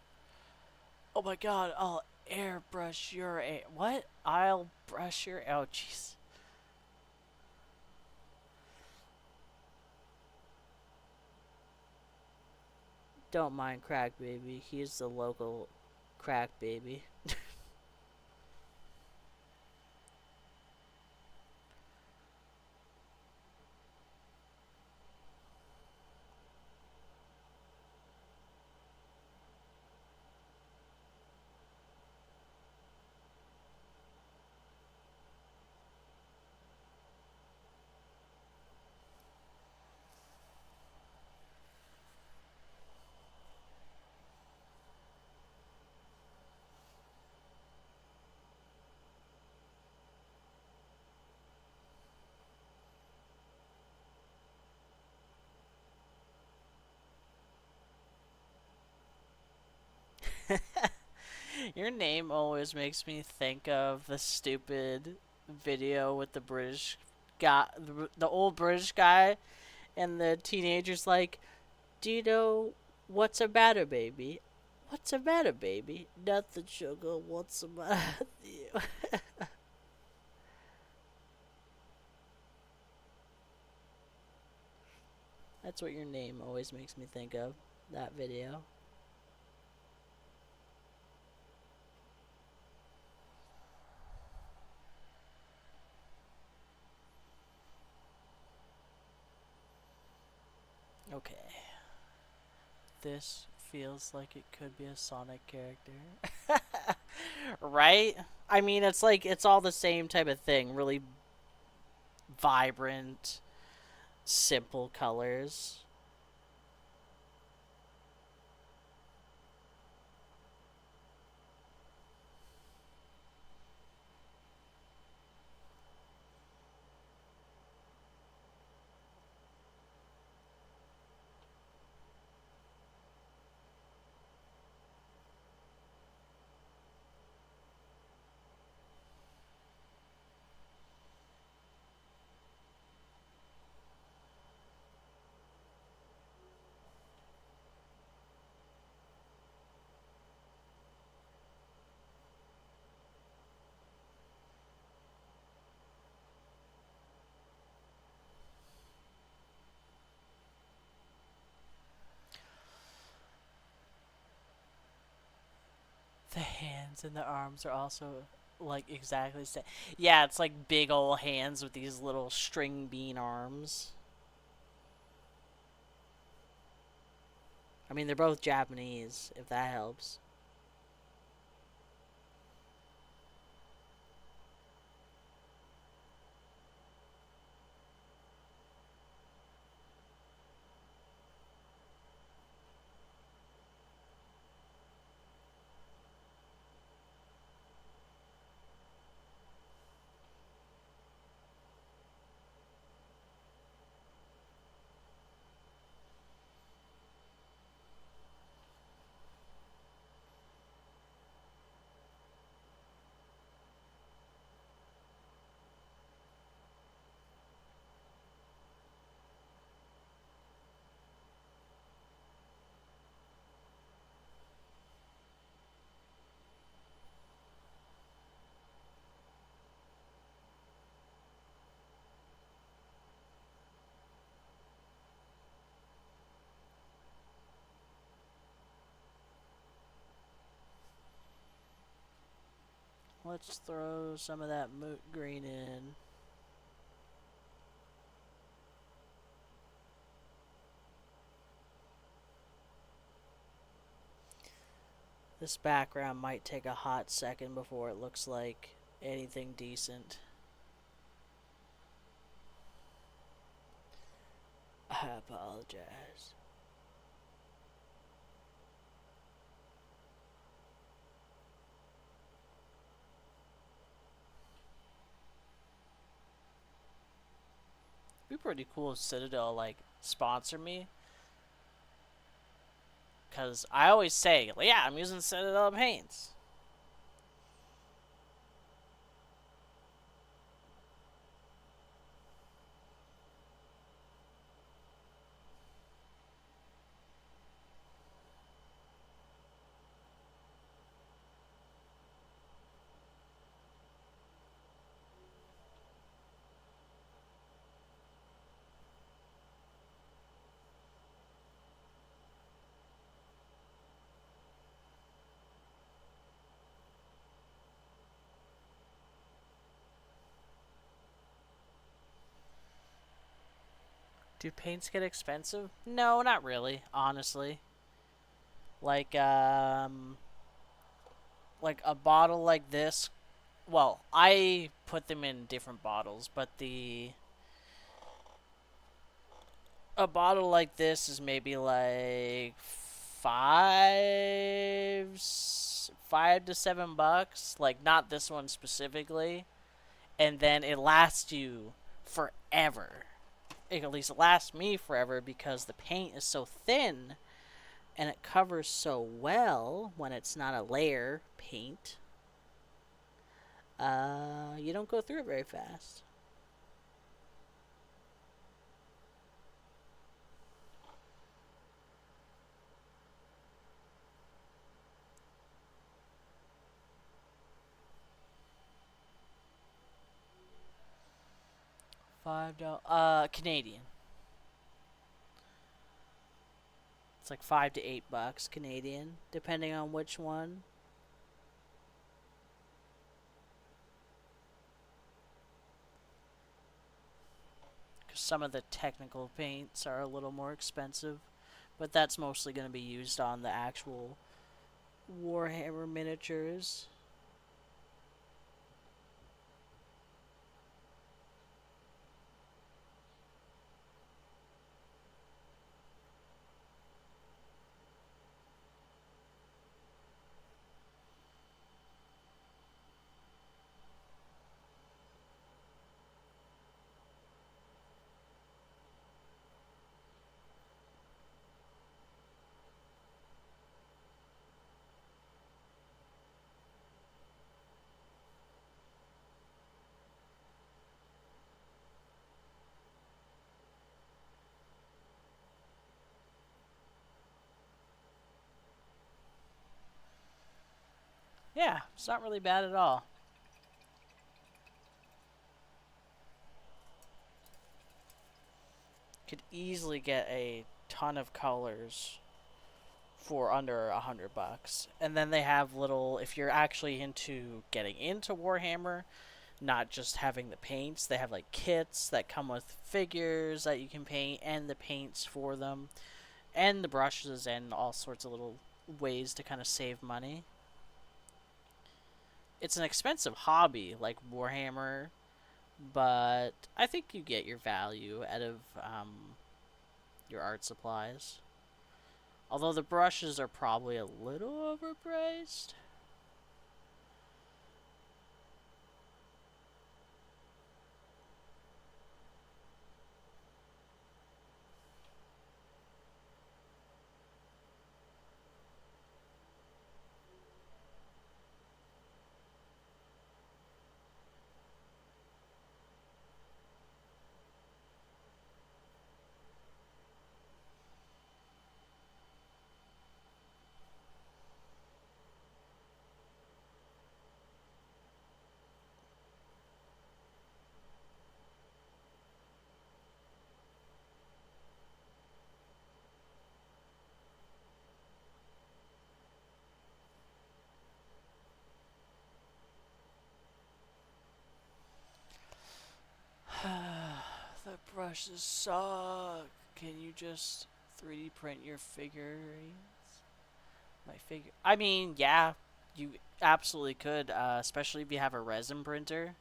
Oh my god, I'll airbrush your what? I'll brush your oh jeez. Don't mind Crack Baby. He's the local Crack Baby. Your name always makes me think of the stupid video with the British guy, the old British guy, and the teenager's like, "Do you know what's a matter, baby? What's a matter, baby? Nothing, sugar. What's the matter with you?" That's what your name always makes me think of. That video. Okay. This feels like it could be a Sonic character. Right? I mean, it's like, it's all the same type of thing. Really vibrant, simple colors. The hands and the arms are also like exactly the same. Yeah, it's like big old hands with these little string bean arms. I mean, they're both Japanese, if that helps. Let's throw some of that moot green in. This background might take a hot second before it looks like anything decent. I apologize. pretty cool if Citadel like sponsor me, because I always say, yeah, I'm using Citadel paints. Do paints get expensive? No, not really, honestly. Like like a bottle like this. Well, I put them in different bottles, but the a bottle like this is maybe like $5 to $7. Like not this one specifically, and then it lasts you forever. At least it lasts me forever because the paint is so thin and it covers so well when it's not a layer paint. You don't go through it very fast. $5. Canadian. It's like $5 to $8 Canadian, depending on which one. Because some of the technical paints are a little more expensive, but that's mostly going to be used on the actual Warhammer miniatures. Yeah, it's not really bad at all. Could easily get a ton of colors for under $100. And then they have little, if you're actually into getting into Warhammer, not just having the paints, they have like kits that come with figures that you can paint and the paints for them and the brushes and all sorts of little ways to kind of save money. It's an expensive hobby like Warhammer, but I think you get your value out of your art supplies. Although the brushes are probably a little overpriced. The brushes suck. Can you just 3D print your figurines? My figure. I mean, yeah, you absolutely could, especially if you have a resin printer.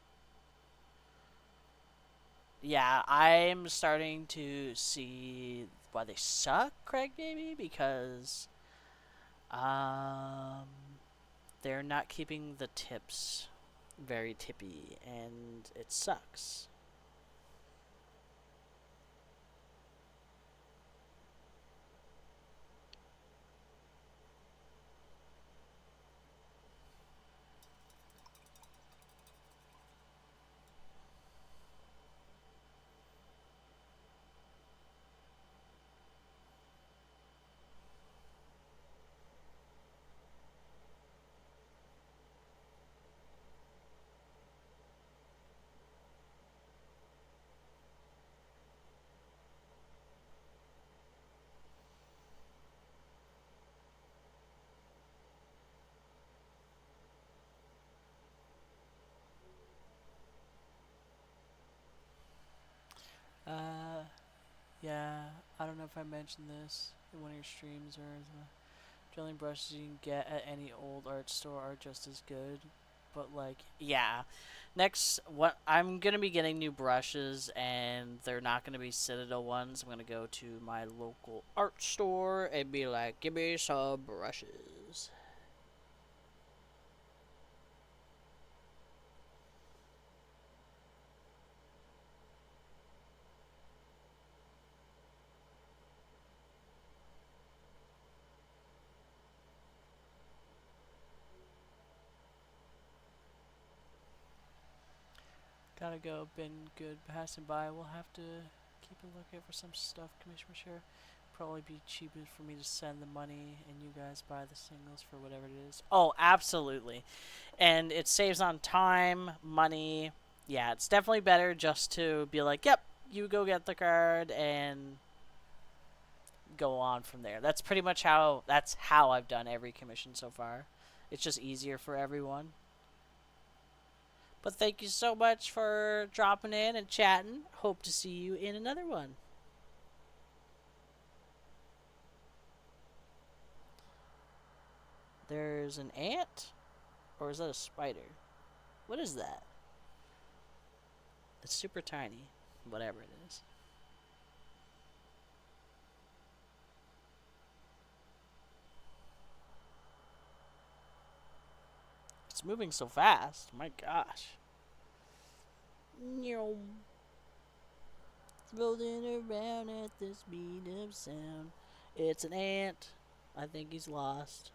Yeah, I'm starting to see why they suck, Craig, maybe, because um, they're not keeping the tips very tippy, and it sucks. Yeah, I don't know if I mentioned this in one of your streams or the drilling brushes you can get at any old art store are just as good. But like, yeah, next what I'm gonna be getting new brushes, and they're not gonna be Citadel ones. I'm gonna go to my local art store and be like, give me some brushes. Gotta go. Been good passing by. We'll have to keep a lookout for some stuff, Commissioner Share. Probably be cheaper for me to send the money and you guys buy the singles for whatever it is. Oh, absolutely. And it saves on time, money. Yeah, it's definitely better just to be like, yep, you go get the card and go on from there. That's pretty much how I've done every commission so far. It's just easier for everyone. But thank you so much for dropping in and chatting. Hope to see you in another one. There's an ant? Or is that a spider? What is that? It's super tiny. Whatever it is. It's moving so fast. My gosh. Floating around at the speed of sound. It's an ant. I think he's lost.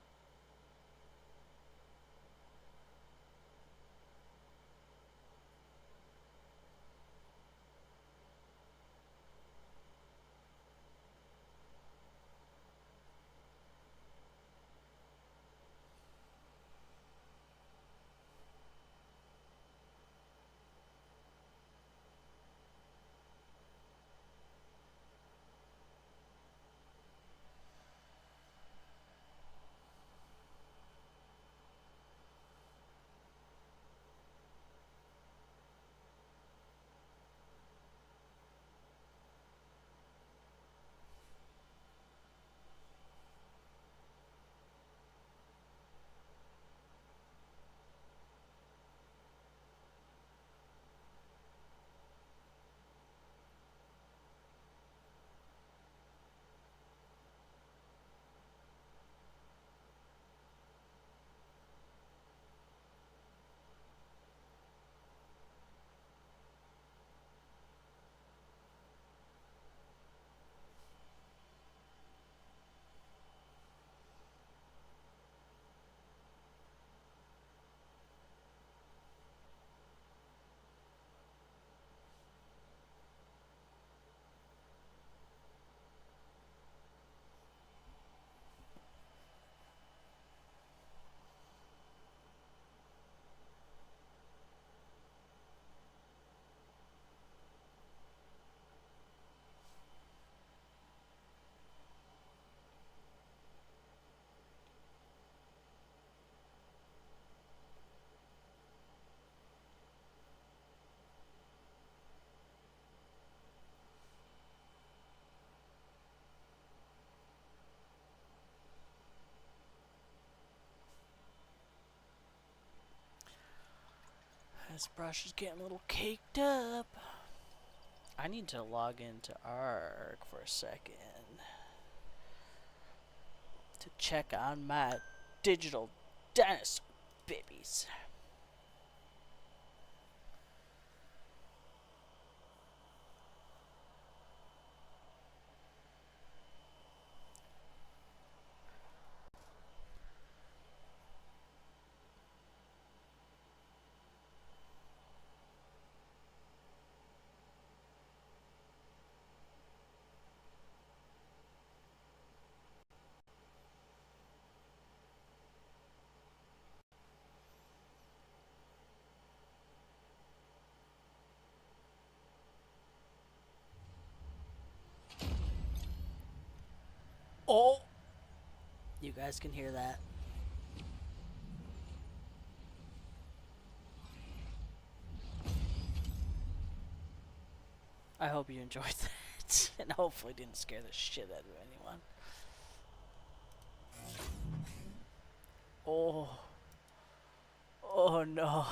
This brush is getting a little caked up. I need to log into ARC for a second to check on my digital dinosaur babies. Oh! You guys can hear that. I hope you enjoyed that. And hopefully didn't scare the shit out of anyone. Oh. Oh no.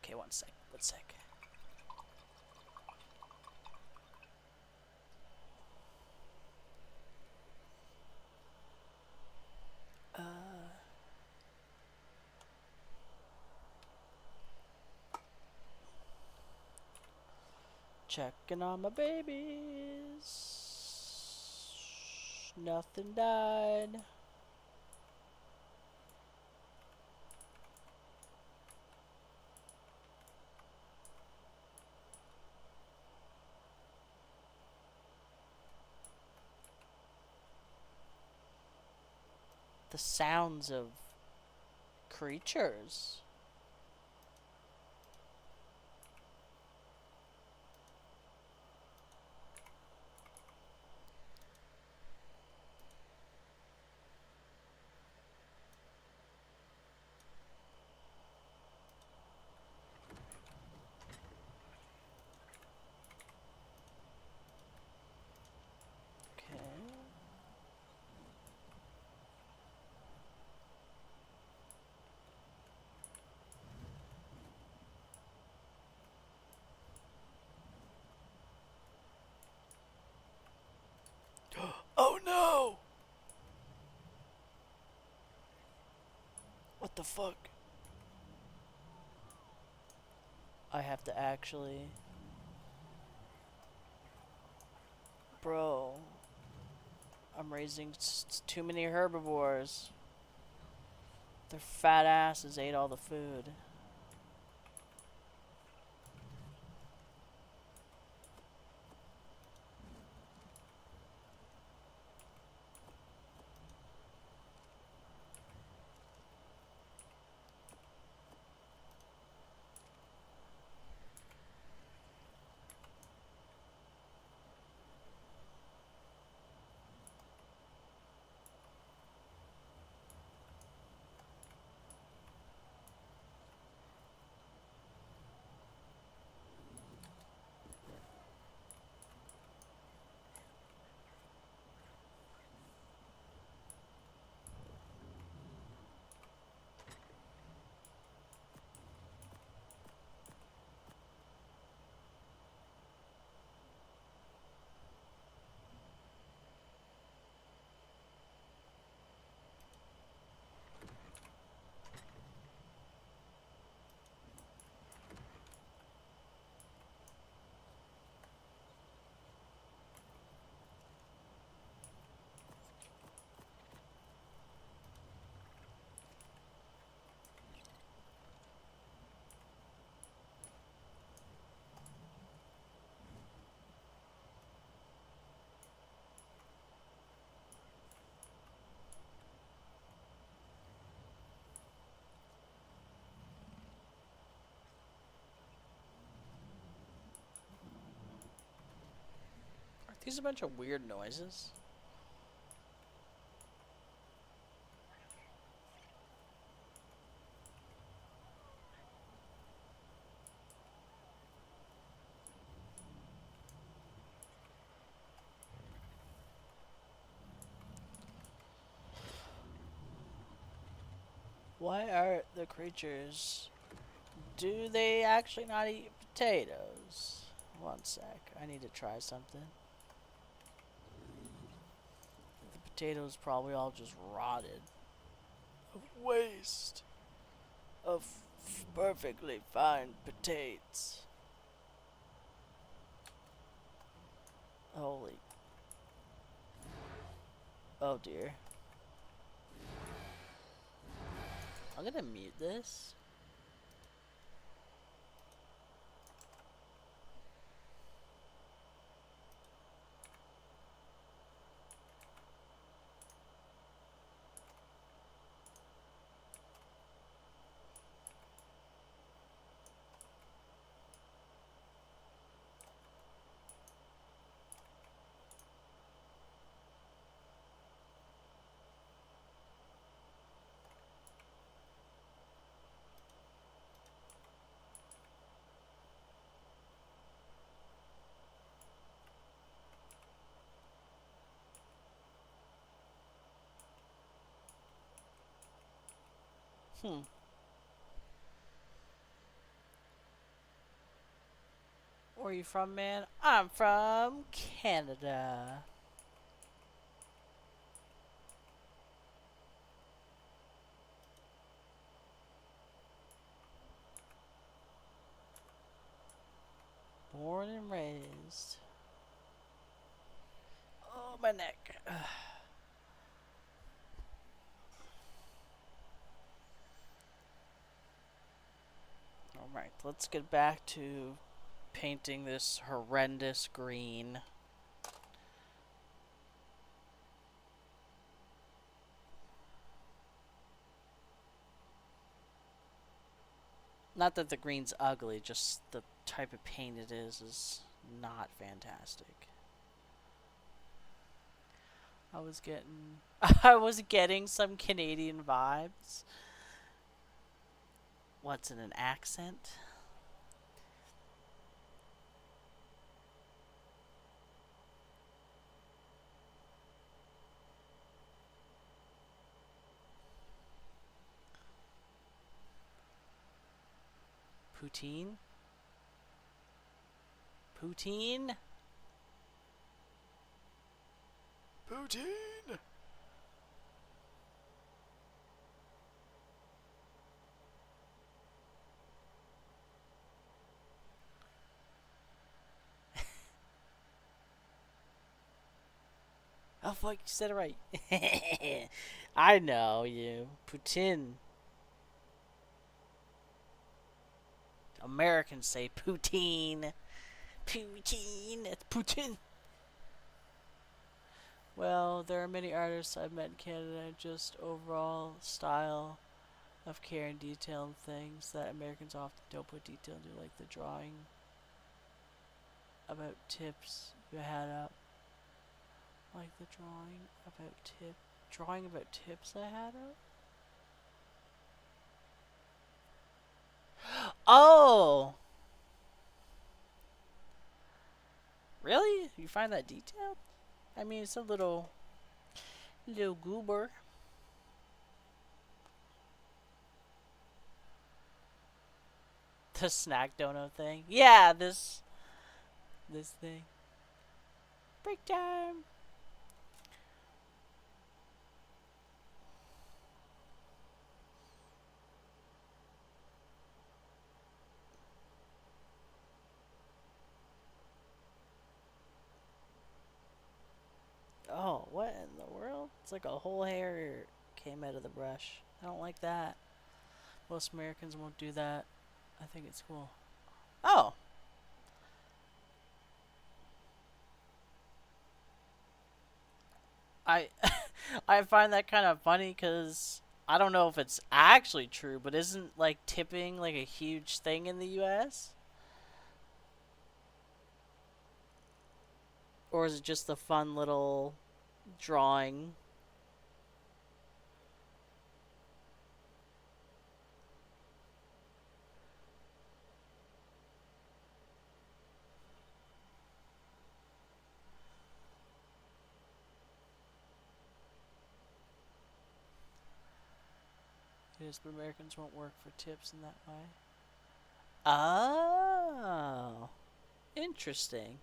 Okay, one sec. One sec. Checking on my babies. Nothing died. The sounds of creatures. Okay. Oh no! What the fuck? I have to actually... Bro. I'm raising too many herbivores. Their fat asses ate all the food. Are these a bunch of weird noises? Why are the creatures... Do they actually not eat potatoes? One sec. I need to try something. The potatoes probably all just rotted. A waste of perfectly fine potatoes. Holy. Oh dear. I'm gonna mute this. Hmm. Where are you from, man? I'm from Canada. Born and raised. Oh, my neck. Alright, let's get back to painting this horrendous green. Not that the green's ugly, just the type of paint it is not fantastic. I was getting I was getting some Canadian vibes. What's in an accent? Poutine? Poutine? Poutine! Oh fuck, you said it right. I know you. Poutine. Americans say poutine. Poutine. It's poutine. Well, there are many artists I've met in Canada, just overall style of care and detail and things that Americans often don't put detail into, like the drawing about tips you had up. Like the drawing about tips I had up. Oh, really? You find that detailed? I mean, it's a little goober. The snack donut thing. Yeah, this thing. Break time. Oh, what in the world? It's like a whole hair came out of the brush. I don't like that. Most Americans won't do that. I think it's cool. Oh, I I find that kind of funny because I don't know if it's actually true, but isn't like tipping like a huge thing in the U.S. Or is it just a fun little drawing? Yes, but Americans won't work for tips in that way. Oh, interesting.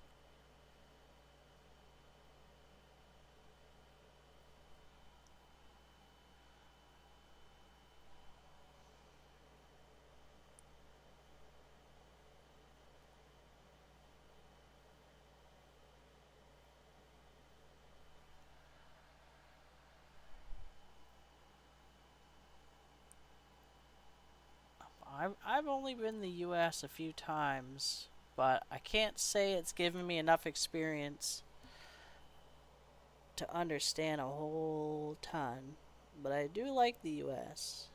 I've only been in the U.S. a few times, but I can't say it's given me enough experience to understand a whole ton. But I do like the U.S.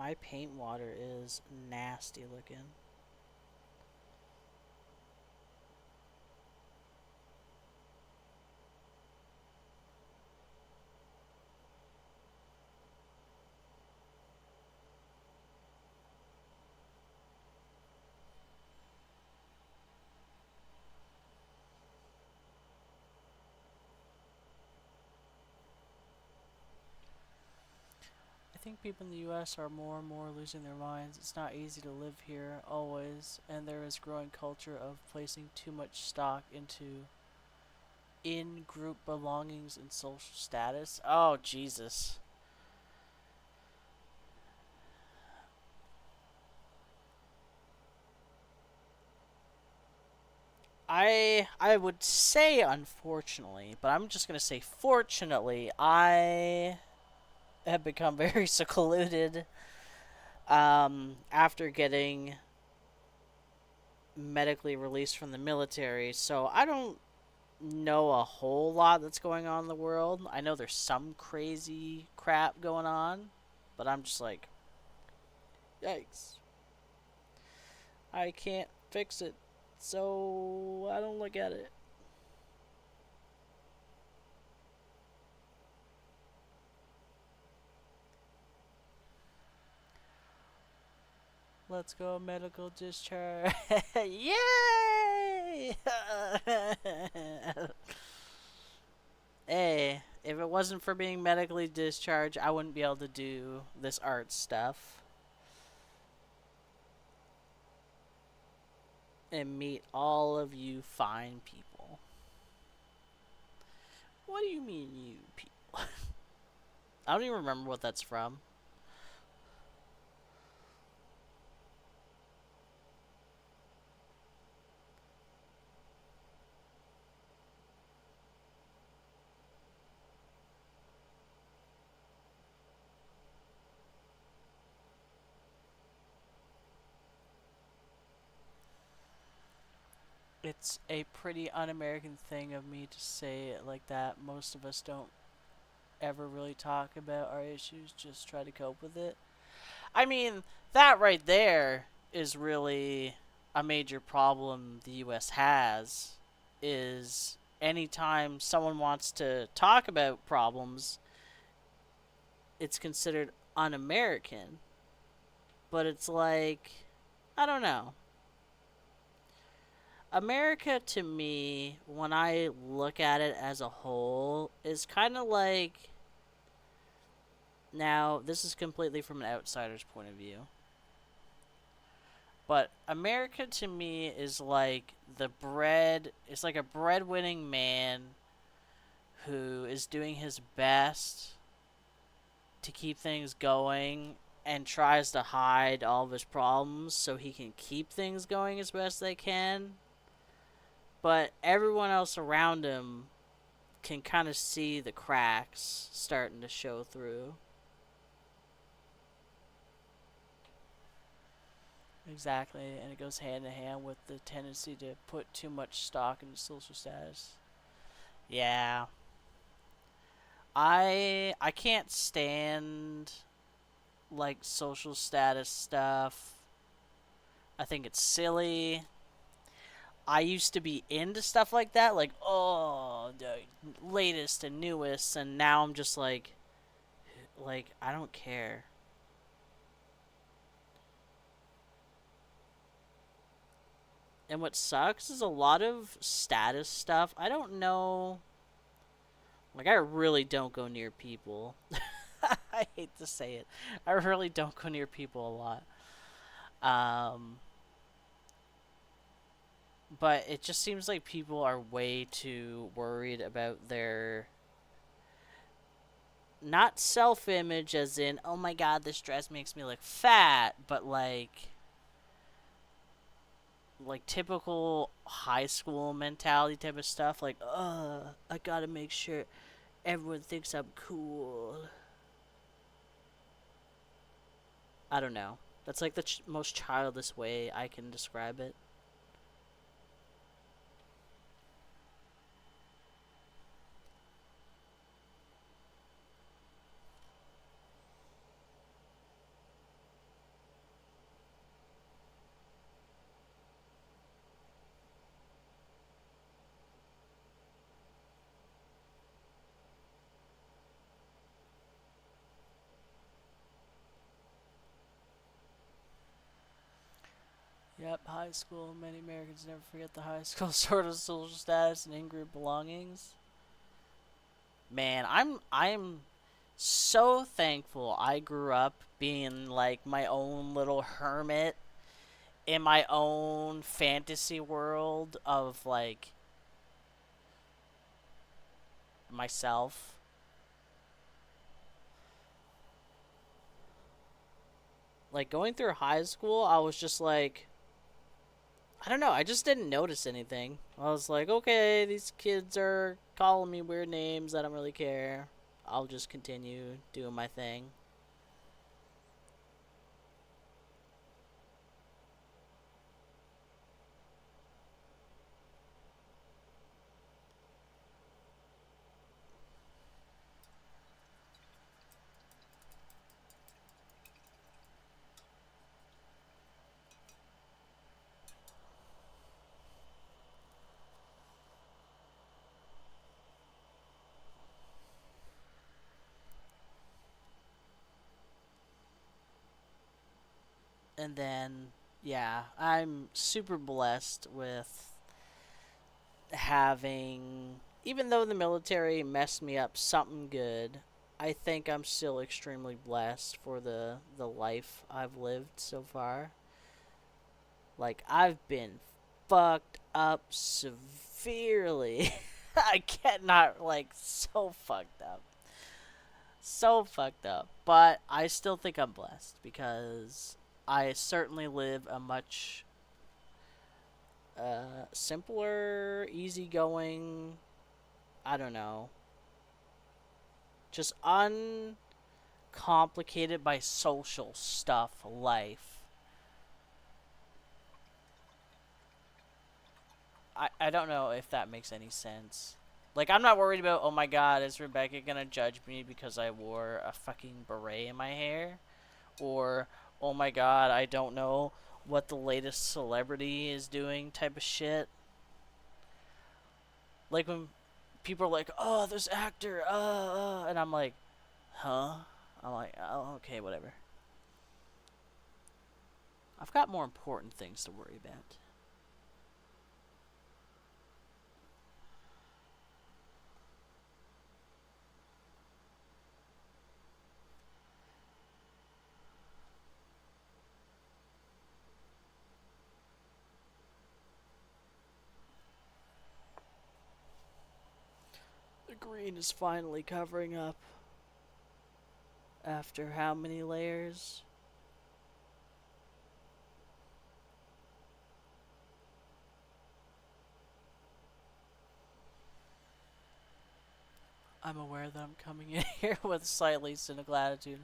My paint water is nasty looking. I think people in the US are more and more losing their minds. It's not easy to live here always, and there is growing culture of placing too much stock into in-group belongings and social status. Oh, Jesus. I would say unfortunately, but I'm just going to say fortunately, I have become very secluded after getting medically released from the military. So I don't know a whole lot that's going on in the world. I know there's some crazy crap going on, but I'm just like, yikes. I can't fix it. So I don't look at it. Let's go medical discharge. Yay! Hey, if it wasn't for being medically discharged, I wouldn't be able to do this art stuff and meet all of you fine people. What do you mean, you people? I don't even remember what that's from. It's a pretty un American thing of me to say it like that. Most of us don't ever really talk about our issues, just try to cope with it. I mean, that right there is really a major problem the US has is anytime someone wants to talk about problems, it's considered un-American. But it's like I don't know. America to me, when I look at it as a whole, is kind of like now this is completely from an outsider's point of view. But America to me is like it's like a breadwinning man who is doing his best to keep things going and tries to hide all of his problems so he can keep things going as best they can. But everyone else around him can kind of see the cracks starting to show through. Exactly, and it goes hand in hand with the tendency to put too much stock into social status. Yeah, I can't stand like social status stuff. I think it's silly. I used to be into stuff like that, like oh the latest and newest, and now I'm just like I don't care. And what sucks is a lot of status stuff. I don't know. Like I really don't go near people. I hate to say it. I really don't go near people a lot. Um, but it just seems like people are way too worried about their not self-image as in oh my god this dress makes me look fat, but like typical high school mentality type of stuff like I gotta make sure everyone thinks I'm cool. I don't know. That's like the most childish way I can describe it. Yep, high school. Many Americans never forget the high school sort of social status and in-group belongings. Man, I'm so thankful I grew up being like my own little hermit in my own fantasy world of like myself. Like going through high school, I was just like, I don't know, I just didn't notice anything. I was like, okay, these kids are calling me weird names. I don't really care. I'll just continue doing my thing. And then, yeah, I'm super blessed with having, even though the military messed me up something good, I think I'm still extremely blessed for the life I've lived so far. Like I've been fucked up severely. I cannot, like, so fucked up. So fucked up. But I still think I'm blessed because I certainly live a much simpler, easygoing, I don't know, just uncomplicated by social stuff life. I don't know if that makes any sense. Like, I'm not worried about, oh my god, is Rebecca gonna judge me because I wore a fucking beret in my hair? Or, oh my god, I don't know what the latest celebrity is doing type of shit. Like, when people are like, oh, this actor, and I'm like, huh? I'm like, oh, okay, whatever. I've got more important things to worry about. The green is finally covering up. After how many layers? I'm aware that I'm coming in here with slightly cynical attitude.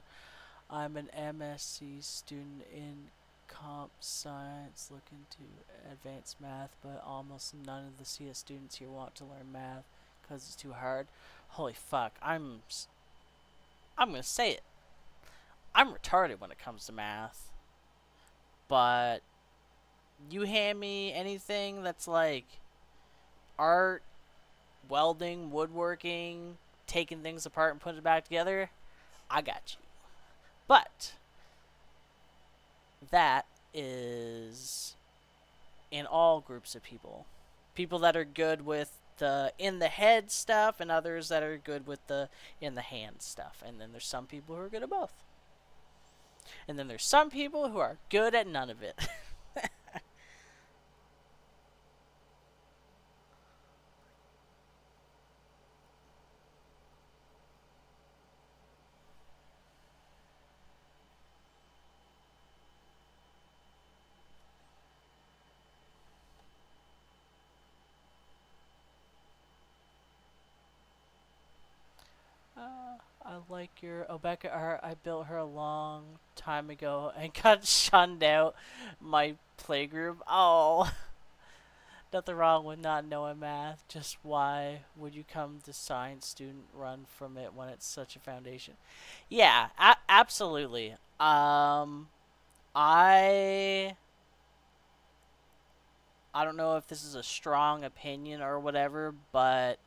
I'm an MSc student in comp science looking to advance math, but almost none of the CS students here want to learn math because it's too hard. Holy fuck, I'm gonna say it. I'm retarded when it comes to math, but you hand me anything that's like art, welding, woodworking, taking things apart and putting it back together, I got you. But that is in all groups of people. People that are good with the in the head stuff and others that are good with the in the hand stuff. And then there's some people who are good at both. And then there's some people who are good at none of it. I like your Obeka art. I built her a long time ago and got shunned out my playgroup. Oh, nothing wrong with not knowing math. Just why would you come to science student run from it when it's such a foundation? Yeah, absolutely. I I don't know if this is a strong opinion or whatever, but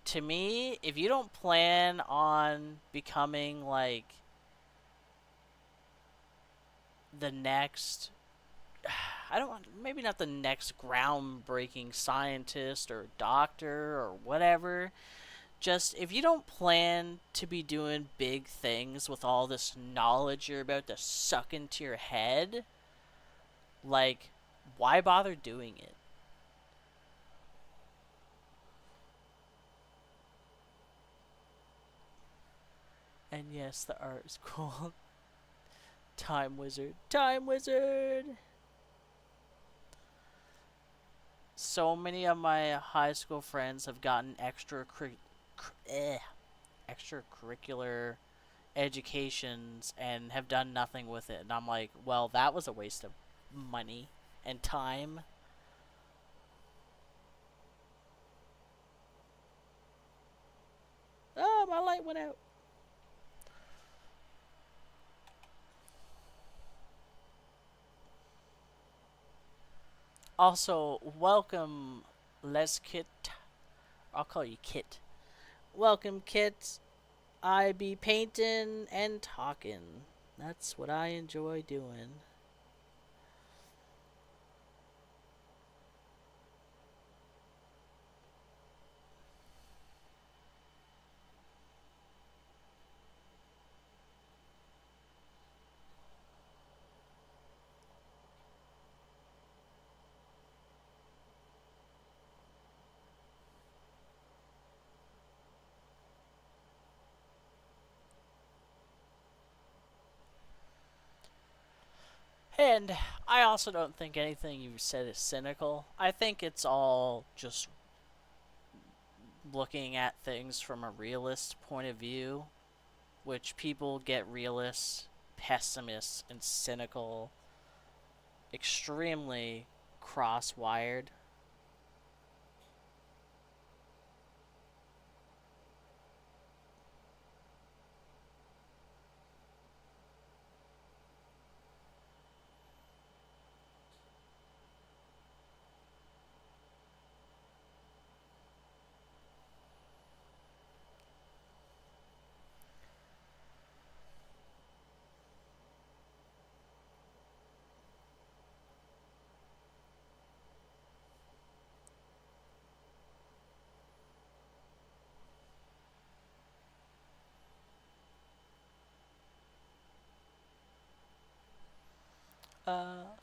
to me, if you don't plan on becoming like the next, I don't, maybe not the next groundbreaking scientist or doctor or whatever. Just if you don't plan to be doing big things with all this knowledge you're about to suck into your head, like, why bother doing it? And yes, the art is cool. Time Wizard. Time Wizard! So many of my high school friends have gotten extracurricular educations and have done nothing with it. And I'm like, well, that was a waste of money and time. Oh, my light went out. Also, welcome, Les Kit. I'll call you Kit. Welcome, Kit. I be painting and talking. That's what I enjoy doing. And I also don't think anything you said is cynical. I think it's all just looking at things from a realist point of view, which people get realists, pessimists, and cynical, extremely cross wired.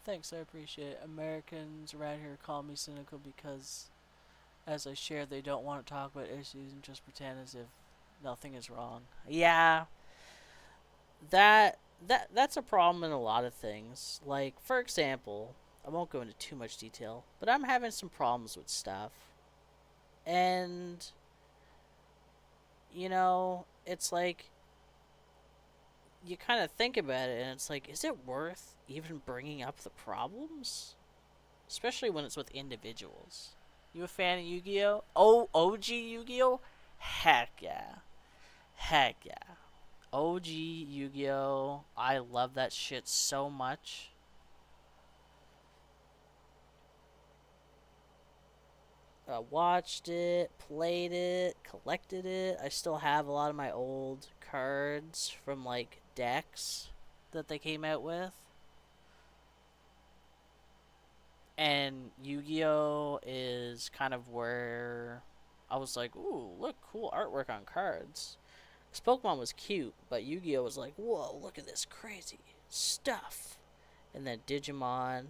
Thanks, I appreciate it. Americans around here call me cynical because, as I share, they don't want to talk about issues and just pretend as if nothing is wrong. Yeah, that's a problem in a lot of things. Like, for example, I won't go into too much detail, but I'm having some problems with stuff. And it's like you kind of think about it and it's like, is it worth even bringing up the problems? Especially when it's with individuals. You a fan of Yu-Gi-Oh? Oh, OG Yu-Gi-Oh? Heck yeah. Heck yeah. OG Yu-Gi-Oh! I love that shit so much. Watched it, played it, collected it. I still have a lot of my old cards from like decks that they came out with. And Yu-Gi-Oh is kind of where I was like, ooh, look, cool artwork on cards. Because Pokemon was cute, but Yu-Gi-Oh was like, whoa, look at this crazy stuff. And then Digimon.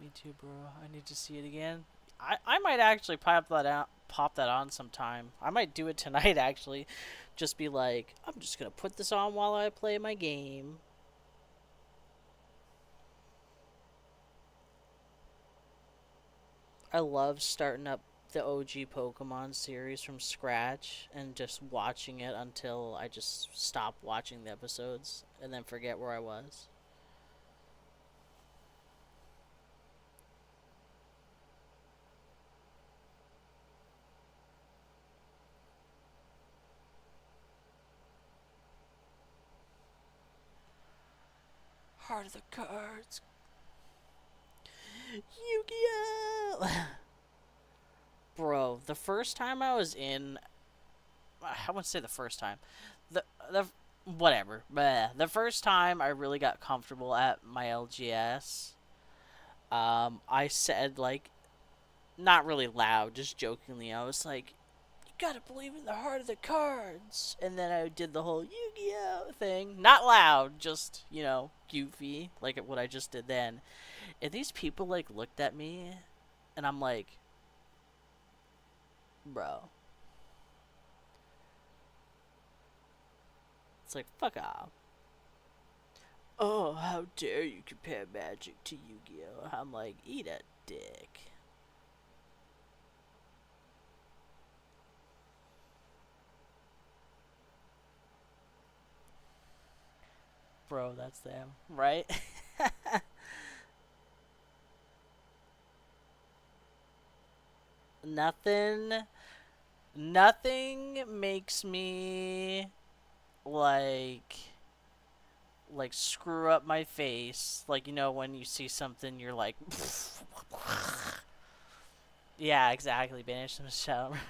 Me too, bro. I need to see it again. I might actually pop that on sometime. I might do it tonight actually. Just be like, I'm just gonna put this on while I play my game. I love starting up the OG Pokemon series from scratch and just watching it until I just stop watching the episodes and then forget where I was. heart of the cards. Yu-Gi-Oh! Bro, the first time I was in, I wouldn't say the first time, the whatever, the first time I really got comfortable at my LGS, I said, like, not really loud, just jokingly, I was like, you gotta believe in the heart of the cards. And then I did the whole Yu-Gi-Oh thing. Not loud, just, goofy, like what I just did then. And these people, like, looked at me, and I'm like, bro. It's like, fuck off. Oh, how dare you compare Magic to Yu-Gi-Oh! I'm like, eat a dick. Bro, that's them, right? nothing, nothing makes me like screw up my face. Like, when you see something, you're like, yeah, exactly. Banish them shower.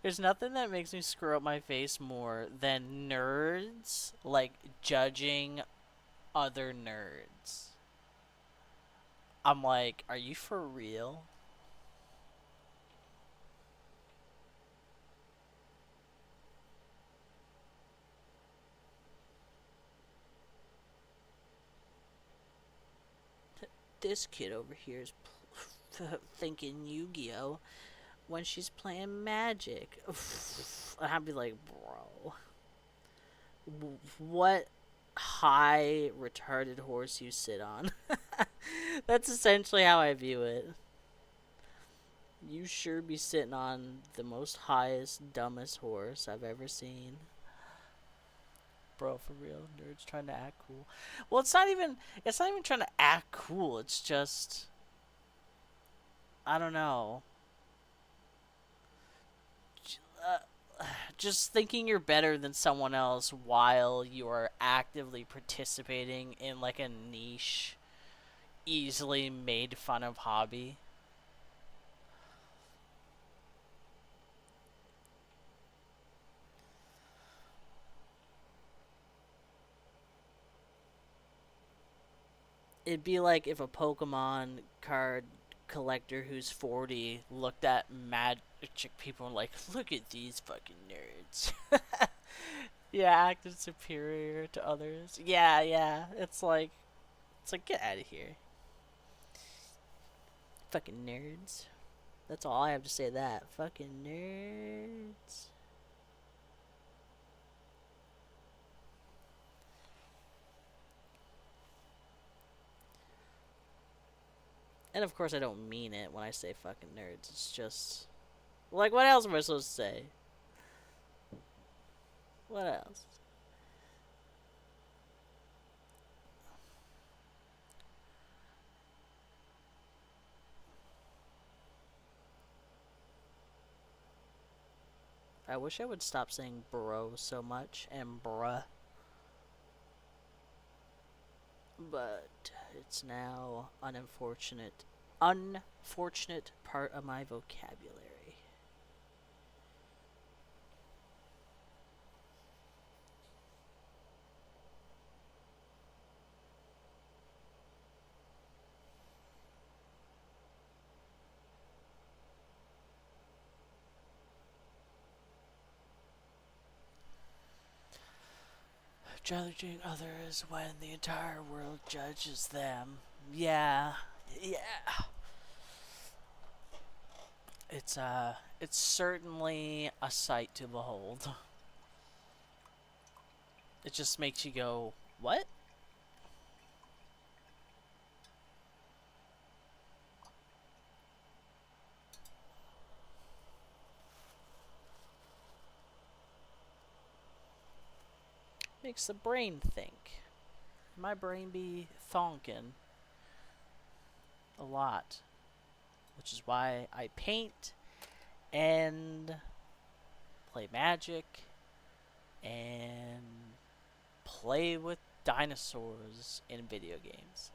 There's nothing that makes me screw up my face more than nerds like judging other nerds. I'm like, are you for real? This kid over here is thinking Yu-Gi-Oh when she's playing Magic. And I'd be like, bro, what high retarded horse you sit on? That's essentially how I view it. You sure be sitting on the most highest, dumbest horse I've ever seen. Bro, for real, nerds trying to act cool. Well, it's not even trying to act cool. It's just, I don't know. Just thinking you're better than someone else while you are actively participating in like a niche, easily made fun of hobby. It'd be like if a Pokemon card collector who's 40 looked at Magic people and like, look at these fucking nerds. Yeah, acted superior to others. Yeah, yeah. It's like get out of here, fucking nerds. That's all I have to say. That fucking nerds. And of course, I don't mean it when I say fucking nerds. It's just like, what else am I supposed to say? What else? I wish I would stop saying bro so much and bruh, but it's now an unfortunate part of my vocabulary. Judging others when the entire world judges them. Yeah, yeah. It's certainly a sight to behold. It just makes you go, what? Makes the brain think. My brain be thonkin' a lot, which is why I paint and play Magic and play with dinosaurs in video games.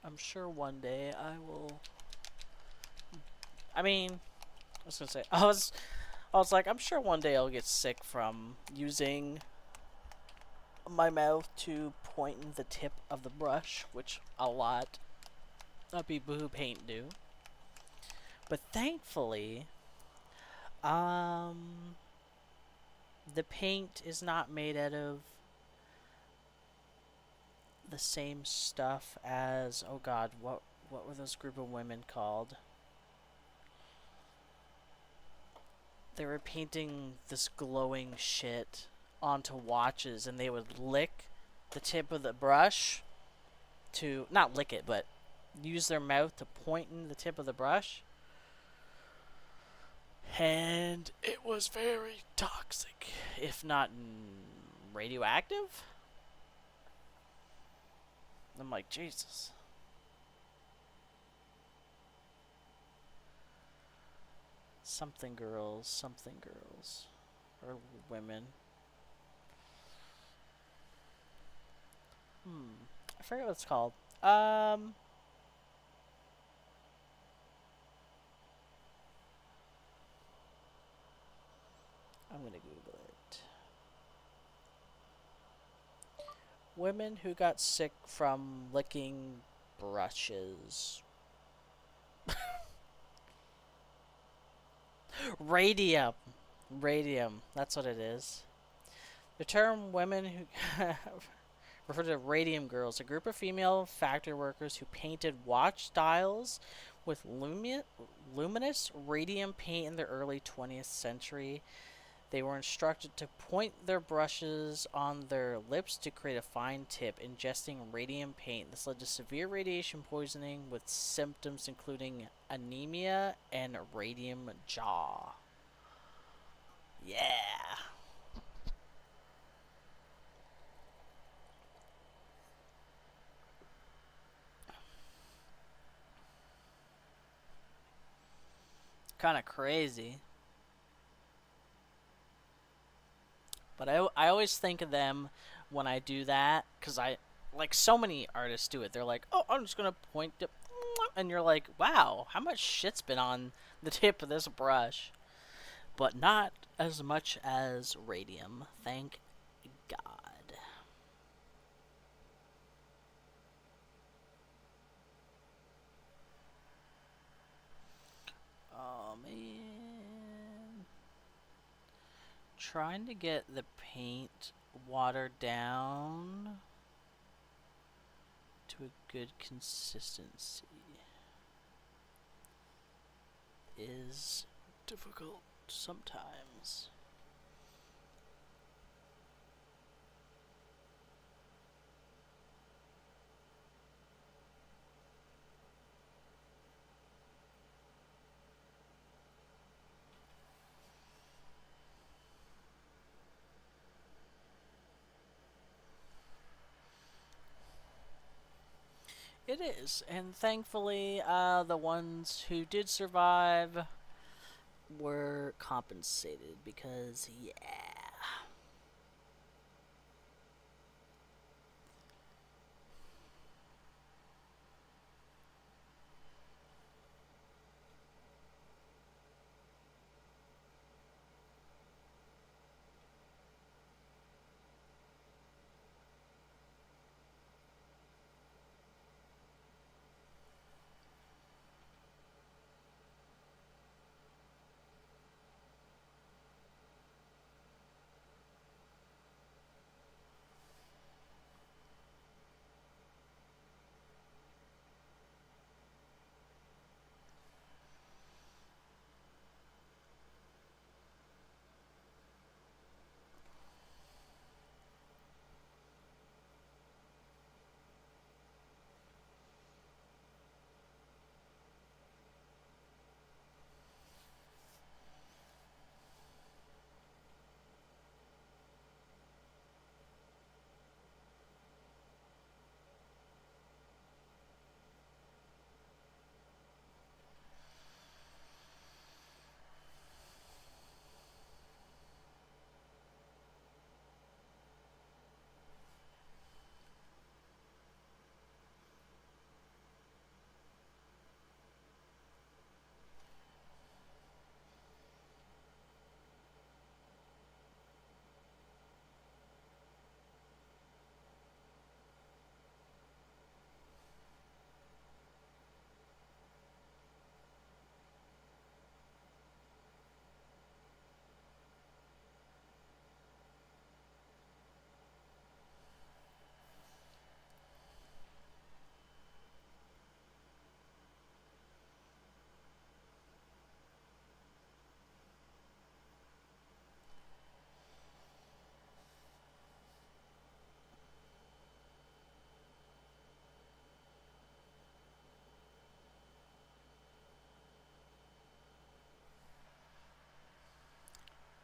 I'm sure one day I will. I mean, I was gonna say I was like, I'm sure one day I'll get sick from using my mouth to point the tip of the brush, which a lot of people who paint do. But thankfully, um, the paint is not made out of the same stuff as, oh god, what were those group of women called? They were painting this glowing shit onto watches, and they would lick the tip of the brush to not lick it, but use their mouth to point in the tip of the brush. And it was very toxic, if not radioactive. I'm like, Jesus. Something girls. Or women. I forget what it's called. I'm gonna Google it. Women who got sick from licking brushes. Radium. Radium. That's what it is. The term women who refer to radium girls, a group of female factory workers who painted watch dials with luminous radium paint in the early 20th century. They were instructed to point their brushes on their lips to create a fine tip, ingesting radium paint. This led to severe radiation poisoning with symptoms including anemia and radium jaw. Yeah. Kind of crazy. But I always think of them when I do that, because I, like so many artists do it. They're like, oh, I'm just going to point it. And you're like, wow, how much shit's been on the tip of this brush? But not as much as radium. Thank God. Oh, man. Trying to get the paint watered down to a good consistency is difficult sometimes. It is, and thankfully, the ones who did survive were compensated because, yeah.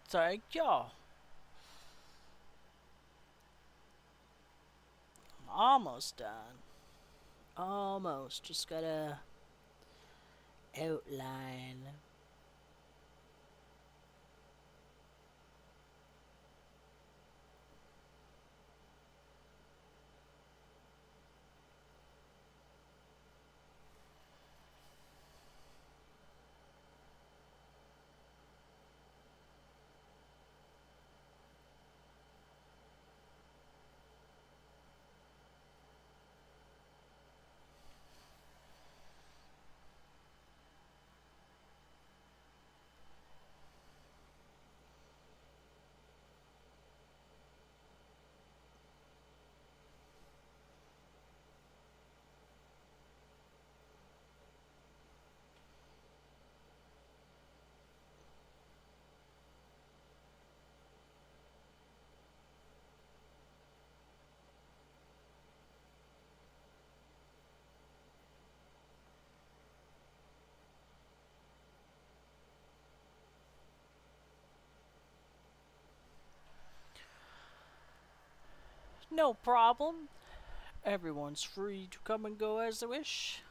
So, yeah, I'm almost done. Almost. Just gotta outline. No problem. Everyone's free to come and go as they wish.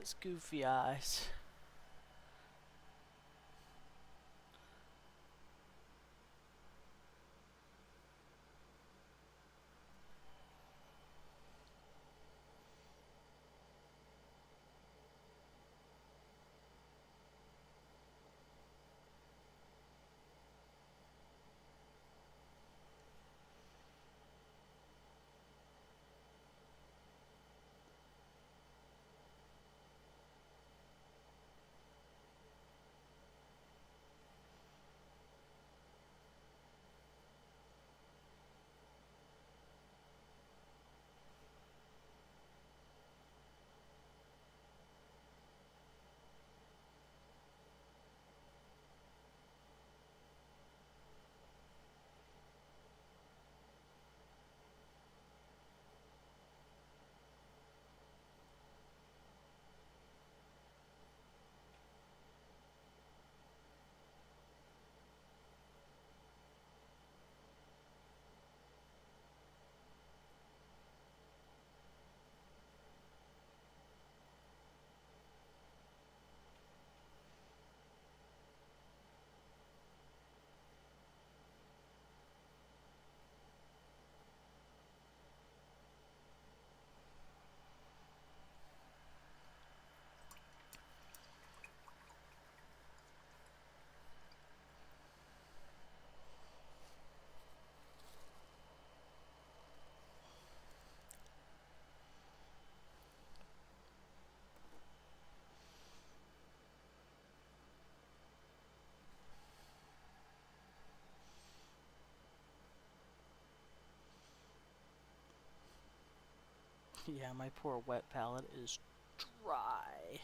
His goofy eyes. Yeah, my poor wet palette is dry.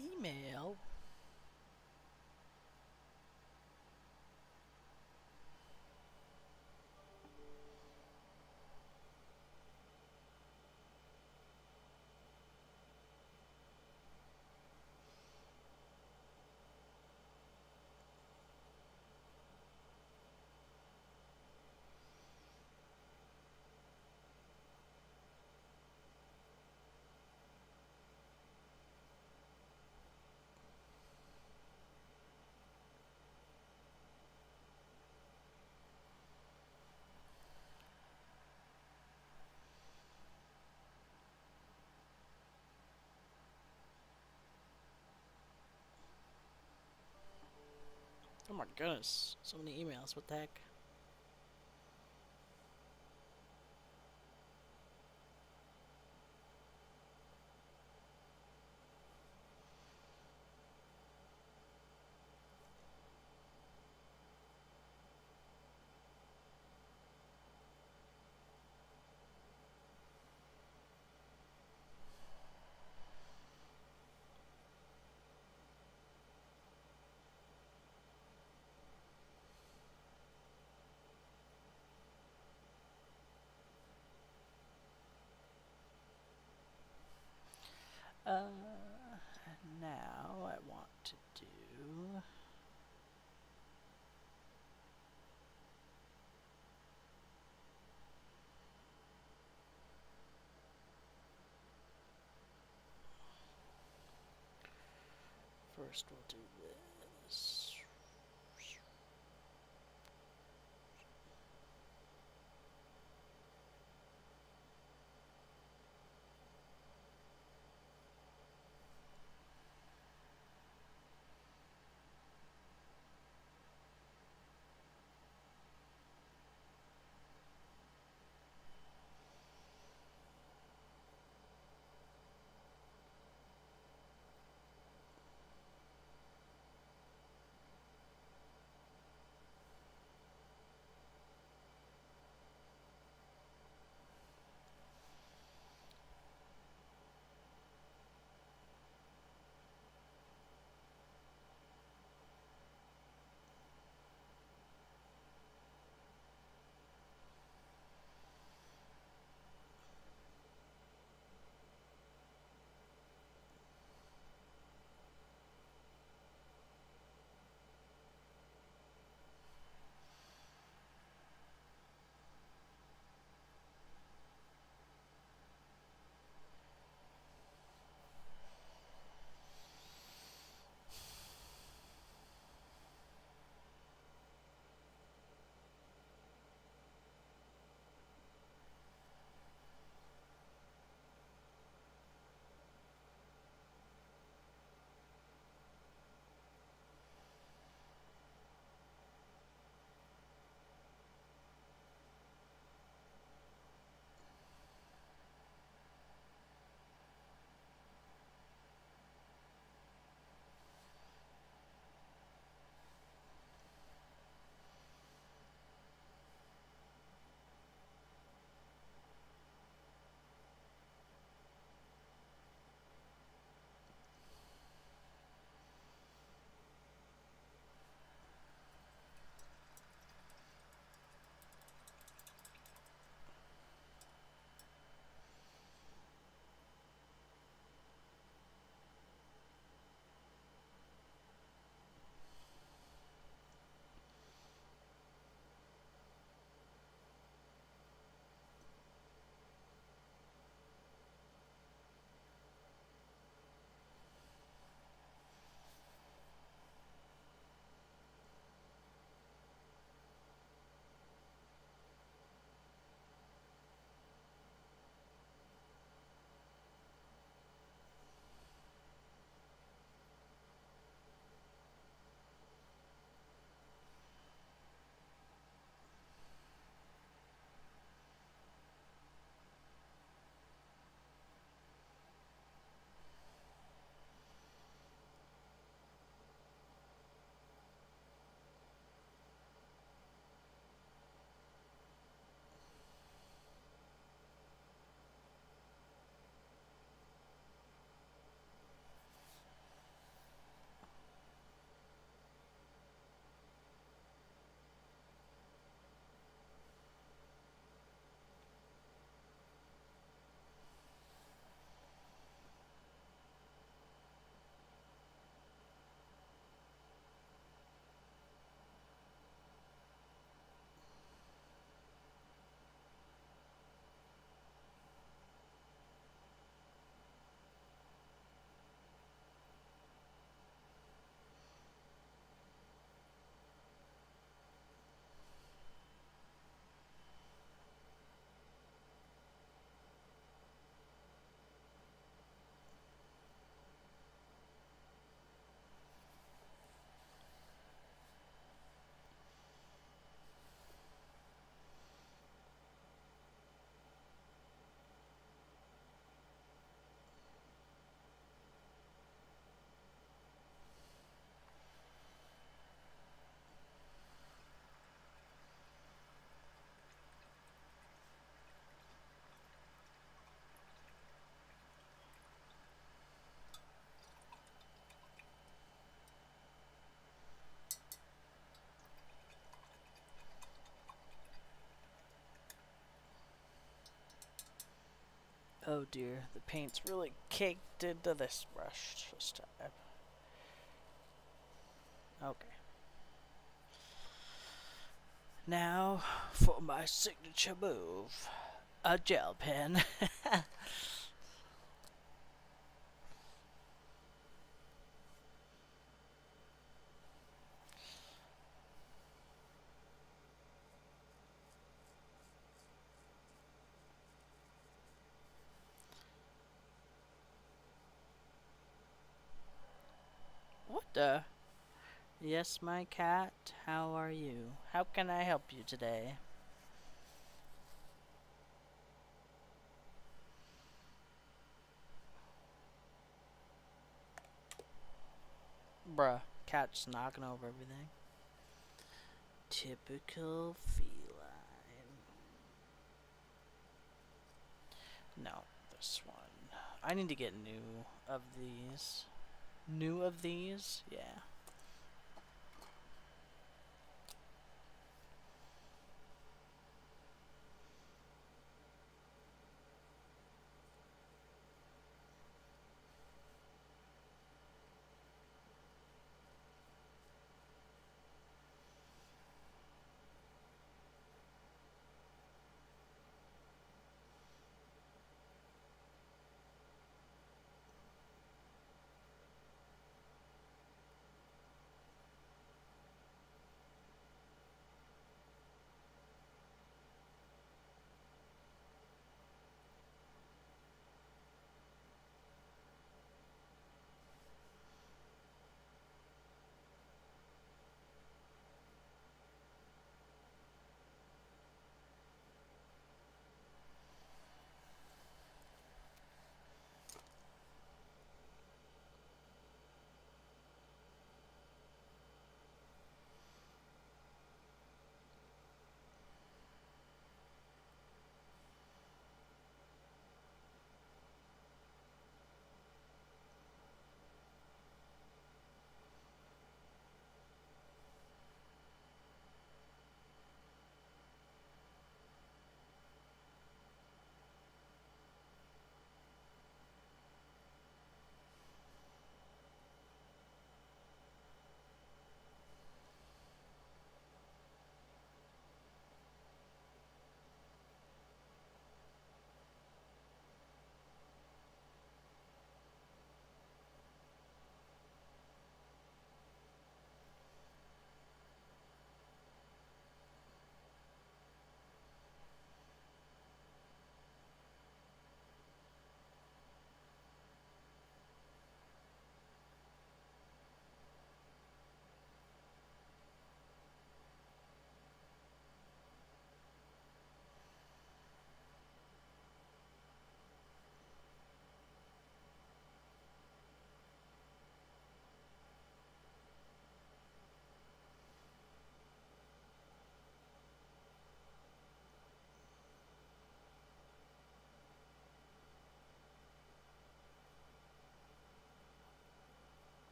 Email? Oh my goodness, so many emails. What the heck? Now I want to do. First, we'll do this. Oh dear, the paint's really caked into this brush this time. Okay. Now for my signature move. A gel pen. What the? Yes, my cat. How are you? How can I help you today? Bruh, cat's knocking over everything. Typical feline. No, this one. I need to get new of these. New of these? Yeah.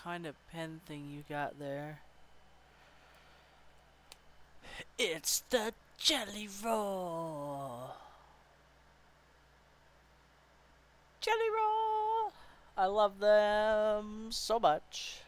kind of pen thing you got there? It's the jelly roll. Jelly roll. I love them so much.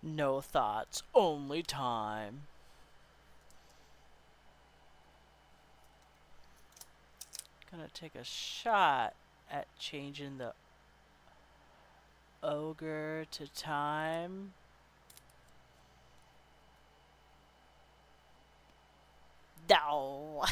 No thoughts, only time. Gonna take a shot at changing the ogre to time. No.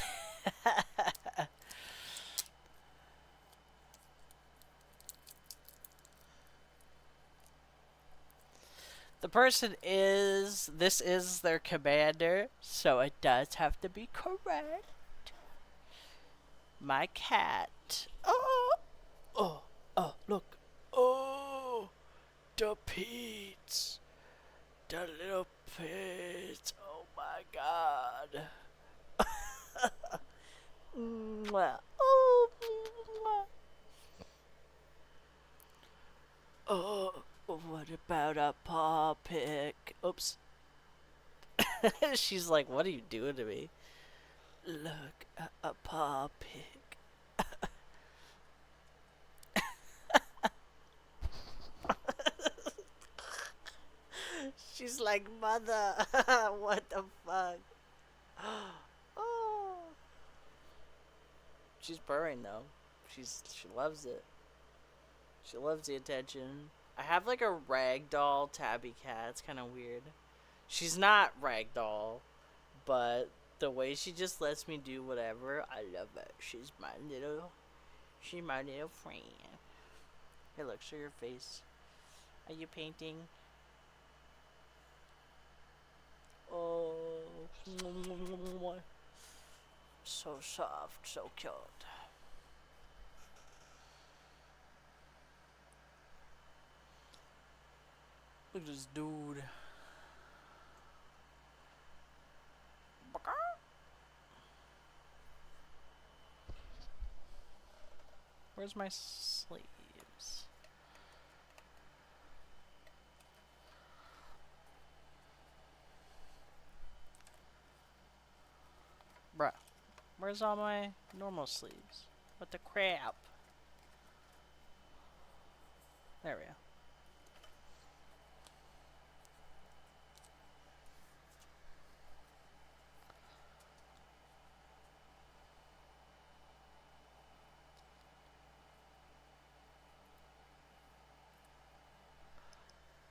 The person is, this is their commander, so it does have to be correct. My cat. Oh, oh, oh, look. Oh, the Pete's. The little Pete's. Oh my god. Mwah. Oh, mwah. Oh, what about a paw pick? Oops. She's like, what are you doing to me? Look, a paw pick. She's like, mother, what the fuck? Oh. She's purring though. She loves it. She loves the attention. I have like a ragdoll tabby cat. It's kind of weird. She's not ragdoll, but the way she just lets me do whatever, I love it. She's my little friend. Hey, look, show your face. Are you painting? Oh, so soft, so cute. Look at this dude. Where's my sleeves? Bruh, where's all my normal sleeves? What the crap? There we go.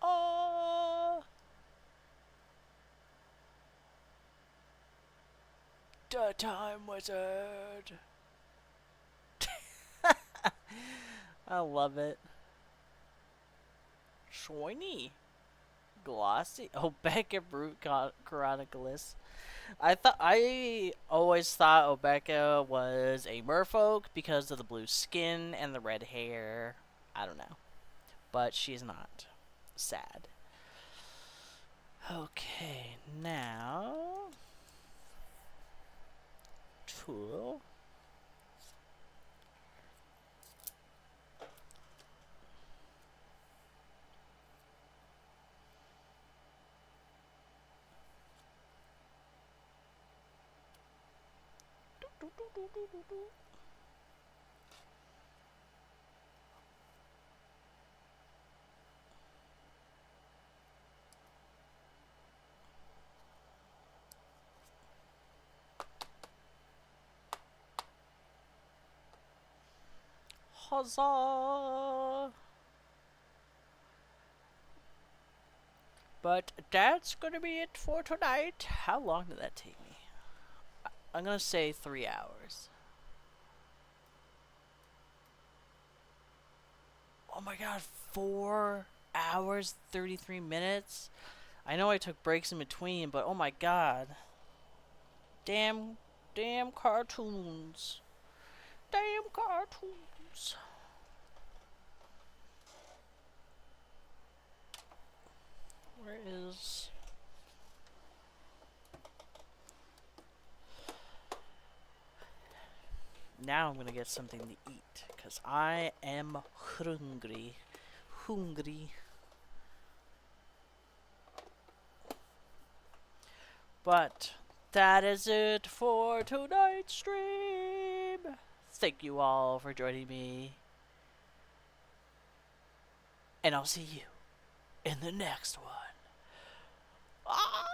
Oh! The Time Wizard! I love it. Shiny. Glossy. Oh, Becca Brute Chronicles. I always thought Obeka was a merfolk because of the blue skin and the red hair. I don't know. But she's not. Sad. Okay, now tool. Huzzah! But that's gonna be it for tonight. How long did that take me? I'm gonna say 3 hours. Oh my god, 4 hours, 33 minutes? I know I took breaks in between, but oh my god. Damn, damn cartoons. Damn cartoons. Where is... Now I'm gonna get something to eat, because I am hungry. Hungry. But that is it for tonight's stream. Thank you all for joining me. And I'll see you in the next one. Ah!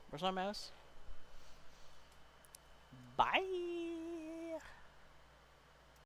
Where's my mouse? Bye.